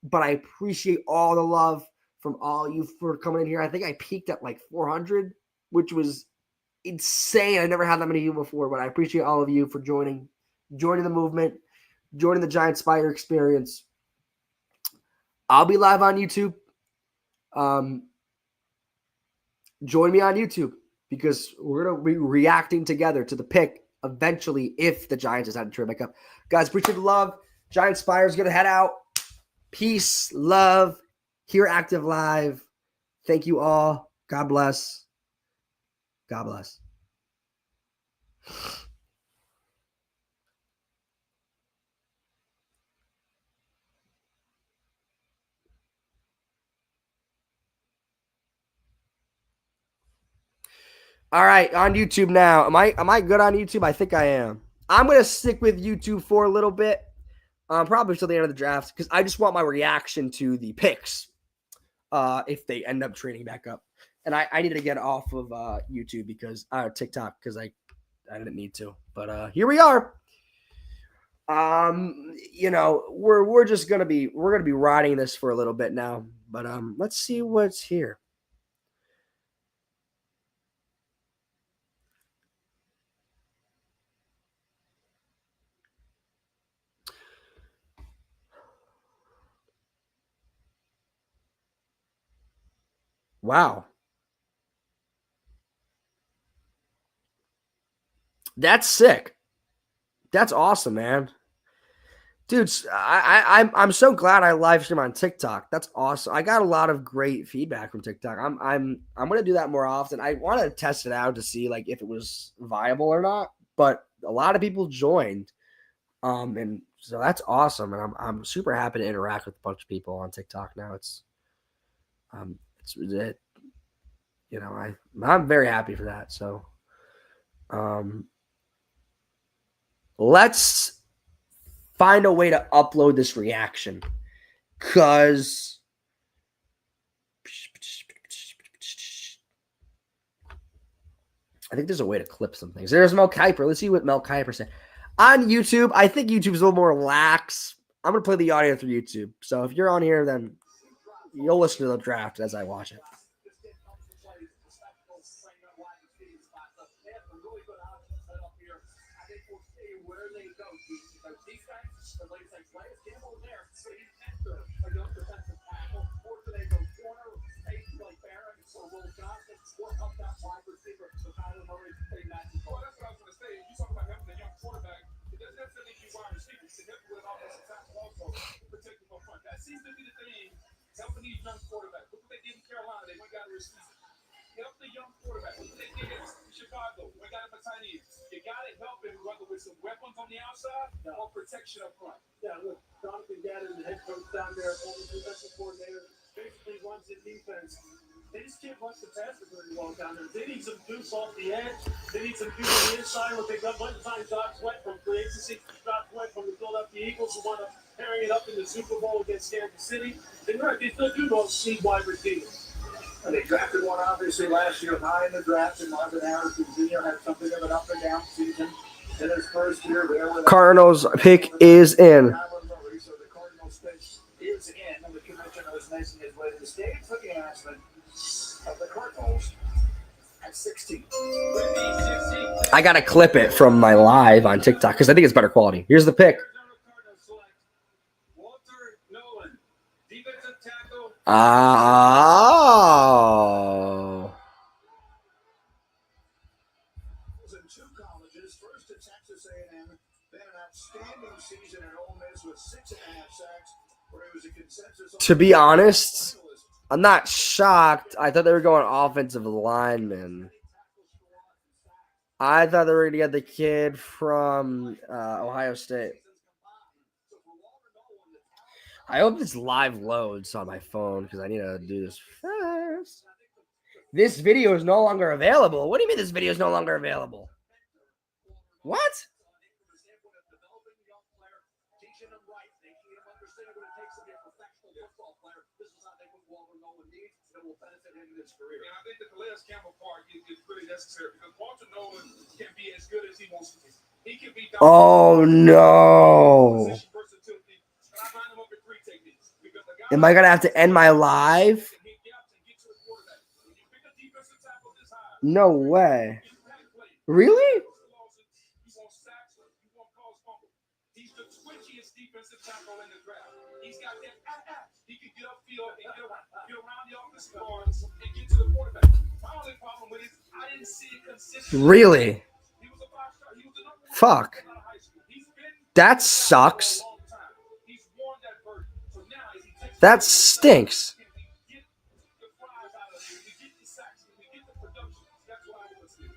but I appreciate all the love from all you for coming in here. I think I peaked at like 400, which was insane. I never had that many people before, but I appreciate all of you for joining the movement, joining the Giantspire experience. I'll be live on YouTube. Join me on YouTube because we're going to be reacting together to the pick eventually if the Giants decide to trade back up. Guys, appreciate the love. Giantspire is going to head out. Peace, love, here active live. Thank you all. God bless. God bless. All right, on YouTube now. Am I good on YouTube? I think I am. I'm gonna stick with YouTube for a little bit, probably till the end of the draft, because I just want my reaction to the picks, if they end up trading back up. And I needed to get off of YouTube because TikTok because I didn't need to. But here we are. We're just gonna be riding this for a little bit now. But let's see what's here. Wow. That's sick. That's awesome, man. Dude, I'm so glad I live stream on TikTok. That's awesome. I got a lot of great feedback from TikTok. I'm gonna do that more often. I want to test it out to see like if it was viable or not. But a lot of people joined, and so that's awesome. And I'm super happy to interact with a bunch of people on TikTok now. I'm very happy for that. So, let's find a way to upload this reaction because I think there's a way to clip some things. There's Mel Kiper. Let's see what Mel Kiper said. On YouTube, I think YouTube's a little more lax. I'm going to play the audio through YouTube. So if you're on here, then you'll listen to the draft as I watch it. That seems to be the thing. Helping these young quarterbacks. Look what they did in Carolina. They went got a receiver. Help the young quarterback. Look what they did in Chicago. We got him a tight end. You got to help him whether with some weapons on the outside or protection up front. Yeah, look, Jonathan Gannon, the head coach down there, former defensive coordinator, basically runs the defense. They just can't rush the passer very well down there. They need some juice off the edge. They need some juice on the inside. What they got one time, Josh Sweat from free agency, Josh Sweat from the Philadelphia Eagles, who wound up carrying it up in the Super Bowl against Kansas City. They still do those seed wide receivers. And they drafted one, obviously, last year high in the draft, and Marvin Harrison Jr. had something of an up and down season in his first year there. Cardinals pick is in. So the Cardinals pick is in, and the commissioner was making his way to the stage for the announcement of the Cardinals at 16. I got to clip it from my live on TikTok because I think it's better quality. Here's the pick. Oh. In two colleges, first at Texas A&M, then an outstanding season at Ole Miss with 6.5 sacks, where it was a consensus. To be honest, I'm not shocked. I thought they were going offensive lineman. I thought they were going to get the kid from Ohio State. I hope this live loads on my phone because I need to do this fast. This video is no longer available. What do you mean this video is no longer available? What? And I think the Calais Campbell part is really necessary because Walter Nolan can be as good as he wants to be. He can be. Oh no! I line him up in 3 techniques because Am I gonna have to end my live? No way. Really? He's the twitchiest defensive tackle in the draft. He's got that. He can get upfield and get around the offensive lines and get to the quarterback. My only problem with it is I didn't see it consistently. Really? He was a five-star. He was the number one Fuck. out of high school. He's been That sucks. a long time. He's worn that burden. So now as he takes That stinks. can we get the flies out of him? Can we get the sacks? Can we get the production? That's what I want to see.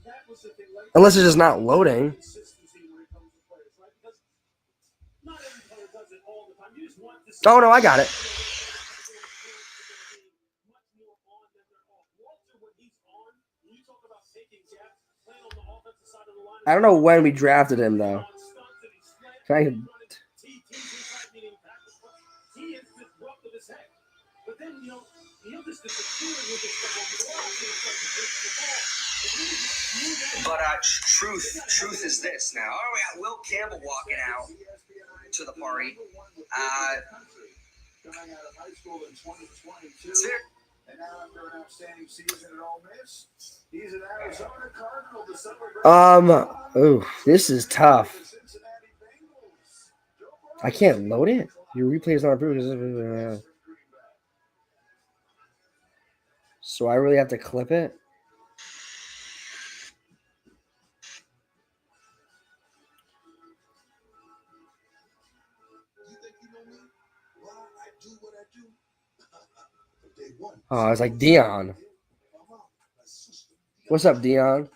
That was the thing. Like, Unless it's just not loading. consistency when it comes to players, right? Because not every player does it all the time. You just want this. Oh no, I got it. Much more on than they're off. Walter, when he's on, when you talk about taking gaps, playing on the offensive side of the line. I don't know when we drafted him though. Can I? He is disruptive as heck. But then, you know, he'll just disappear with this stuff on the ball. But truth is this now. Oh, we got Will Campbell walking out to the party. Coming out of high school in 2022. And now after an outstanding season at Ole Miss, he's an Arizona Cardinal to celebrate. Oh, this is tough. I can't load it. Your replay is not approved. So I really have to clip it? Oh, it's like Dion. What's up, Dion?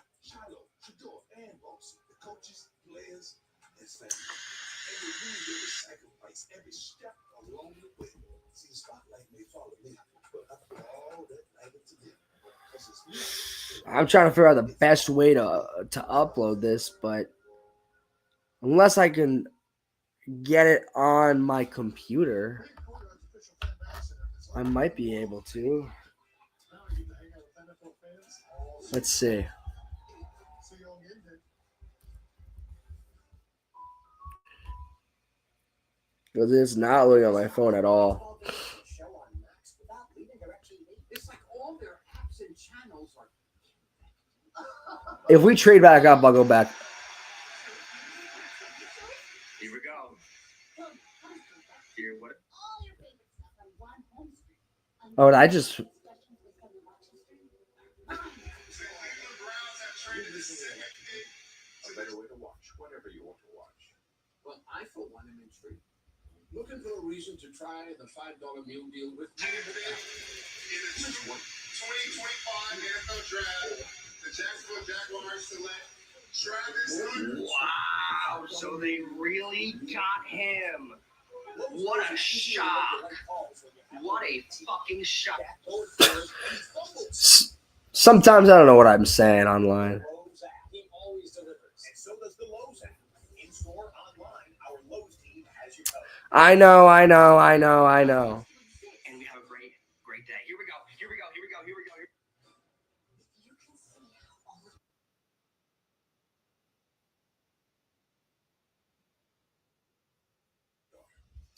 I'm trying to figure out the best way to upload this, but unless I can get it on my computer, I might be able to. Let's see. Because it's not looking on my phone at all. It's like all their apps and channels are. If we trade back up, I'll go back. Here we go. Here, what? Oh, and I just. A better way to watch whatever you want to watch. Well, I for one am intrigued. Looking for a reason to try the $5 meal deal with me? In the 2025 NFL Draft, the Jacksonville Jaguars select Travis Hunter. Wow, so they really got him. What a shock. What a fucking shock. Sometimes I don't know what I'm saying online. He always delivers. And so does the Lowe's app. In store, online, our Lowe's team has you covered. I know. And we have a great day. Here we go.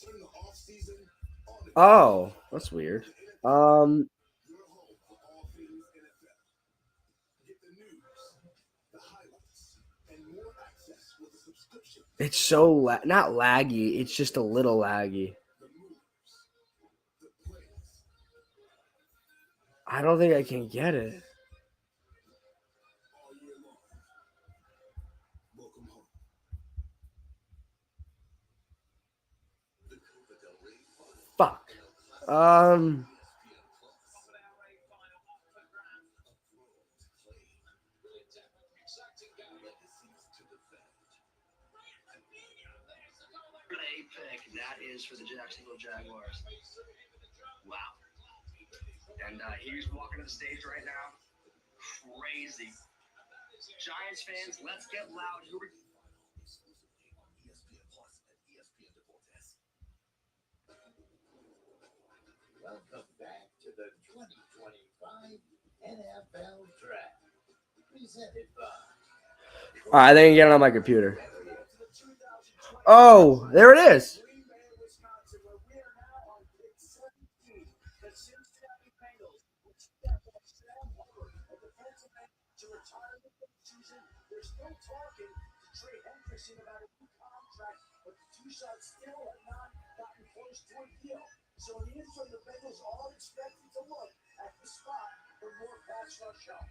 Turn the off-season on the Oh, that's weird. your home for all things NFL. Get the news, the highlights, and more access with a subscription. It's so not laggy. It's just a little laggy. The moves, the plays. I don't think I can get it. All year long. Welcome home. The Copa Del Rey Final. Fuck. That is for the Jacksonville Jaguars. Wow. And he's walking to the stage right now. Crazy. Giants fans, let's get loud. Here we Welcome back to the 2025 NFL Draft. Presented by. All right, I think I can get it on my computer. Oh, there it is. season, they're still talking to trade Hendrickson about a new contract, but the two sides still have not gotten close to a deal. So in the interim, the Bengals are expected to look at the spot for more pass rush help.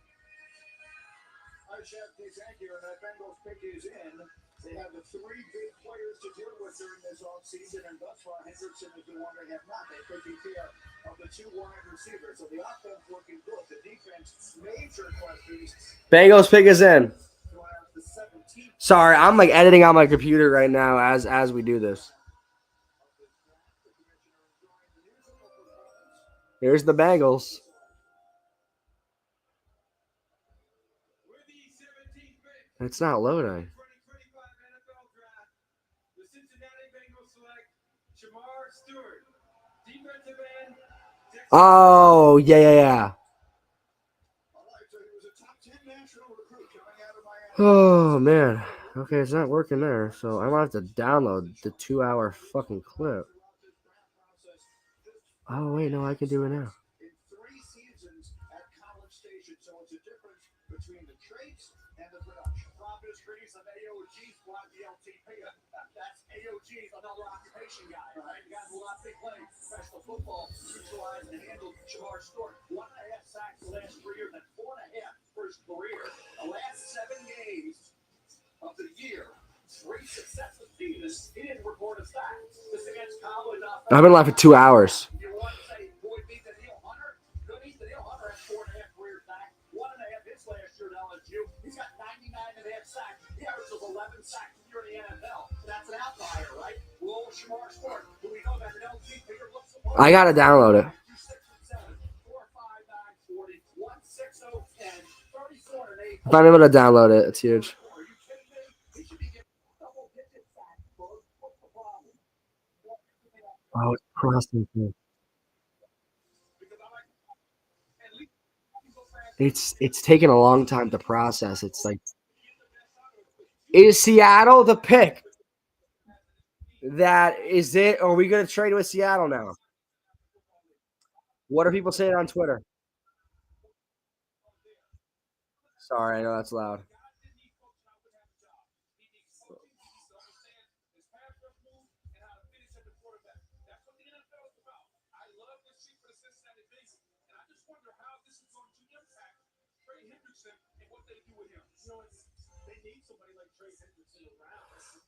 Hi, Chef. Thank you. And that Bengals pick is in. They have the three big players to deal with during this offseason, and thus far, Hendrickson is the one they have not. They're taking care of the two wide receivers. So the offense looking good. The defense, major questions. Bengals pick is in. Sorry, I'm like editing on my computer right now as we do this. Here's the Bengals. It's not loading. The Cincinnati Bengals select Shamar Stewart, defensive end. Oh, yeah. Oh, man. Okay, it's not working there, so I'm going to have to download the 2-hour fucking clip. Oh, wait, no, I can do it now. In 3 seasons at College Station, so it's a difference between the traits and the production. Providence Grease of AOG's block the LTP. That's AOG's another occupation guy, right? You guys will not big play professional football, neutralized and handled Shamar Stewart. 1.5 sacks the last 3 years, and 4.5 for his career. The last 7 games of the year, 3 successive seasons, he didn't record a sack. This against college offense. I've been live for 2 hours. You want to say, boy, beat the Neil Hunter? Good, beat the Neil Hunter at 4.5 career sacks. 1.5 hits last year at LSU. He's got 99.5 sacks. He averages 11 sacks a year in the NFL. That's an outlier, right? Well, Shamar Stewart, who we know that an LG figure looks like. I got to download it. 2-6-7, 4-5-9-40, 1-6-0-10, 34-8. If I'm able to download it, it's huge. Are you kidding me? He should be getting double-digit sacks, bro. What's the problem? Oh, it's processing. It's taking a long time to process. It's like, is Seattle the pick? That is it? Or are we going to trade with Seattle now? What are people saying on Twitter? Sorry, I know that's loud.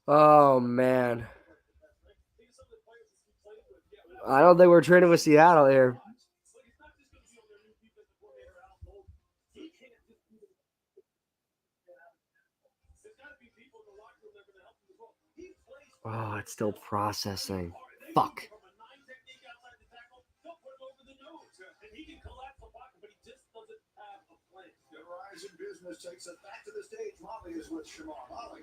Oh, man. I don't think we're trading with Seattle here. Oh, it's still processing. Fuck. In business takes us back to the stage. Molly is with Shamar. Molly.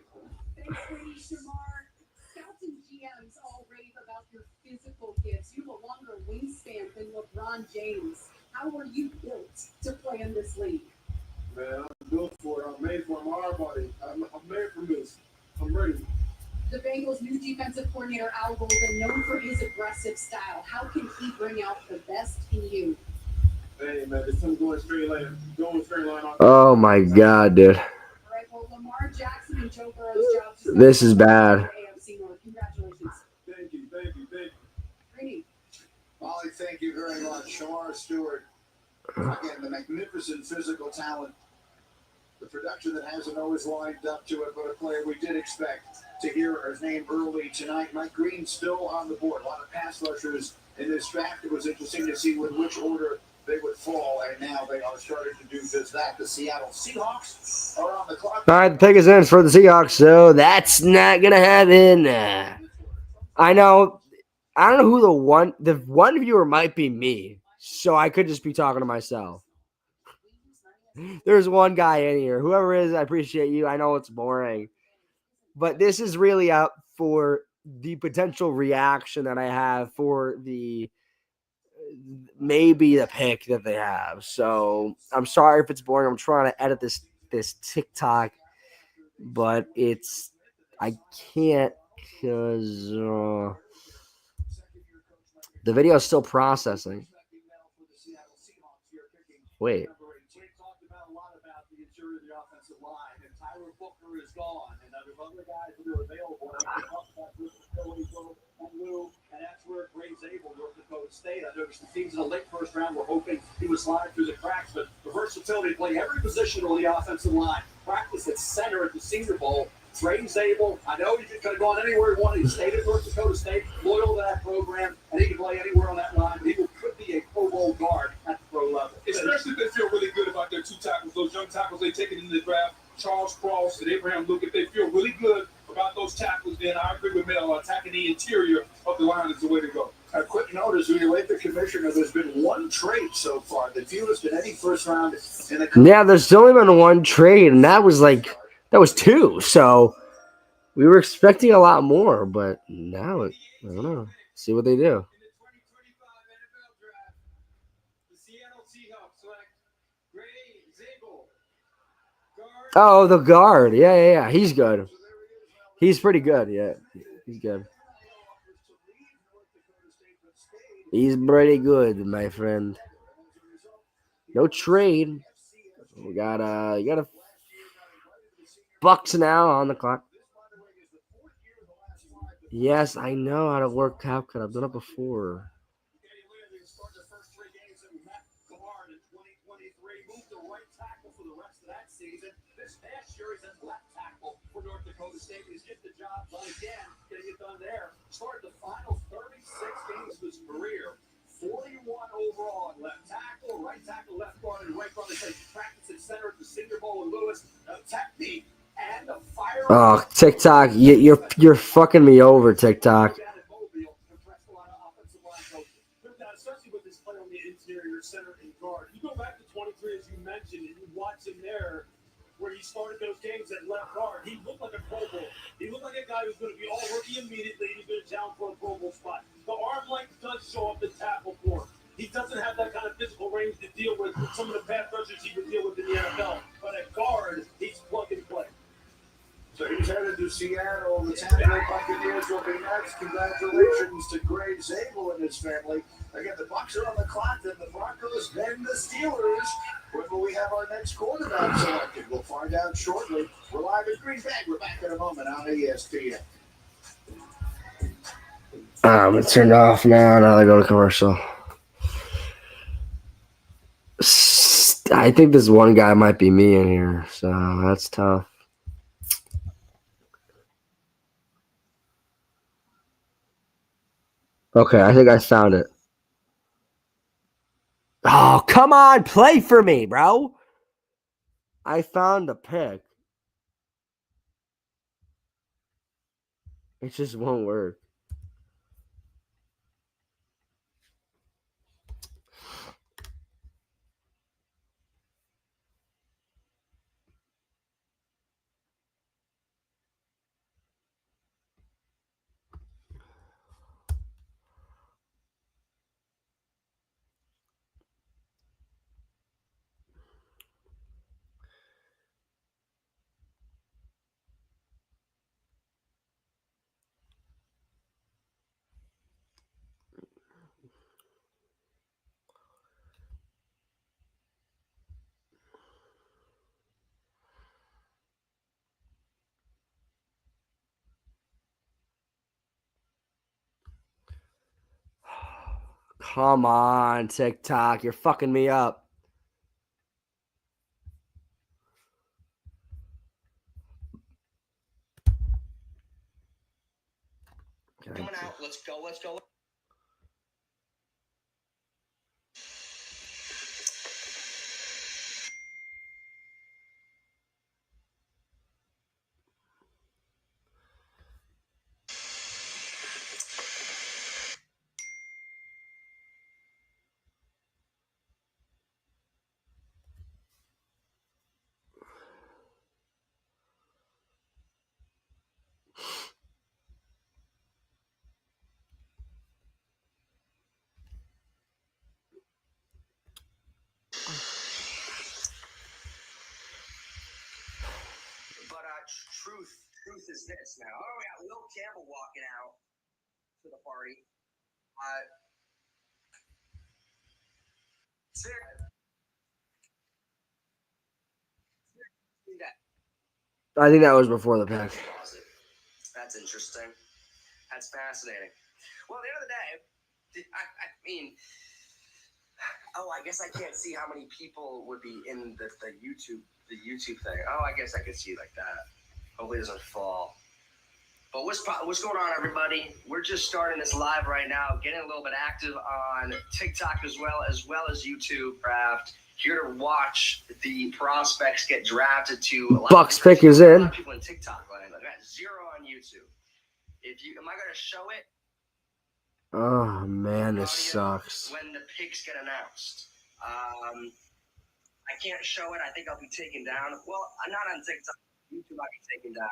Thanks, Brady Shamar. Scouts and GMs all rave about your physical gifts. You have a longer wingspan than LeBron James. How are you built to play in this league? Man, I'm built for it. I'm made for it. I'm our body. I'm made for this. I'm ready. The Bengals' new defensive coordinator, Al Golden, known for his aggressive style. How can he bring out the best in you? Hey, man, it's him going straight line. Oh, my God, dude. All right, well, Lamar Jackson and Joe Burrow's job. This is bad. AFC North. Congratulations. Thank you. Brady. Molly, thank you very much. Shamar Stewart. Again, the magnificent physical talent. The production that hasn't always lined up to it, but a player we did expect to hear his name early tonight. Mike Green still on the board. A lot of pass rushers in this draft. It was interesting to see in which order they would fall, and now they are starting to do just that. The Seattle Seahawks are on the clock. All right, the pick is in for the Seahawks, so that's not going to happen. I know. I don't know who the one viewer might be me, so I could just be talking to myself. There's one guy in here. Whoever it is, I appreciate you. I know it's boring, but this is really up for the potential reaction that I have for maybe the pick that they have. So I'm sorry if it's boring. I'm trying to edit this TikTok, but I can't because the video is still processing. Wait. Tyler Booker is gone, and there's other guys who are available. And we talked about this facility and Lou, and that's where Gray's able North Dakota State. I noticed the teams in the late first round were hoping he would slide through the cracks, but the versatility to play every position on the offensive line. Practice at center at the Senior Bowl. Trey's able. I know he could have gone anywhere he wanted. He stayed at North Dakota State, loyal to that program, and he can play anywhere on that line. But he could be a Pro Bowl guard at the pro level. Especially if they feel really good about their two tackles, those young tackles they taken in the draft, Charles Cross and Abraham Luke. If they feel really good about those tackles, then I agree with Mel. Attacking the interior of the line is the way to go. A quick notice, when you wait the commissioner, there's been one trade so far. The fewest in any first round in the Yeah, there's only been one trade, and that was two. So we were expecting a lot more, but now I don't know. See what they do. In the 2025 NFL Draft, the Seattle Seahawks select Gray Zabel, guard. Oh, the guard. Yeah. He's good. He's pretty good. Yeah, he's good. He's pretty good, my friend. No trade. We got a Bucks now on the clock. Yes, I know how to work CapCut. I've done it before. This past year, he's at left tackle for North Dakota State. He's getting the job done again, getting it done there. Started the final 36 games of his career. 41 overall at left tackle, left guard, and right guard. They practice at center at the Senior Bowl in Lewis. Technique and a fire. Oh, TikTok, you're fucking me over, TikTok. Especially with this play on the interior, center, and guard. You go back to 23, as you mentioned, and you watch him there, where he started those games at left guard. He looked like a Pro Bowl. He looked like a guy who's going to be all rookie immediately, and he's going to challenge for a Pro Bowl spot. The arm length does show up in tackle for him. He doesn't have that kind of physical range to deal with some of the pass rushers he would deal with in the NFL. But at guard, he's plug and play. So he's headed to Seattle. The Tampa Bay Buccaneers will be next. Congratulations to Gray Zabel and his family. Again, the Bucs are on the clock, then the Broncos, then the Steelers. When will we have our next quarterback selected? We'll find out shortly. We're live in Green Bay. We're back in a moment on ESPN. It's turned off now. Now they go to commercial. I think this one guy might be me in here, so that's tough. Okay, I think I found it. Oh, come on, play for me, bro. I found the pick. It just won't work. Come on, TikTok. You're fucking me up. Coming out. Let's go. But truth is this now. Oh, we got Will Campbell walking out to the party. I think that was before the pick. That's interesting. That's fascinating. Well, at the end of the day, I mean, I guess I can't see how many people would be in the YouTube thing. I guess I could see like that. Hopefully it doesn't fall. But what's going on, everybody? We're just starting this live right now, getting a little bit active on TikTok as well as YouTube draft. Here to watch the prospects get drafted to. Bucks pick is A in. lot of people in TikTok land. I got 0 on YouTube. Am I going to show it? Oh man, this sucks. When the picks get announced, I can't show it. I think I'll be taken down. Well, I'm not on TikTok. YouTube, I'll be taken down.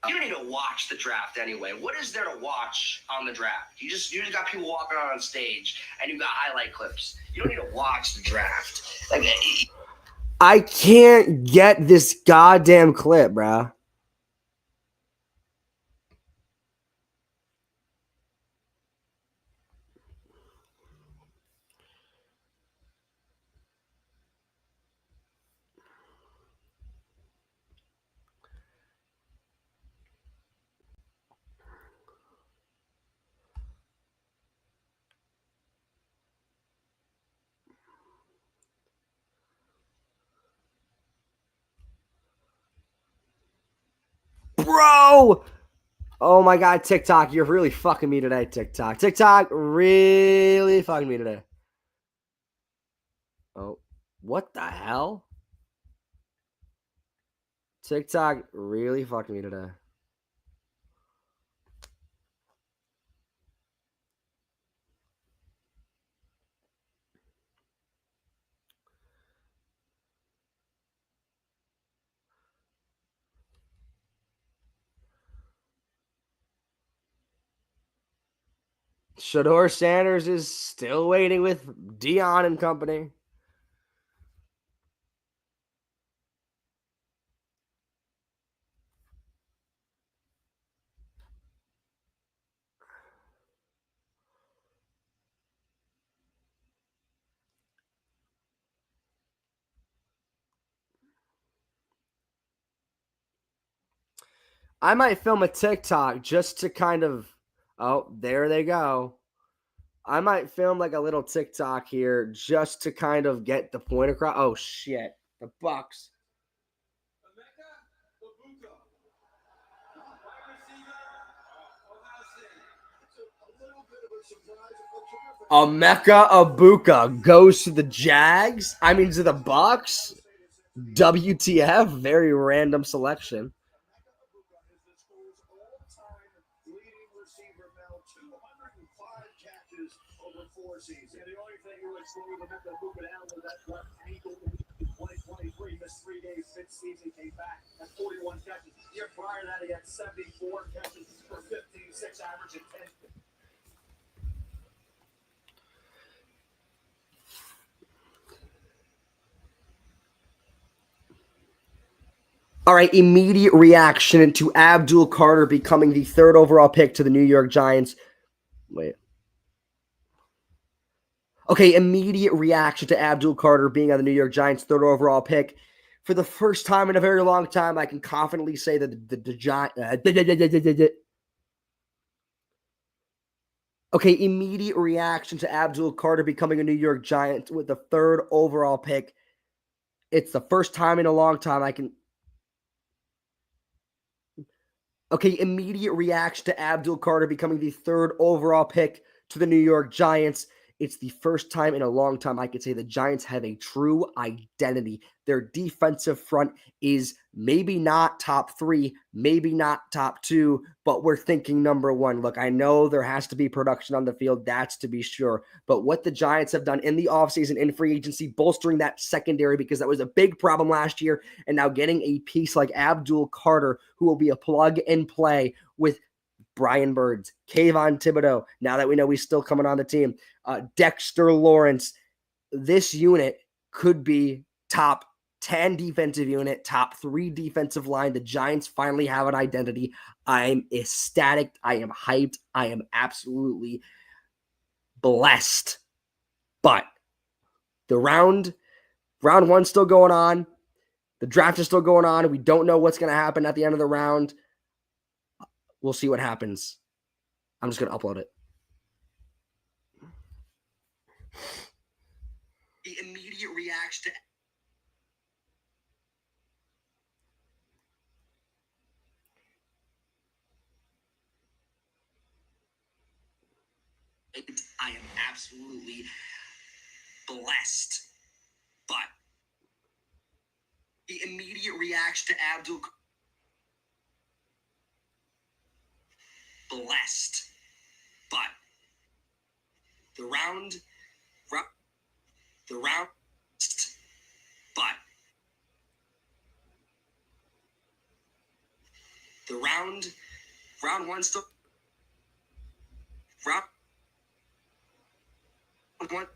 You don't need to watch the draft anyway. What is there to watch on the draft? You just got people walking on stage and you got highlight clips. You don't need to watch the draft. Like, I can't get this goddamn clip, bruh. Bro! Oh my god, TikTok, you're really fucking me today, TikTok. TikTok, really fucking me today. Oh, what the hell? TikTok really fucking me today. Shador Sanders is still waiting with Dion and company. I might film a TikTok just to kind of, oh, there they go. I might film like a little TikTok here just to kind of get the point across. Oh shit, the Bucks. Emeka Ibuka goes to the Jags. I mean to the Bucks. WTF? Very random selection. The only thing you would slow the Ibuka down was that left ankle in 2023. Missed 3 days mid-season, came back at 41 catches. The year prior to that, he had 74 catches for 15, 6 average, and 10. All right, immediate reaction to Abdul Carter becoming the 3rd overall pick to the New York Giants. Wait. Okay, immediate reaction to Abdul Carter being on the New York Giants' 3rd overall pick. For the first time in a very long time, I can confidently say that the Giants... Okay, immediate reaction to Abdul Carter becoming a New York Giant with the 3rd overall pick. It's the first time in a long time I can... Okay, immediate reaction to Abdul Carter becoming the 3rd overall pick to the New York Giants. It's the first time in a long time I could say the Giants have a true identity. Their defensive front is maybe not top 3, maybe not top 2, but we're thinking number 1. Look, I know there has to be production on the field, that's to be sure. But what the Giants have done in the offseason, in free agency, bolstering that secondary because that was a big problem last year, and now getting a piece like Abdul Carter, who will be a plug and play with Brian Birds, Kayvon Thibodeau, now that we know he's still coming on the team, Dexter Lawrence. This unit could be top 10 defensive unit, top 3 defensive line. The Giants finally have an identity. I'm ecstatic. I am hyped. I am absolutely blessed. But the round one's still going on. The draft is still going on. We don't know what's going to happen at the end of the round. We'll see what happens. I'm just going to upload it. The immediate reaction I am absolutely blessed. But the immediate reaction to Abdul blessed. But the round but the round one still round one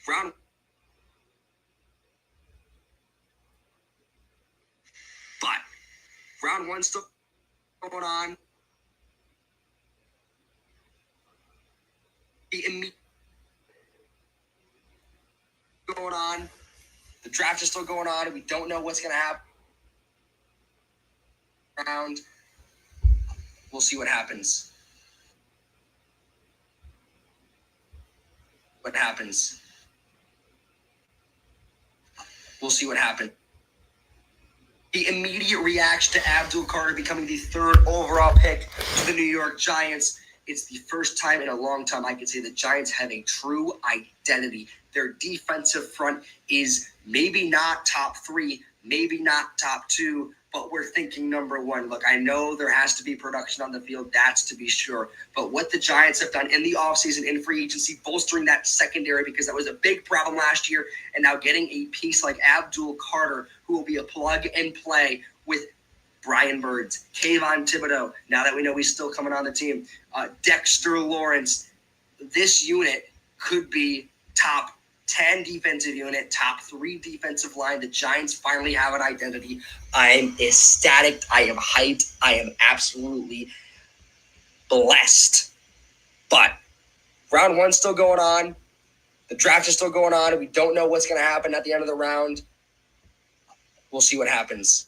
round but round one still going on. The immediate going on. The draft is still going on. We don't know what's going to happen. Round. We'll see what happens. What happens? We'll see what happens. The immediate reaction to Abdul Carter becoming the third overall pick to the New York Giants. It's the first time in a long time I can say the Giants have a true identity. Their defensive front is maybe not top 3, maybe not top 2, but we're thinking number 1. Look, I know there has to be production on the field, that's to be sure. But what the Giants have done in the offseason, in free agency, bolstering that secondary, because that was a big problem last year, and now getting a piece like Abdul Carter, who will be a plug and play with Brian Birds, Kayvon Thibodeau, now that we know he's still coming on the team, Dexter Lawrence. This unit could be top 10 defensive unit, top 3 defensive line. The Giants finally have an identity. I'm ecstatic. I am hyped. I am absolutely blessed. But round one's still going on. The draft is still going on. We don't know what's going to happen at the end of the round. We'll see what happens.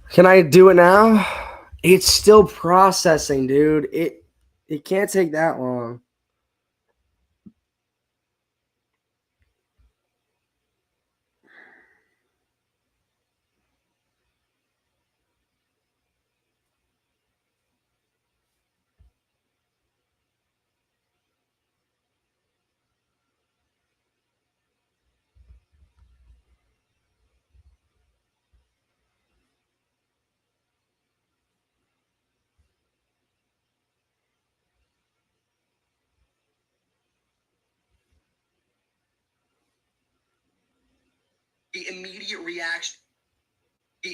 Can I do it now? It's still processing, dude. It can't take that long. The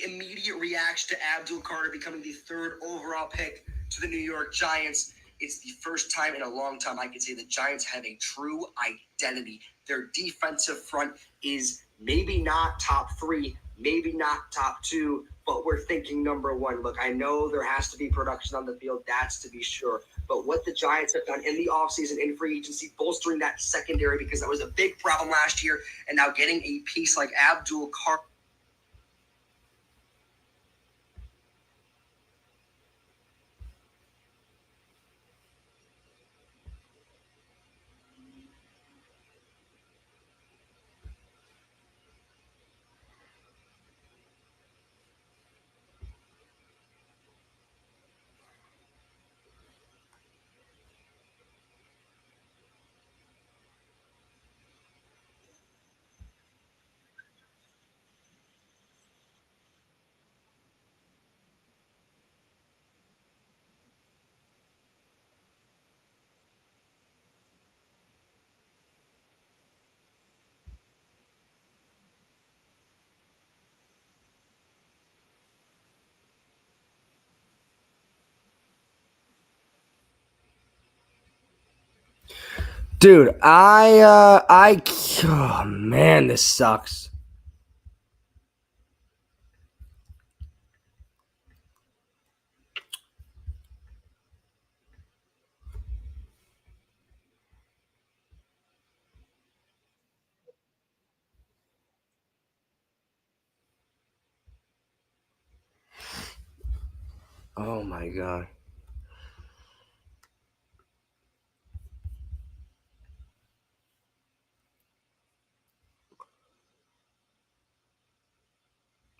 immediate reaction to Abdul Carter becoming the third overall pick to the New York Giants. It's the first time in a long time I can say the Giants have a true identity. Their defensive front is maybe not top 3, maybe not top 2, but we're thinking number 1. Look, I know there has to be production on the field, that's to be sure. But what the Giants have done in the offseason, in free agency, bolstering that secondary, because that was a big problem last year, and now getting a piece like Abdul Carter. Dude, oh man, this sucks. Oh my God.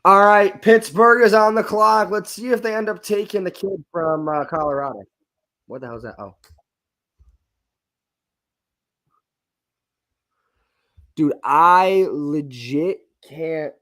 All right, Pittsburgh is on the clock. Let's see if they end up taking the kid from Colorado. What the hell is that? Oh. Dude, I legit can't.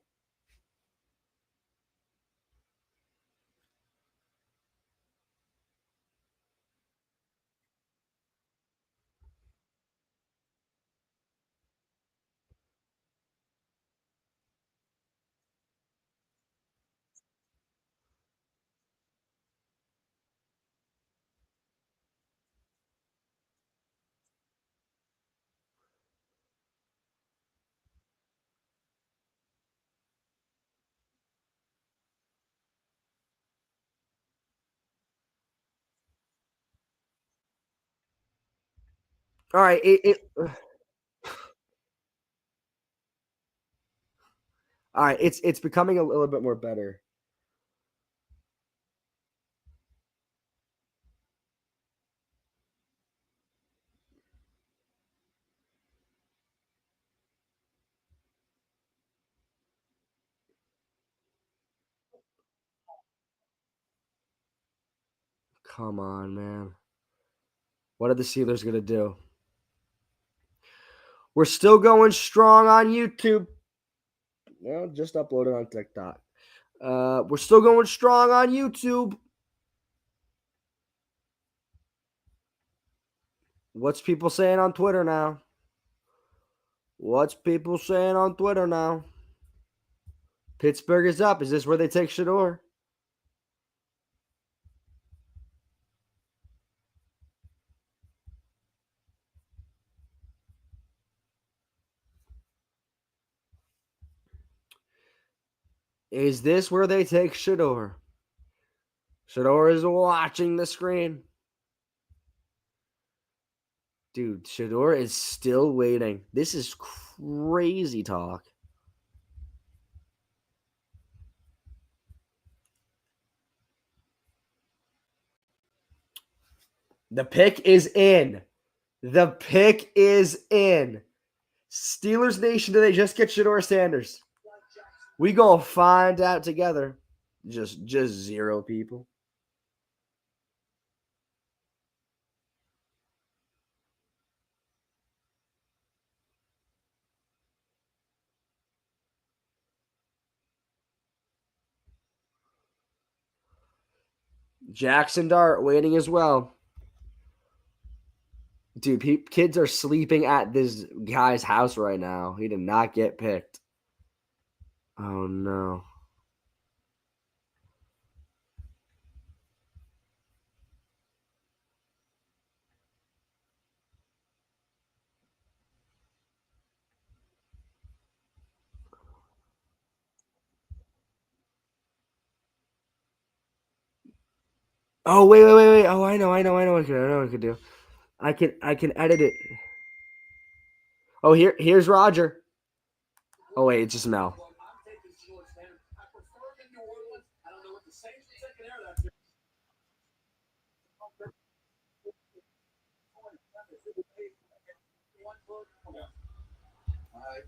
All right, all right, it's becoming a little bit more better. Come on, man. What are the Steelers gonna do? We're still going strong on YouTube. Well, just uploaded on TikTok. We're still going strong on YouTube. What's people saying on Twitter now? What's people saying on Twitter now? Pittsburgh is up. Is this where they take Shador? Is this where they take Shador? Shador is watching the screen. Dude, Shador is still waiting. This is crazy talk. The pick is in. The pick is in. Steelers Nation, do they just get Shador Sanders? We gonna find out together. Just zero people. Jackson Dart waiting as well. Dude, kids are sleeping at this guy's house right now. He did not get picked. Oh, no. Oh, wait. Oh, I know what I could do. I can edit it. Oh, here's Roger. Oh, wait, it's just Mel.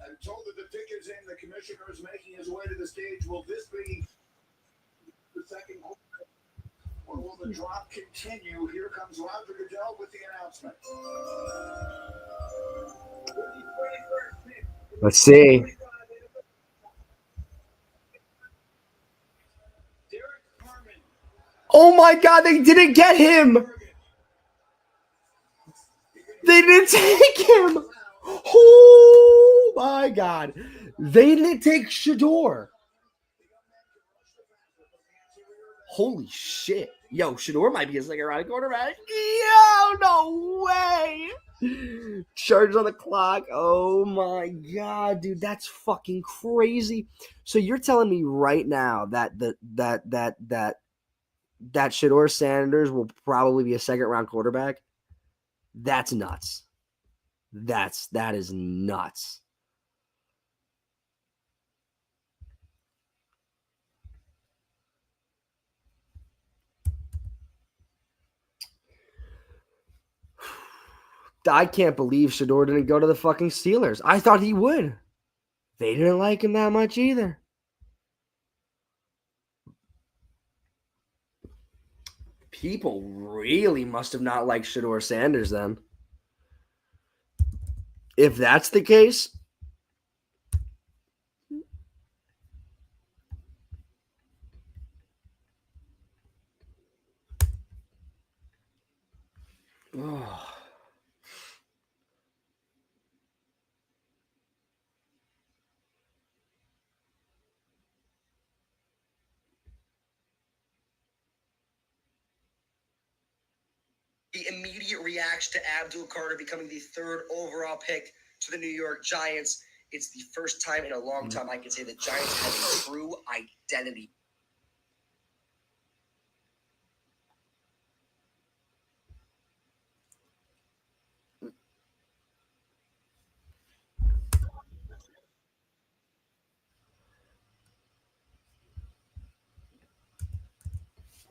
I'm told that the pick is in. The commissioner is making his way to the stage. Will this be the second quarter? Or will the drop continue? Here comes Roger Goodell with the announcement. Let's see. Oh my God, they didn't get him. They didn't take him. Oh my God. They didn't take Shador. Holy shit. Yo, Shador might be a second round quarterback. Yo, no way. Charge on the clock. Oh my god, dude, that's fucking crazy. So you're telling me right now that that Shedeur Sanders will probably be a second round quarterback? That's nuts. That is nuts. I can't believe Shedeur didn't go to the fucking Steelers. I thought he would. They didn't like him that much either. People really must have not liked Shedeur Sanders then. If that's the case, oh. The immediate reaction to Abdul Carter becoming the third overall pick to the New York Giants. It's the first time in a long time I can say the Giants have a true identity.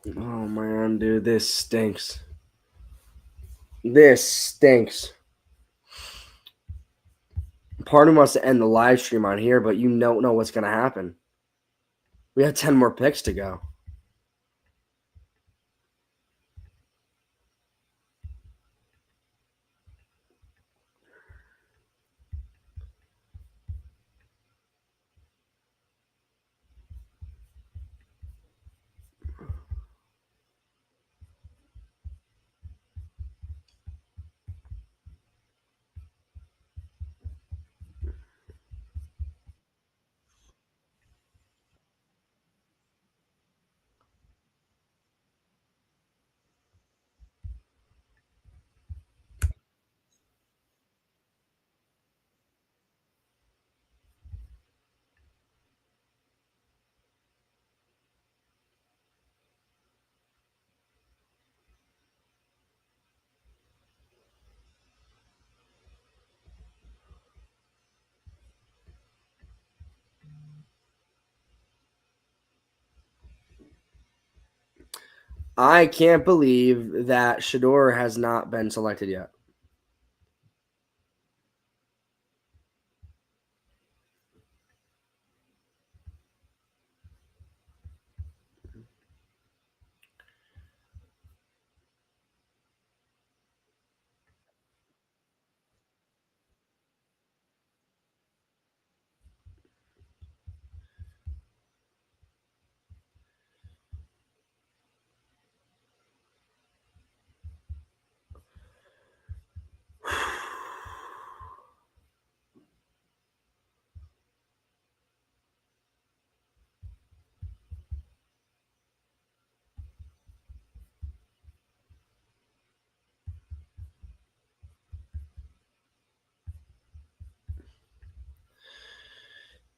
Oh man, dude, this stinks. This stinks. Part of me wants to end the live stream on here, but you don't know what's going to happen. We have 10 more picks to go. I can't believe that Shedeur has not been selected yet.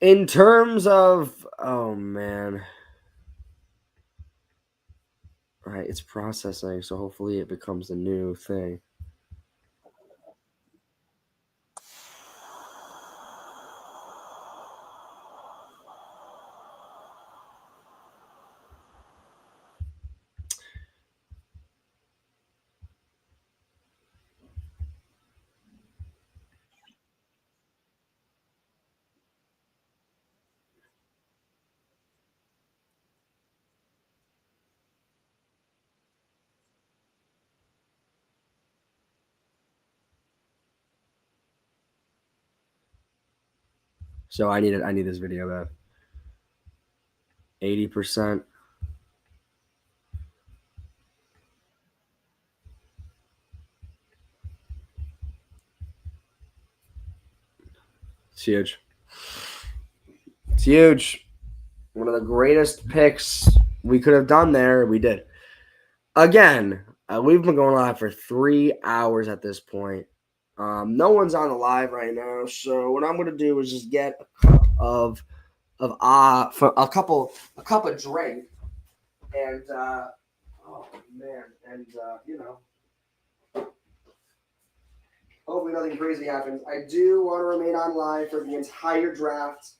In terms of, oh man. All right, it's processing, so hopefully it becomes a new thing. So I need this video back. 80%. It's huge. It's huge. One of the greatest picks we could have done there. We did. Again, we've been going live for 3 hours at this point. No one's on the live right now, so what I'm gonna do is just get a cup of for a cup of drink, and oh man, and you know, hopefully nothing crazy happens. I do want to remain on live for the entire draft.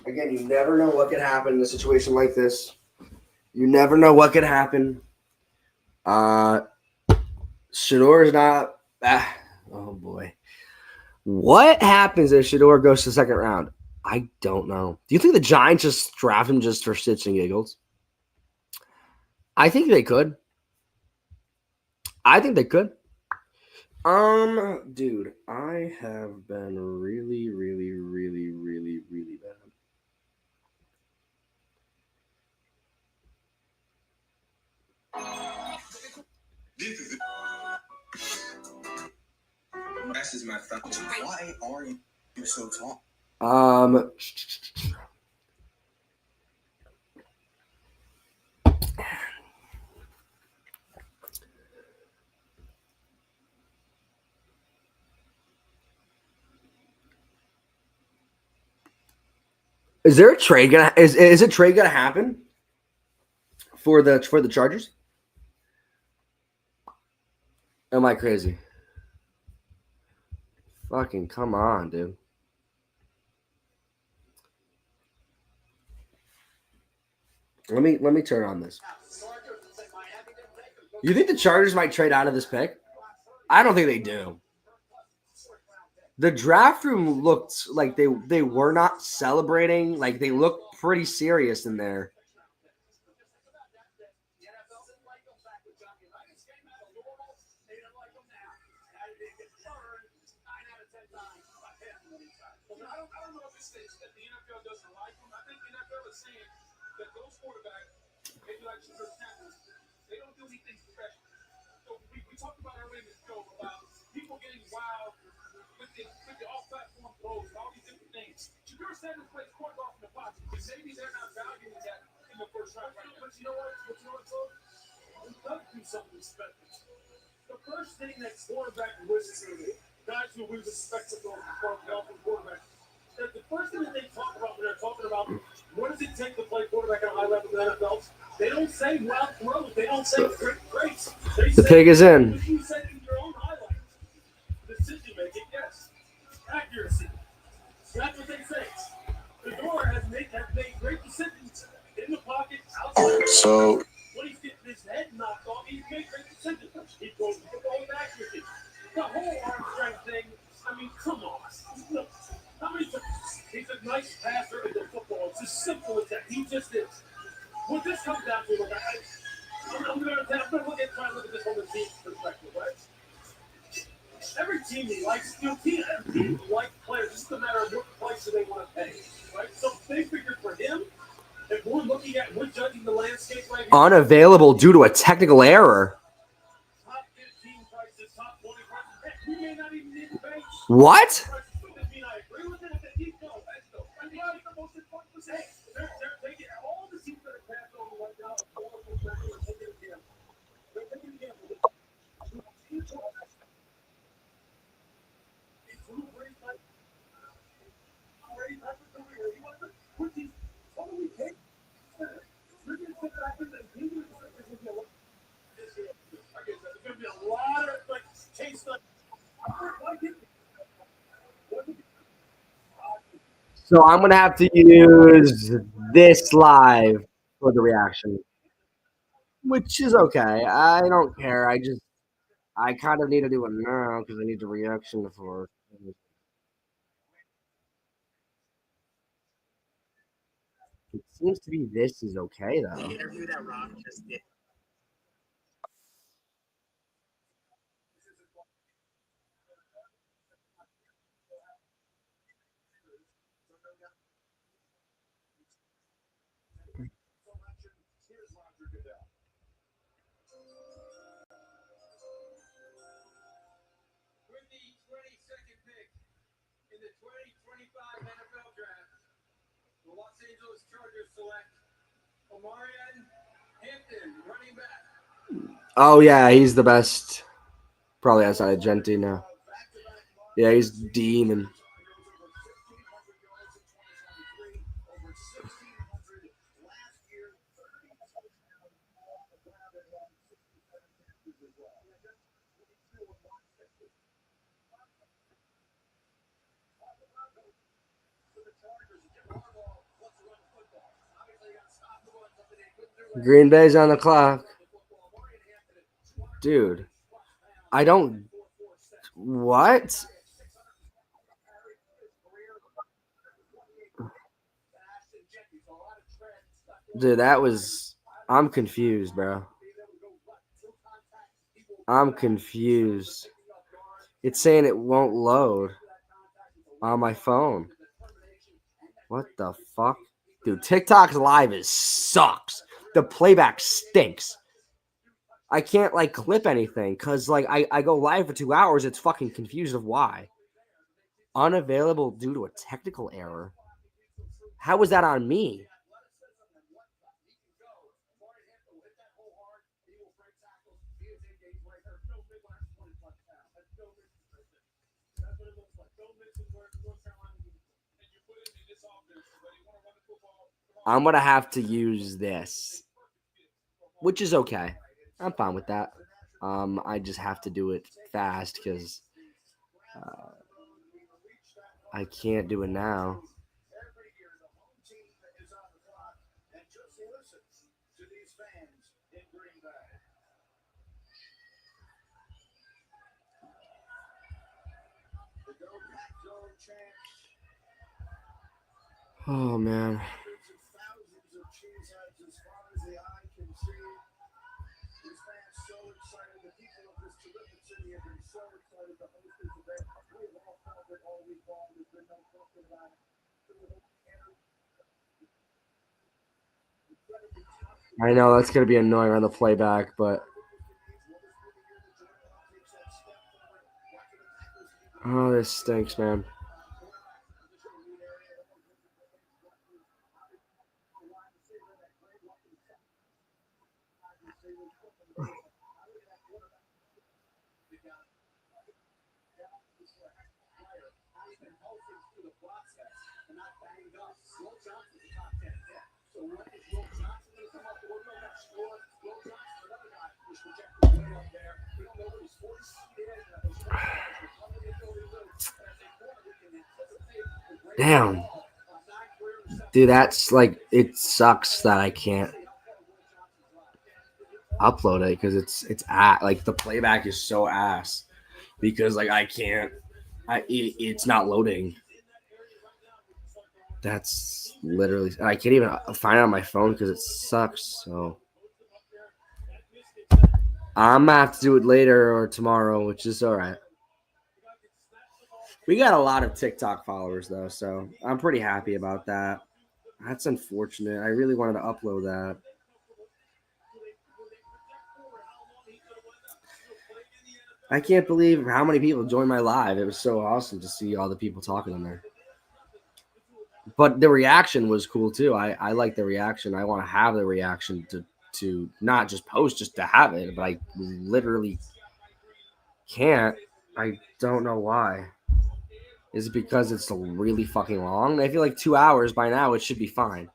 Again, you never know what could happen in a situation like this. You never know what could happen. Shador is not. Oh boy, what happens if Shador goes to the second round? I don't know. Do you think the Giants just draft him just for shits and giggles? I think they could. I think they could. Dude, I have been really, really, really, really, really bad. This is my friend. Why are you so tall? Is there a trade gonna is a trade gonna happen for the Chargers? Am I crazy? Fucking come on, dude. Let me turn on this. You think the Chargers might trade out of this pick? I don't think they do. The draft room looked like they were not celebrating. Like they looked pretty serious in there. I don't know if it's that the NFL doesn't like him. I think the NFL is saying that those quarterbacks, maybe like Shador Sanders, they don't do anything professional. So we talked about earlier in the show about people getting wild with the off-platform throws and all these different things. Shador Sanders plays quarterback in the pocket, and maybe they're not valuing that in the first round right now. But you know what? Folks? We got to do something special. The first thing that quarterback listens to, guys who we respect from quarterback, the first thing that they talk about when they're talking about what does it take to play quarterback at a high level in the NFL, they don't say wild throws, they don't say great breaks. The pig is in. You said in your own highlights. Decision making, yes. Accuracy. That's what they say. Fedora has made great decisions in the pocket, outside. So When he's getting his head knocked off, he's made great decisions. He goes to the ball with accuracy. The whole arm strength thing, I mean, come on. Look, how many times? He's a nice passer in the football. It's as simple as that. He just is. What this comes down to, look, I'm going to try to look at this from the team's perspective, right? Every team he likes, every team likes players. It's just a matter of what price do they want to pay, right? So they figured for him, if we're judging the landscape right now. Unavailable due to a technical error. Top 15 prices, top 20 prices. Heck, we may not even need to pay. What? Doesn't mean I agree with it. If they keep going, let's go. And the most important was, hey, they're taking all the teams that are passed over right now. They're taking a gamble. They're taking a gamble. So I'm gonna have to use this live for the reaction, which is okay. I don't care. I kind of need to do it now because I need the reaction for. It seems to be this is okay though. Interview that Rock just did. In the 2025 NFL Draft, the Los Angeles Chargers select Omarion Hampton, running back. Oh yeah, he's the best. Probably outside of Genti now. Yeah, he's demon. Green Bay's on the clock. Dude, I don't. What? Dude, that was. I'm confused, bro. I'm confused. It's saying it won't load on my phone. What the fuck? Dude, TikTok's live sucks. The playback stinks. I can't like clip anything because like I go live for 2 hours. It's fucking confused of why. Unavailable due to a technical error. How was that on me? I'm going to have to use this, which is okay. I'm fine with that. I just have to do it fast because I can't do it now. Oh, man. I know that's going to be annoying on the playback, but oh, this stinks, man. Damn. Dude, that's like, it sucks that I can't upload it because it's like the playback is so ass because like I can't, it's not loading. That's literally, I can't even find it on my phone because it sucks. So I'm gonna have to do it later or tomorrow, which is all right. We got a lot of TikTok followers though, so I'm pretty happy about that. That's unfortunate. I really wanted to upload that. I can't believe how many people joined my live. It was so awesome to see all the people talking on there. But the reaction was cool too. I like the reaction. I want to have the reaction to not just post, just to have it. But I literally can't. I don't know why. Is it because it's really fucking long? I feel like 2 hours by now it should be fine.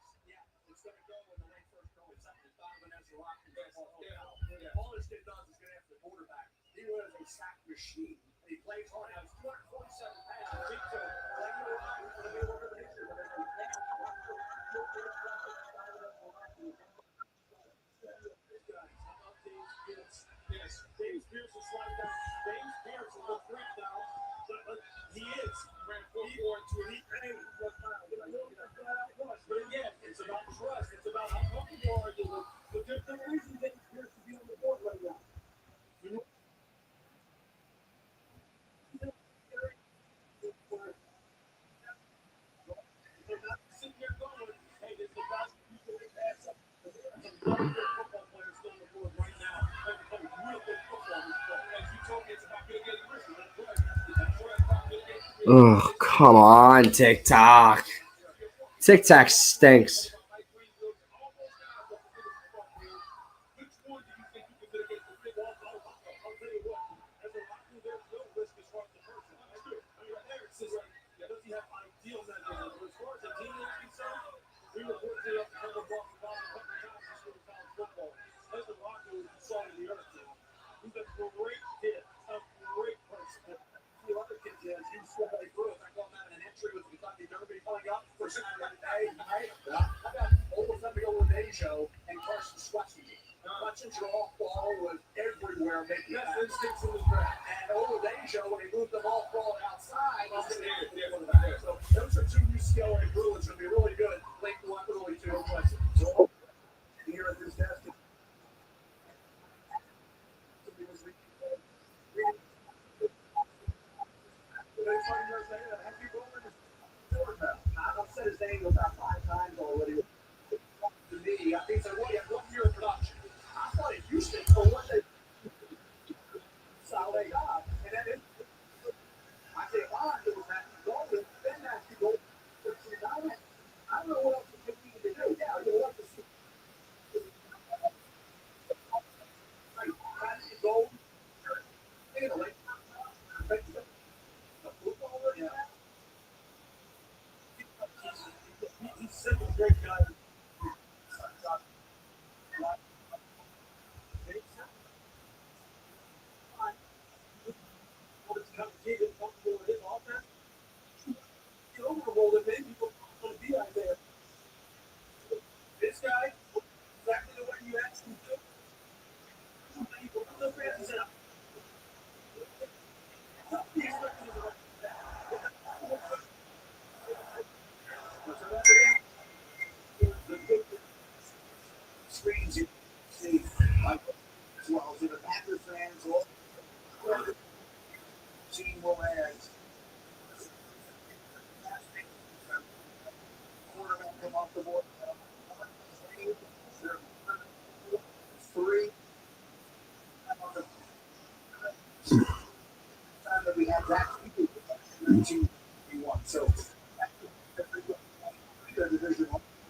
Oh, Come on, TikTok. TikTok stinks.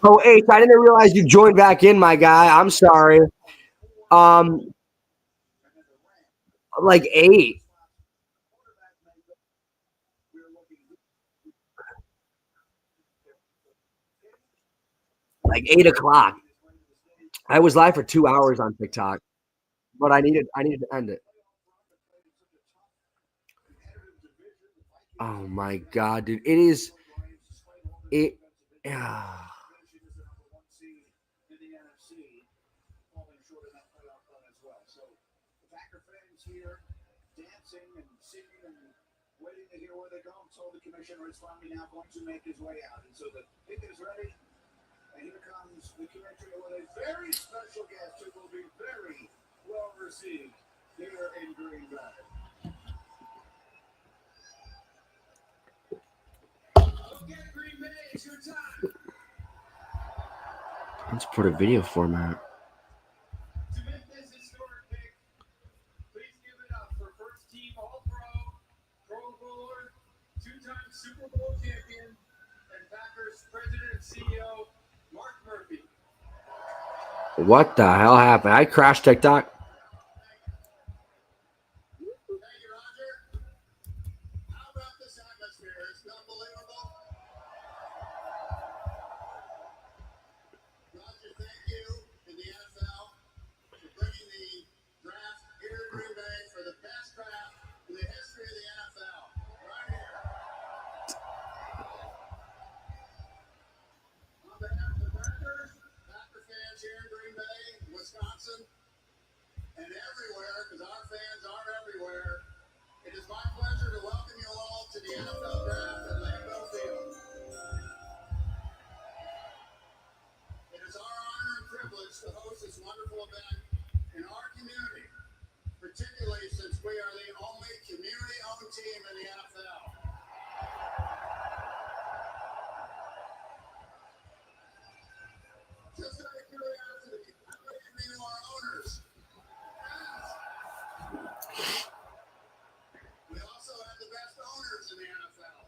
Oh, H, I didn't realize you joined back in, my guy. I'm sorry. Like 8. Like 8 o'clock. I was live for 2 hours on TikTok, but I needed to end it. Oh my god, dude! It is. It. Waiting to hear where they go. So the commissioner is finally now going to make his way out. And so the pick is ready. And here comes the commissioner with a very special guest who will be very well received here in Green Bay. Get Green Bay, it's your time. Let's put a video format. To make this historic pick, please give it up for first team All-Pro, Pro Bowler, 2-time Super Bowl champion, and Packers president and CEO, Mark Murphy. What the hell happened? I crashed TikTok. Thank you, Roger. How about this atmosphere? It's unbelievable. Roger, thank you to the NFL for bringing the draft here to Green Bay for the best draft in the history of the NFL. Right here. On behalf of the Packers, Packer fans here in Green Bay, Wisconsin, and everywhere, because our fans are everywhere, it is my pleasure to welcome you all to the NFL Draft at Lambeau Field. It is our honor and privilege to host this wonderful event in our community, particularly since we are the only community-owned team in the NFL. Just out of curiosity, how many of you are owners? We also have the best owners in the NFL.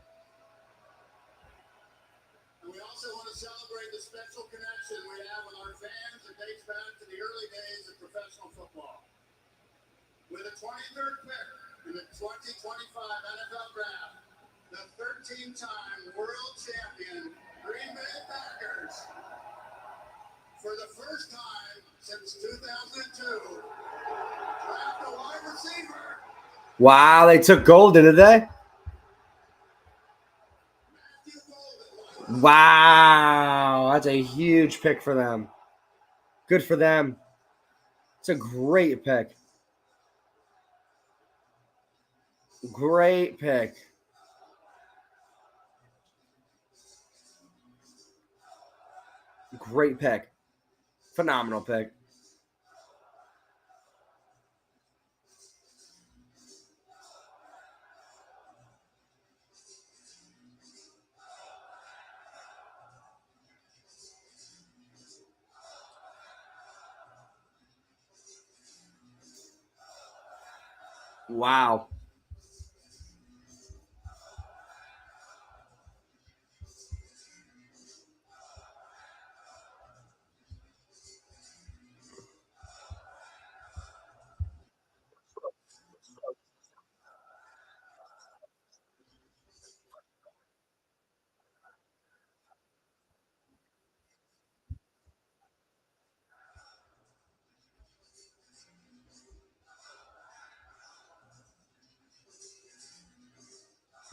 2025 NFL Draft, the 13-time world champion Green Bay Packers, for the first time since 2002, draft a wide receiver. Wow, they took Golden, did they? Matthew Golden. Wow, that's a huge pick for them. Good for them. It's a great pick. Great pick. Great pick. Phenomenal pick. Wow.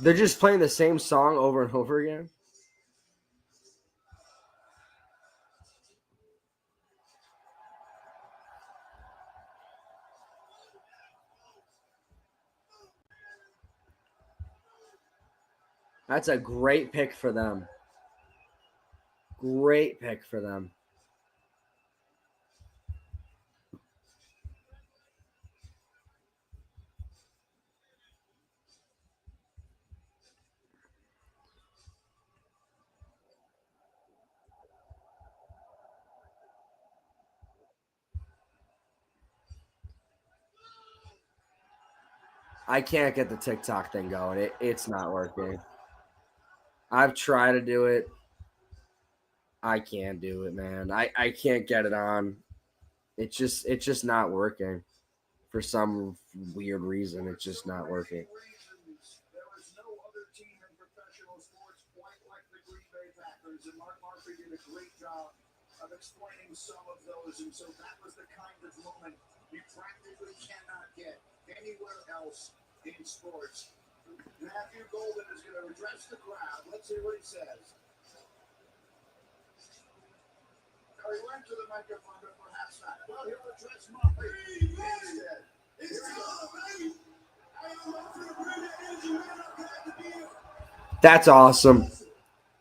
They're just playing the same song over and over again. That's a great pick for them. Great pick for them. I can't get the TikTok thing going. It's not working. I've tried to do it. I can't do it, man. I can't get it on. It's just not working. For some weird reason, it's just not working. There is no other team in professional sports quite like the Green Bay Packers, and Mark Murphy did a great job of explaining some of those. And so that was the kind of moment you practically cannot get anywhere else in sports. Matthew Golden is going to address the crowd. Let's see what he says. He went to the microphone, but perhaps not. Well, he'll address Murphy instead. It's all right. I am up for the bring that energy, man. I'm glad to be here. That's awesome.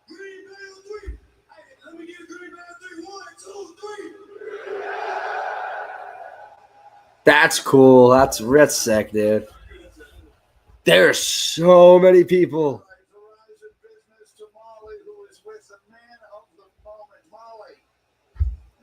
Green Bay on 3. Hey, let me get a Green Bay on 3. 1, 2, 3. That's cool. That's sick, dude. There's so many people. Verizon Business to Molly, who is with the man of the moment, Molly.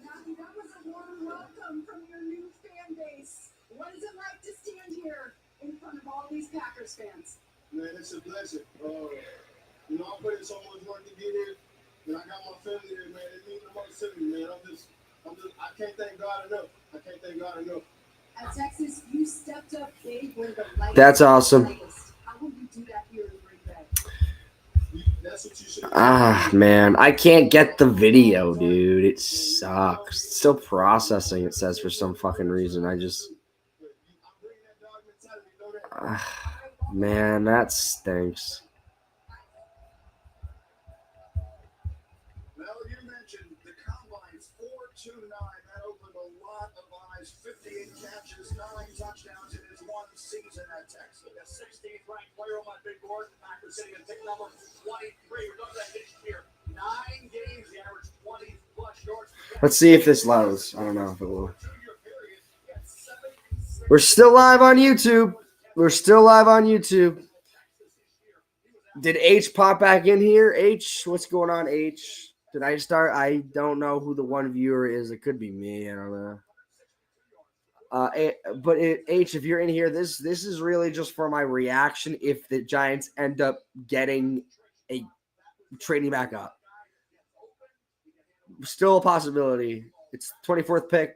Matthew, that was a warm welcome from your new fan base. What is it like to stand here in front of all these Packers fans? Man, it's a blessing. You know, I put in so much work to get here, and I got my family here, man. It means the most to me, man. I can't thank God enough. I can't thank God enough. At Texas, you stepped up big when the lights That's were awesome. brightest. How will you do that here in Green Bay? That's what you should. Ah, man. I can't get the video, dude. It sucks. It's still processing, it says, for some fucking reason. I just... man, that stinks. Well, you mentioned the Combine's 4.29. That opened a lot of eyes. 58 catches, 9 touchdowns in his one season at Texas. The 16th ranked player on my big board. The Packers sitting at pick number 23. We're talking about this year. 9 games, he averaged 20 plus yards. Let's see if this loads. I don't know if it will. We're still live on YouTube. We're still live on YouTube. Did H pop back in here? H, what's going on, H? Did I start? I don't know who the one viewer is. It could be me. I don't know. H, if you're in here, this is really just for my reaction if the Giants end up getting a trading back up. Still a possibility. It's 24th pick.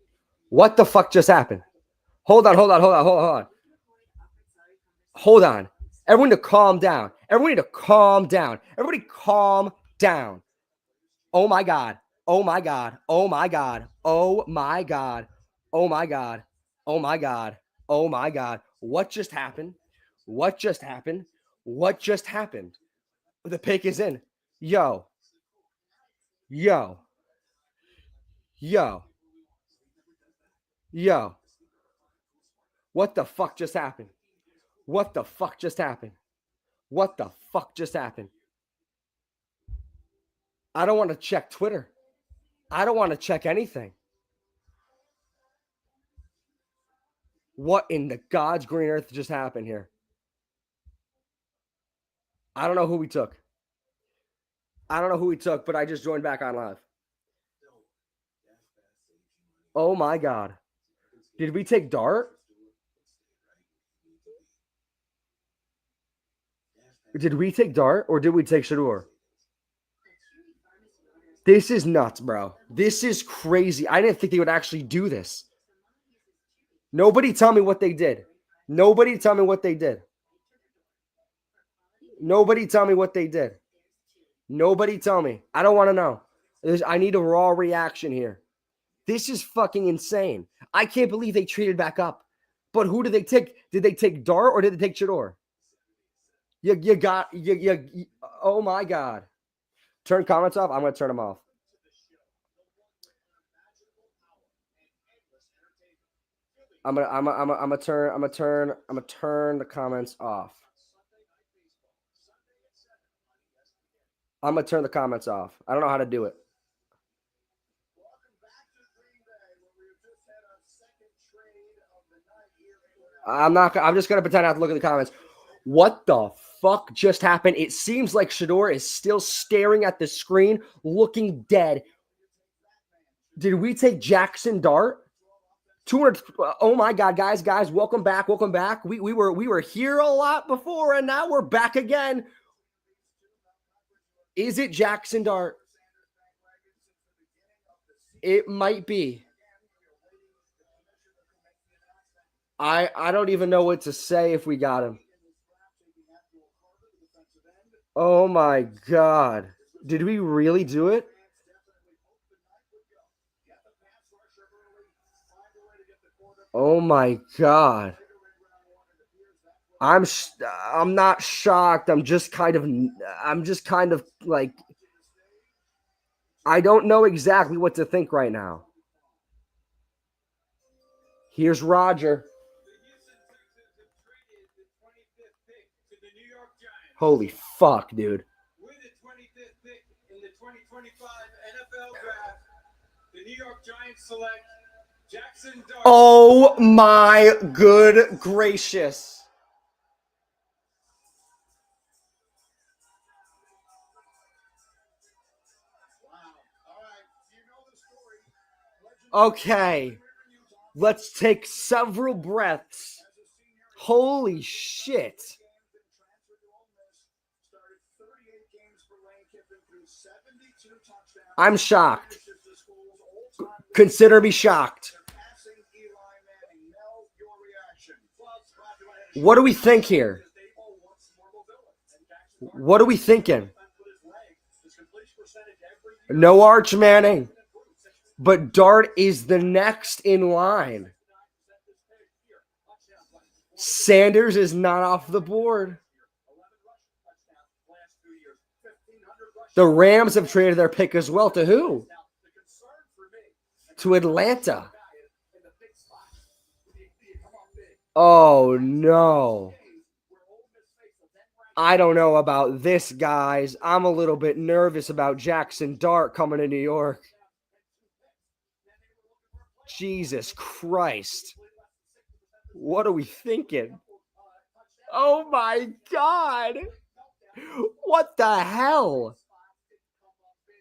What the fuck just happened? Hold on. Hold on. Everyone to calm down. Everybody to calm down. Everybody calm down. Oh my God. Oh my God. Oh my God. Oh my God. Oh my God. Oh my God. Oh my God. What just happened? What just happened? What just happened? The pick is in. Yo. Yo. Yo. Yo. What the fuck just happened? What the fuck just happened? What the fuck just happened? I don't want to check Twitter. I don't want to check anything. What in the God's green earth just happened here? I don't know who we took. But I just joined back on live. Oh my God. Did we take Dart? Did we take Dart or did we take Shador? This is nuts, bro. This is crazy. I didn't think they would actually do this. Nobody tell me what they did. Nobody tell me what they did. Nobody tell me what they did. Nobody tell me. I don't want to know. I need a raw reaction here. This is fucking insane. I can't believe they traded back up. But who did they take? Did they take Dart or did they take Shador? Oh my God. Turn comments off. I'm going to turn them off. I'm gonna turn the comments off. I'm gonna turn the comments off. I don't know how to do it. I'm just gonna pretend I have to look at the comments. What the fuck just happened? It seems like Shador is still staring at the screen, looking dead. Did we take Jackson Dart? 200. Oh my God, guys, welcome back. We were here a lot before, and now we're back again. Is it Jackson Dart? It might be. I don't even know what to say if we got him. Oh my God. Did we really do it? Oh my God. I'm not shocked. I'm just kind of like, I don't know exactly what to think right now. Here's Roger. Holy fuck, dude. With the 25th pick in the 2025 NFL Draft, the New York Giants select Jackson Dart. Oh my good gracious. Okay. Let's take several breaths. Holy shit. I'm shocked. Consider me shocked. What do we think here? What are we thinking? No Arch Manning. But Dart is the next in line. Sanders is not off the board. The Rams have traded their pick as well. To who? To Atlanta. Oh, no. I don't know about this, guys. I'm a little bit nervous about Jackson Dart coming to New York. Jesus Christ. What are we thinking? Oh, my God. What the hell?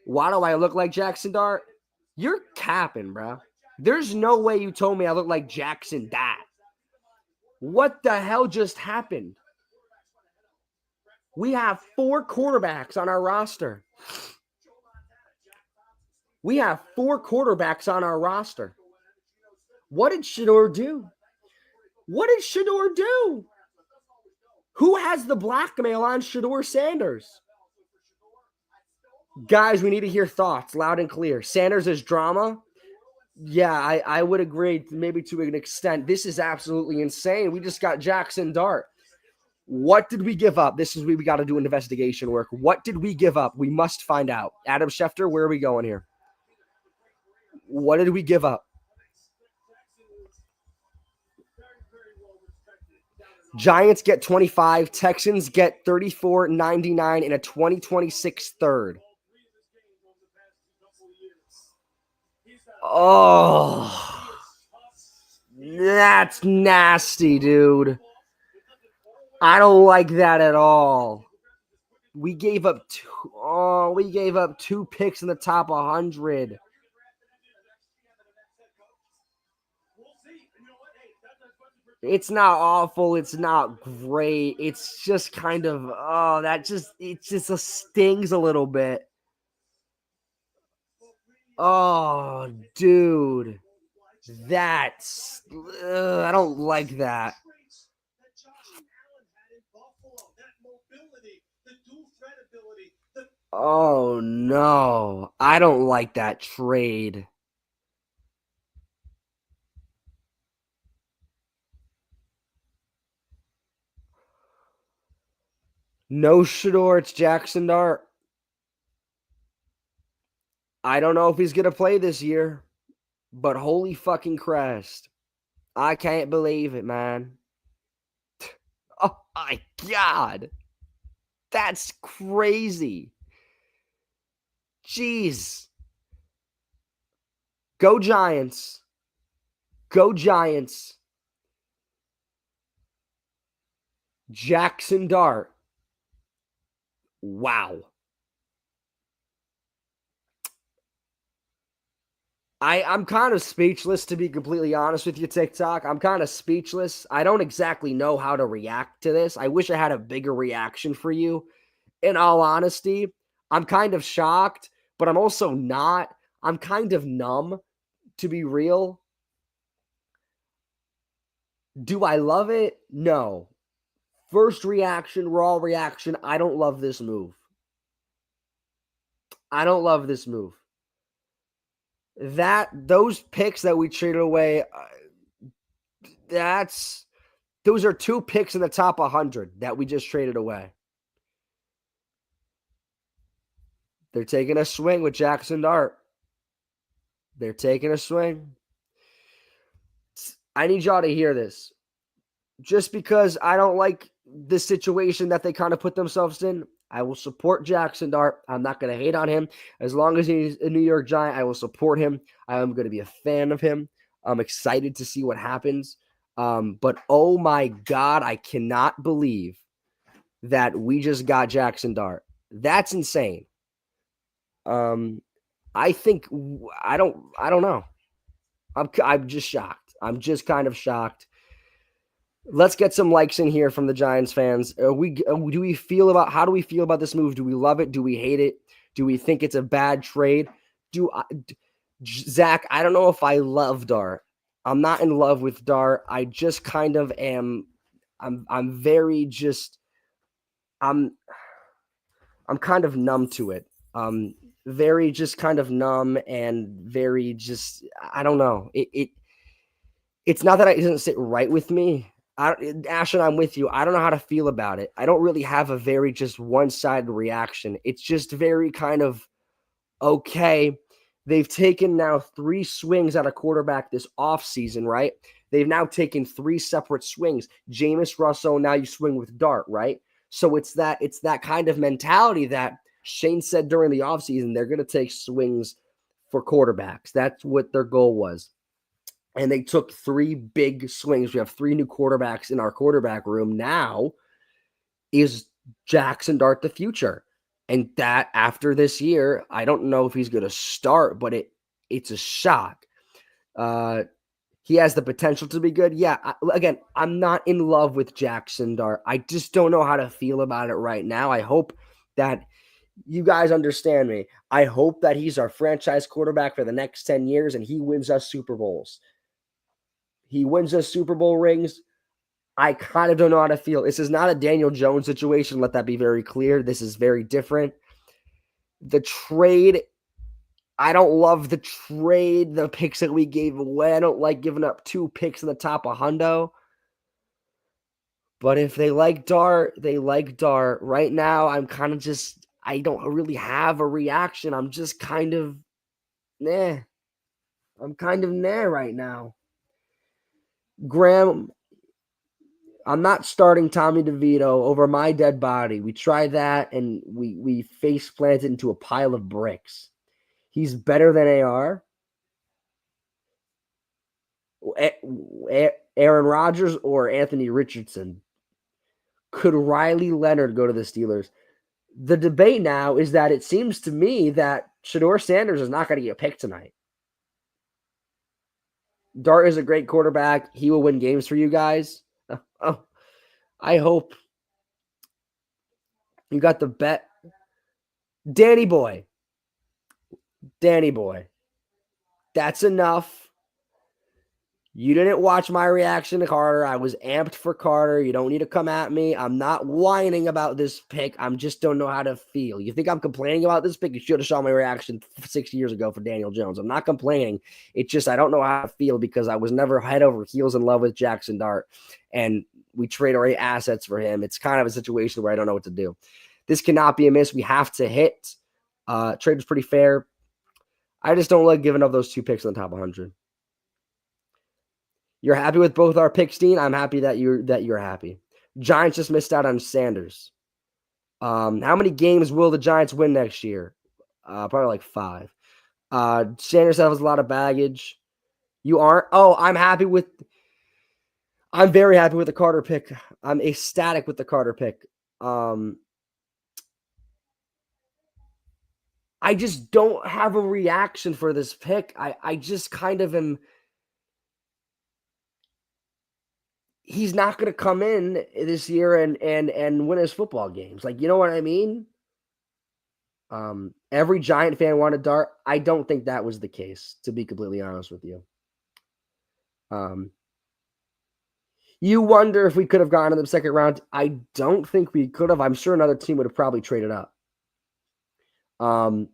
Why do I look like Jackson Dart? You're capping, bro. There's no way you told me I look like Jackson Dart. What the hell just happened? We have 4 quarterbacks on our roster. We have 4 quarterbacks on our roster. What did Shador do? What did Shador do? Who has the blackmail on Shador Sanders? Guys, we need to hear thoughts loud and clear. Sanders is drama. Yeah, I would agree, maybe to an extent. This is absolutely insane. We just got Jackson Dart. What did we give up? This is where we got to do investigation work. What did we give up? We must find out. Adam Schefter, where are we going here? What did we give up? Giants get 25. Texans get 34.99 in a 2026 third. Oh, that's nasty, dude. I don't like that at all. We gave up two picks in the top 100. It's not awful. It's not great. It's just kind of, it just stings a little bit. Oh, dude. That's, I don't like that. Oh, no. I don't like that trade. No Shador, it's Jackson Dart. I don't know if he's going to play this year, but holy fucking Christ. I can't believe it, man. Oh, my God. That's crazy. Jeez. Go Giants. Go Giants. Jackson Dart. Wow. I'm kind of speechless, to be completely honest with you, TikTok. I'm kind of speechless. I don't exactly know how to react to this. I wish I had a bigger reaction for you. In all honesty, I'm kind of shocked, but I'm also not. I'm kind of numb, to be real. Do I love it? No. First reaction, raw reaction, I don't love this move. I don't love this move. Those picks that we traded away, those are two picks in the top 100 that we just traded away. They're taking a swing with Jackson Dart. They're taking a swing. I need y'all to hear this. Just because I don't like the situation that they kind of put themselves in, I will support Jackson Dart. I'm not going to hate on him. As long as he's a New York Giant, I will support him. I am going to be a fan of him. I'm excited to see what happens. But oh my God, I cannot believe that we just got Jackson Dart. That's insane. I think I don't know. I'm just shocked. I'm just kind of shocked. Let's get some likes in here from the Giants fans. How do we feel about this move? Do we love it? Do we hate it? Do we think it's a bad trade? Zach, I don't know if I love Dart. I'm not in love with Dart. I just kind of am. I'm kind of numb to it. Very just kind of numb and very just, I don't know. It's not that it doesn't sit right with me. Ashton, I'm with you. I don't know how to feel about it. I don't really have a very just one-sided reaction. It's just very kind of, okay. They've taken now 3 swings at a quarterback this offseason, right? They've now taken 3 separate swings. Jameis Russell, now you swing with Dart, right? So it's that kind of mentality that Shane said during the offseason, they're going to take swings for quarterbacks. That's what their goal was. And they took 3 big swings. We have 3 new quarterbacks in our quarterback room. Now is Jackson Dart the future? And that after this year, I don't know if he's going to start, but it's a shock. He has the potential to be good. Yeah, again, I'm not in love with Jackson Dart. I just don't know how to feel about it right now. I hope that you guys understand me. I hope that he's our franchise quarterback for the next 10 years and he wins us Super Bowls. He wins us Super Bowl rings. I kind of don't know how to feel. This is not a Daniel Jones situation. Let that be very clear. This is very different. The trade, I don't love the trade, the picks that we gave away. I don't like giving up 2 picks in the top of hundo. But if they like Dart, they like Dart. Right now, I'm kind of just, I don't really have a reaction. I'm just kind of, nah. I'm kind of nah right now. Graham, I'm not starting Tommy DeVito over my dead body. We tried that, and we face planted into a pile of bricks. He's better than AR. Aaron Rodgers or Anthony Richardson. Could Riley Leonard go to the Steelers? The debate now is that it seems to me that Shedeur Sanders is not going to get picked tonight. Dart is a great quarterback. He will win games for you guys. Oh, I hope. You got the bet. Danny boy. That's enough. You didn't watch my reaction to Carter. I was amped for Carter. You don't need to come at me. I'm not whining about this pick. I just don't know how to feel. You think I'm complaining about this pick? You should have saw my reaction 6 years ago for Daniel Jones. I'm not complaining. It's just I don't know how to feel because I was never head over heels in love with Jackson Dart. And we trade our assets for him. It's kind of a situation where I don't know what to do. This cannot be a miss. We have to hit. Trade was pretty fair. I just don't like giving up those 2 picks on the top 100. You're happy with both our picks, Dean. I'm happy that you're happy. Giants just missed out on Sanders. How many games will the Giants win next year? Probably like 5. Sanders has a lot of baggage. You aren't? Oh, I'm very happy with the Carter pick. I'm ecstatic with the Carter pick. I just don't have a reaction for this pick. I just kind of am. He's not going to come in this year and win his football games. Like, you know what I mean? Every Giant fan wanted Dart. I don't think that was the case, to be completely honest with you. You wonder if we could have gone in the second round. I don't think we could have. I'm sure another team would have probably traded up. Dart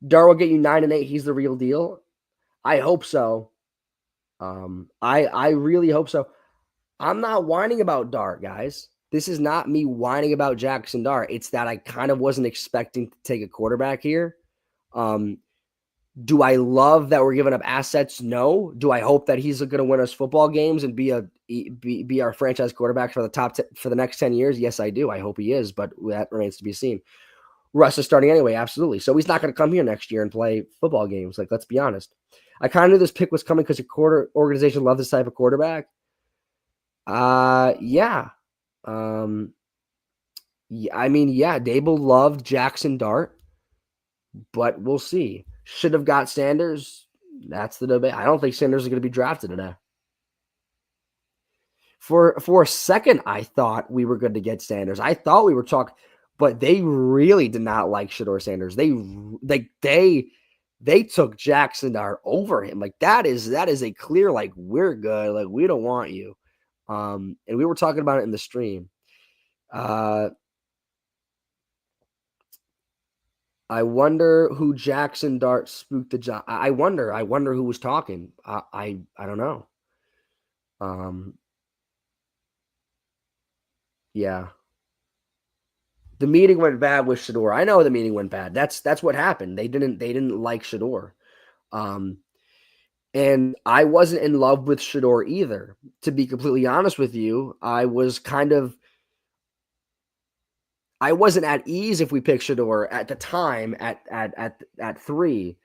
will get you 9 and 8. He's the real deal. I hope so. I really hope so. I'm not whining about Dart, guys. This is not me whining about Jackson Dart. It's that I kind of wasn't expecting to take a quarterback here. Do I love that we're giving up assets? No. Do I hope that he's going to win us football games and be our franchise quarterback for the next 10 years? Yes, I do. I hope he is, but that remains to be seen. Russ is starting anyway, absolutely. So he's not going to come here next year and play football games. Like, let's be honest. I kind of knew this pick was coming because the organization loved this type of quarterback. Yeah. Yeah, I mean, yeah, Dable loved Jackson Dart, but we'll see. Should have got Sanders. That's the debate. I don't think Sanders is going to be drafted today. For a second, I thought we were going to get Sanders. I thought we were talking, but they really did not like Shedeur Sanders. They took Jackson Dart over him. Like that is a clear, like, we're good. Like, we don't want you. And we were talking about it in the stream. I wonder who Jackson Dart spooked the job. I wonder who was talking. I don't know. Yeah. The meeting went bad with Shedeur. I know the meeting went bad. That's what happened. They didn't like Shedeur. And I wasn't in love with Shedeur either. To be completely honest with you, I wasn't at ease if we picked Shedeur at the time at 3.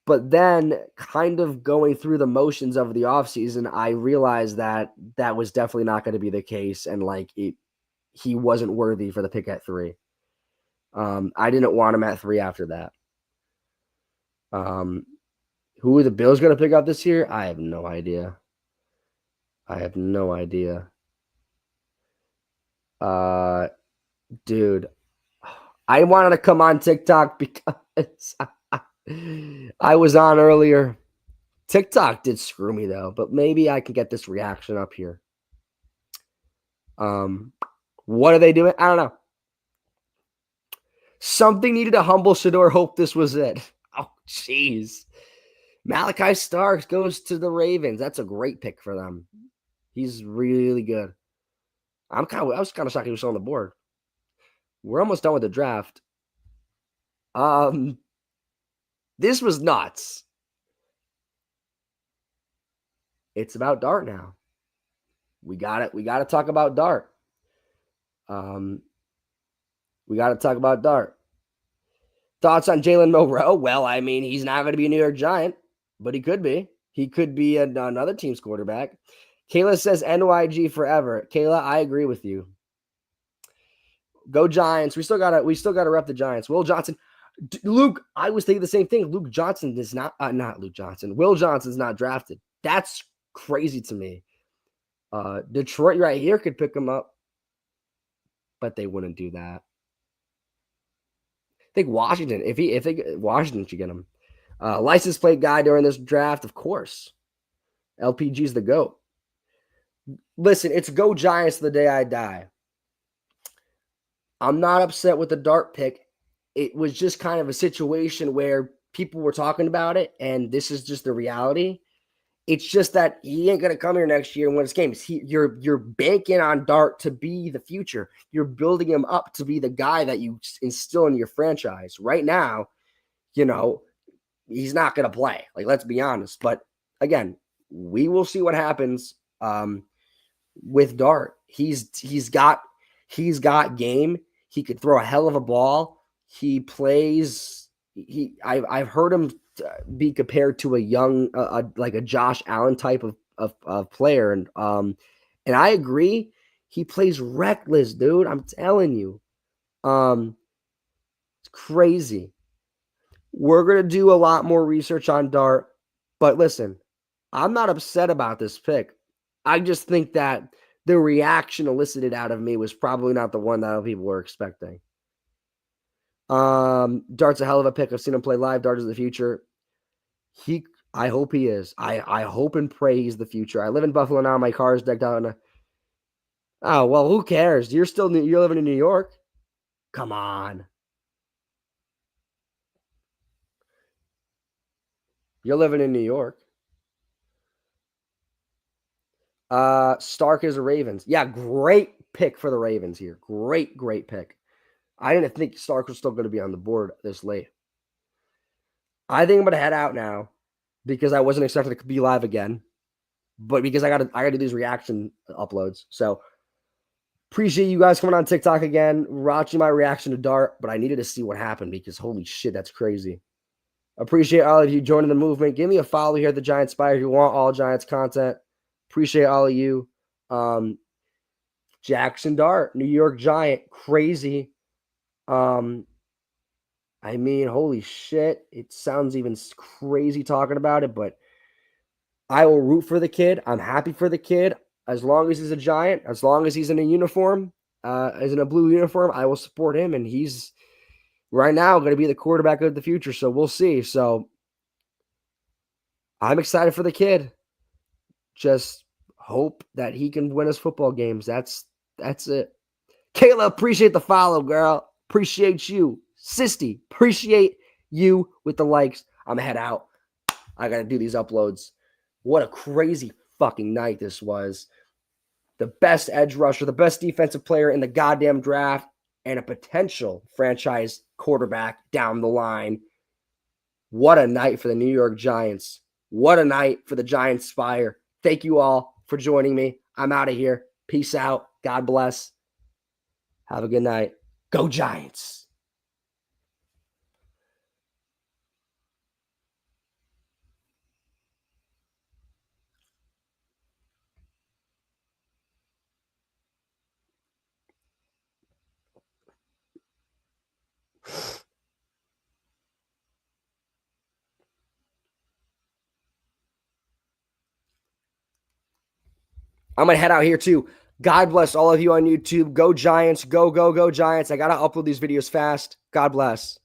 But then kind of going through the motions of the offseason, I realized that was definitely not going to be the case. And like he wasn't worthy for the pick at 3. I didn't want him at 3 after that. Who are the Bills going to pick up this year? I have no idea. Dude, I wanted to come on TikTok because I was on earlier. TikTok did screw me though, but maybe I can get this reaction up here. What are they doing? I don't know. Something needed to humble Shador. Hope this was it. Oh, jeez. Malachi Starks goes to the Ravens. That's a great pick for them. He's really good. I was kind of shocked he was on the board. We're almost done with the draft. This was nuts. It's about Dart now. We got it. We got to talk about Dart. We got to talk about Dart. Thoughts on Jalen Monroe? Well, I mean, he's not going to be a New York Giant, but he could be. He could be another team's quarterback. Kayla says NYG forever. Kayla, I agree with you. Go Giants. We still gotta rep the Giants. Will Johnson. Luke, I was thinking the same thing. Will Johnson's not drafted. That's crazy to me. Detroit right here could pick him up, but they wouldn't do that. I think Washington, Washington should get him. License plate guy during this draft, of course. LPG's the GOAT. Listen, it's go Giants the day I die. I'm not upset with the Dart pick. It was just kind of a situation where people were talking about it, and this is just the reality. It's just that he ain't going to come here next year and win his games. You're banking on Dart to be the future. You're building him up to be the guy that you instill in your franchise. Right now, he's not going to play. Like, let's be honest. But, again, we will see what happens with Dart. He's got game. He could throw a hell of a ball. He plays. I've heard him be compared to a young, like a Josh Allen type of player, and I agree. He plays reckless, dude. I'm telling you, it's crazy. We're gonna do a lot more research on Dart, but listen, I'm not upset about this pick. I just think that the reaction elicited out of me was probably not the one that people were expecting. Dart's a hell of a pick. I've seen him play live. Dart is the future. I hope he is. I hope and pray he's the future. I live in Buffalo now. My car is decked out. Oh, well, who cares? You're living in New York. Come on. You're living in New York. Stark is the Ravens. Yeah, great pick for the Ravens here. Great pick. I didn't think Stark was still going to be on the board this late. I think I'm going to head out now because I wasn't expecting to be live again, but because I got to do these reaction uploads. So appreciate you guys coming on TikTok again, watching my reaction to Dart, but I needed to see what happened because holy shit, that's crazy. Appreciate all of you joining the movement. Give me a follow here at Thegiantsspire if you want all Giants content. Appreciate all of you. Jackson Dart, New York Giant, crazy. I mean, holy shit. It sounds even crazy talking about it, but I will root for the kid. I'm happy for the kid. As long as he's a Giant, as long as he's in a uniform, as in a blue uniform, I will support him. And he's right now going to be the quarterback of the future. So we'll see. So I'm excited for the kid. Just hope that he can win us football games. That's it. Kayla, appreciate the follow, girl. Appreciate you. Sisty, appreciate you with the likes. I'm head out. I got to do these uploads. What a crazy fucking night this was. The best edge rusher, the best defensive player in the goddamn draft, and a potential franchise quarterback down the line. What a night for the New York Giants. What a night for the Thegiantsspire. Thank you all for joining me. I'm out of here. Peace out. God bless. Have a good night. Go Giants. I'm going to head out here too. God bless all of you on YouTube. Go Giants. Go Giants. I got to upload these videos fast. God bless.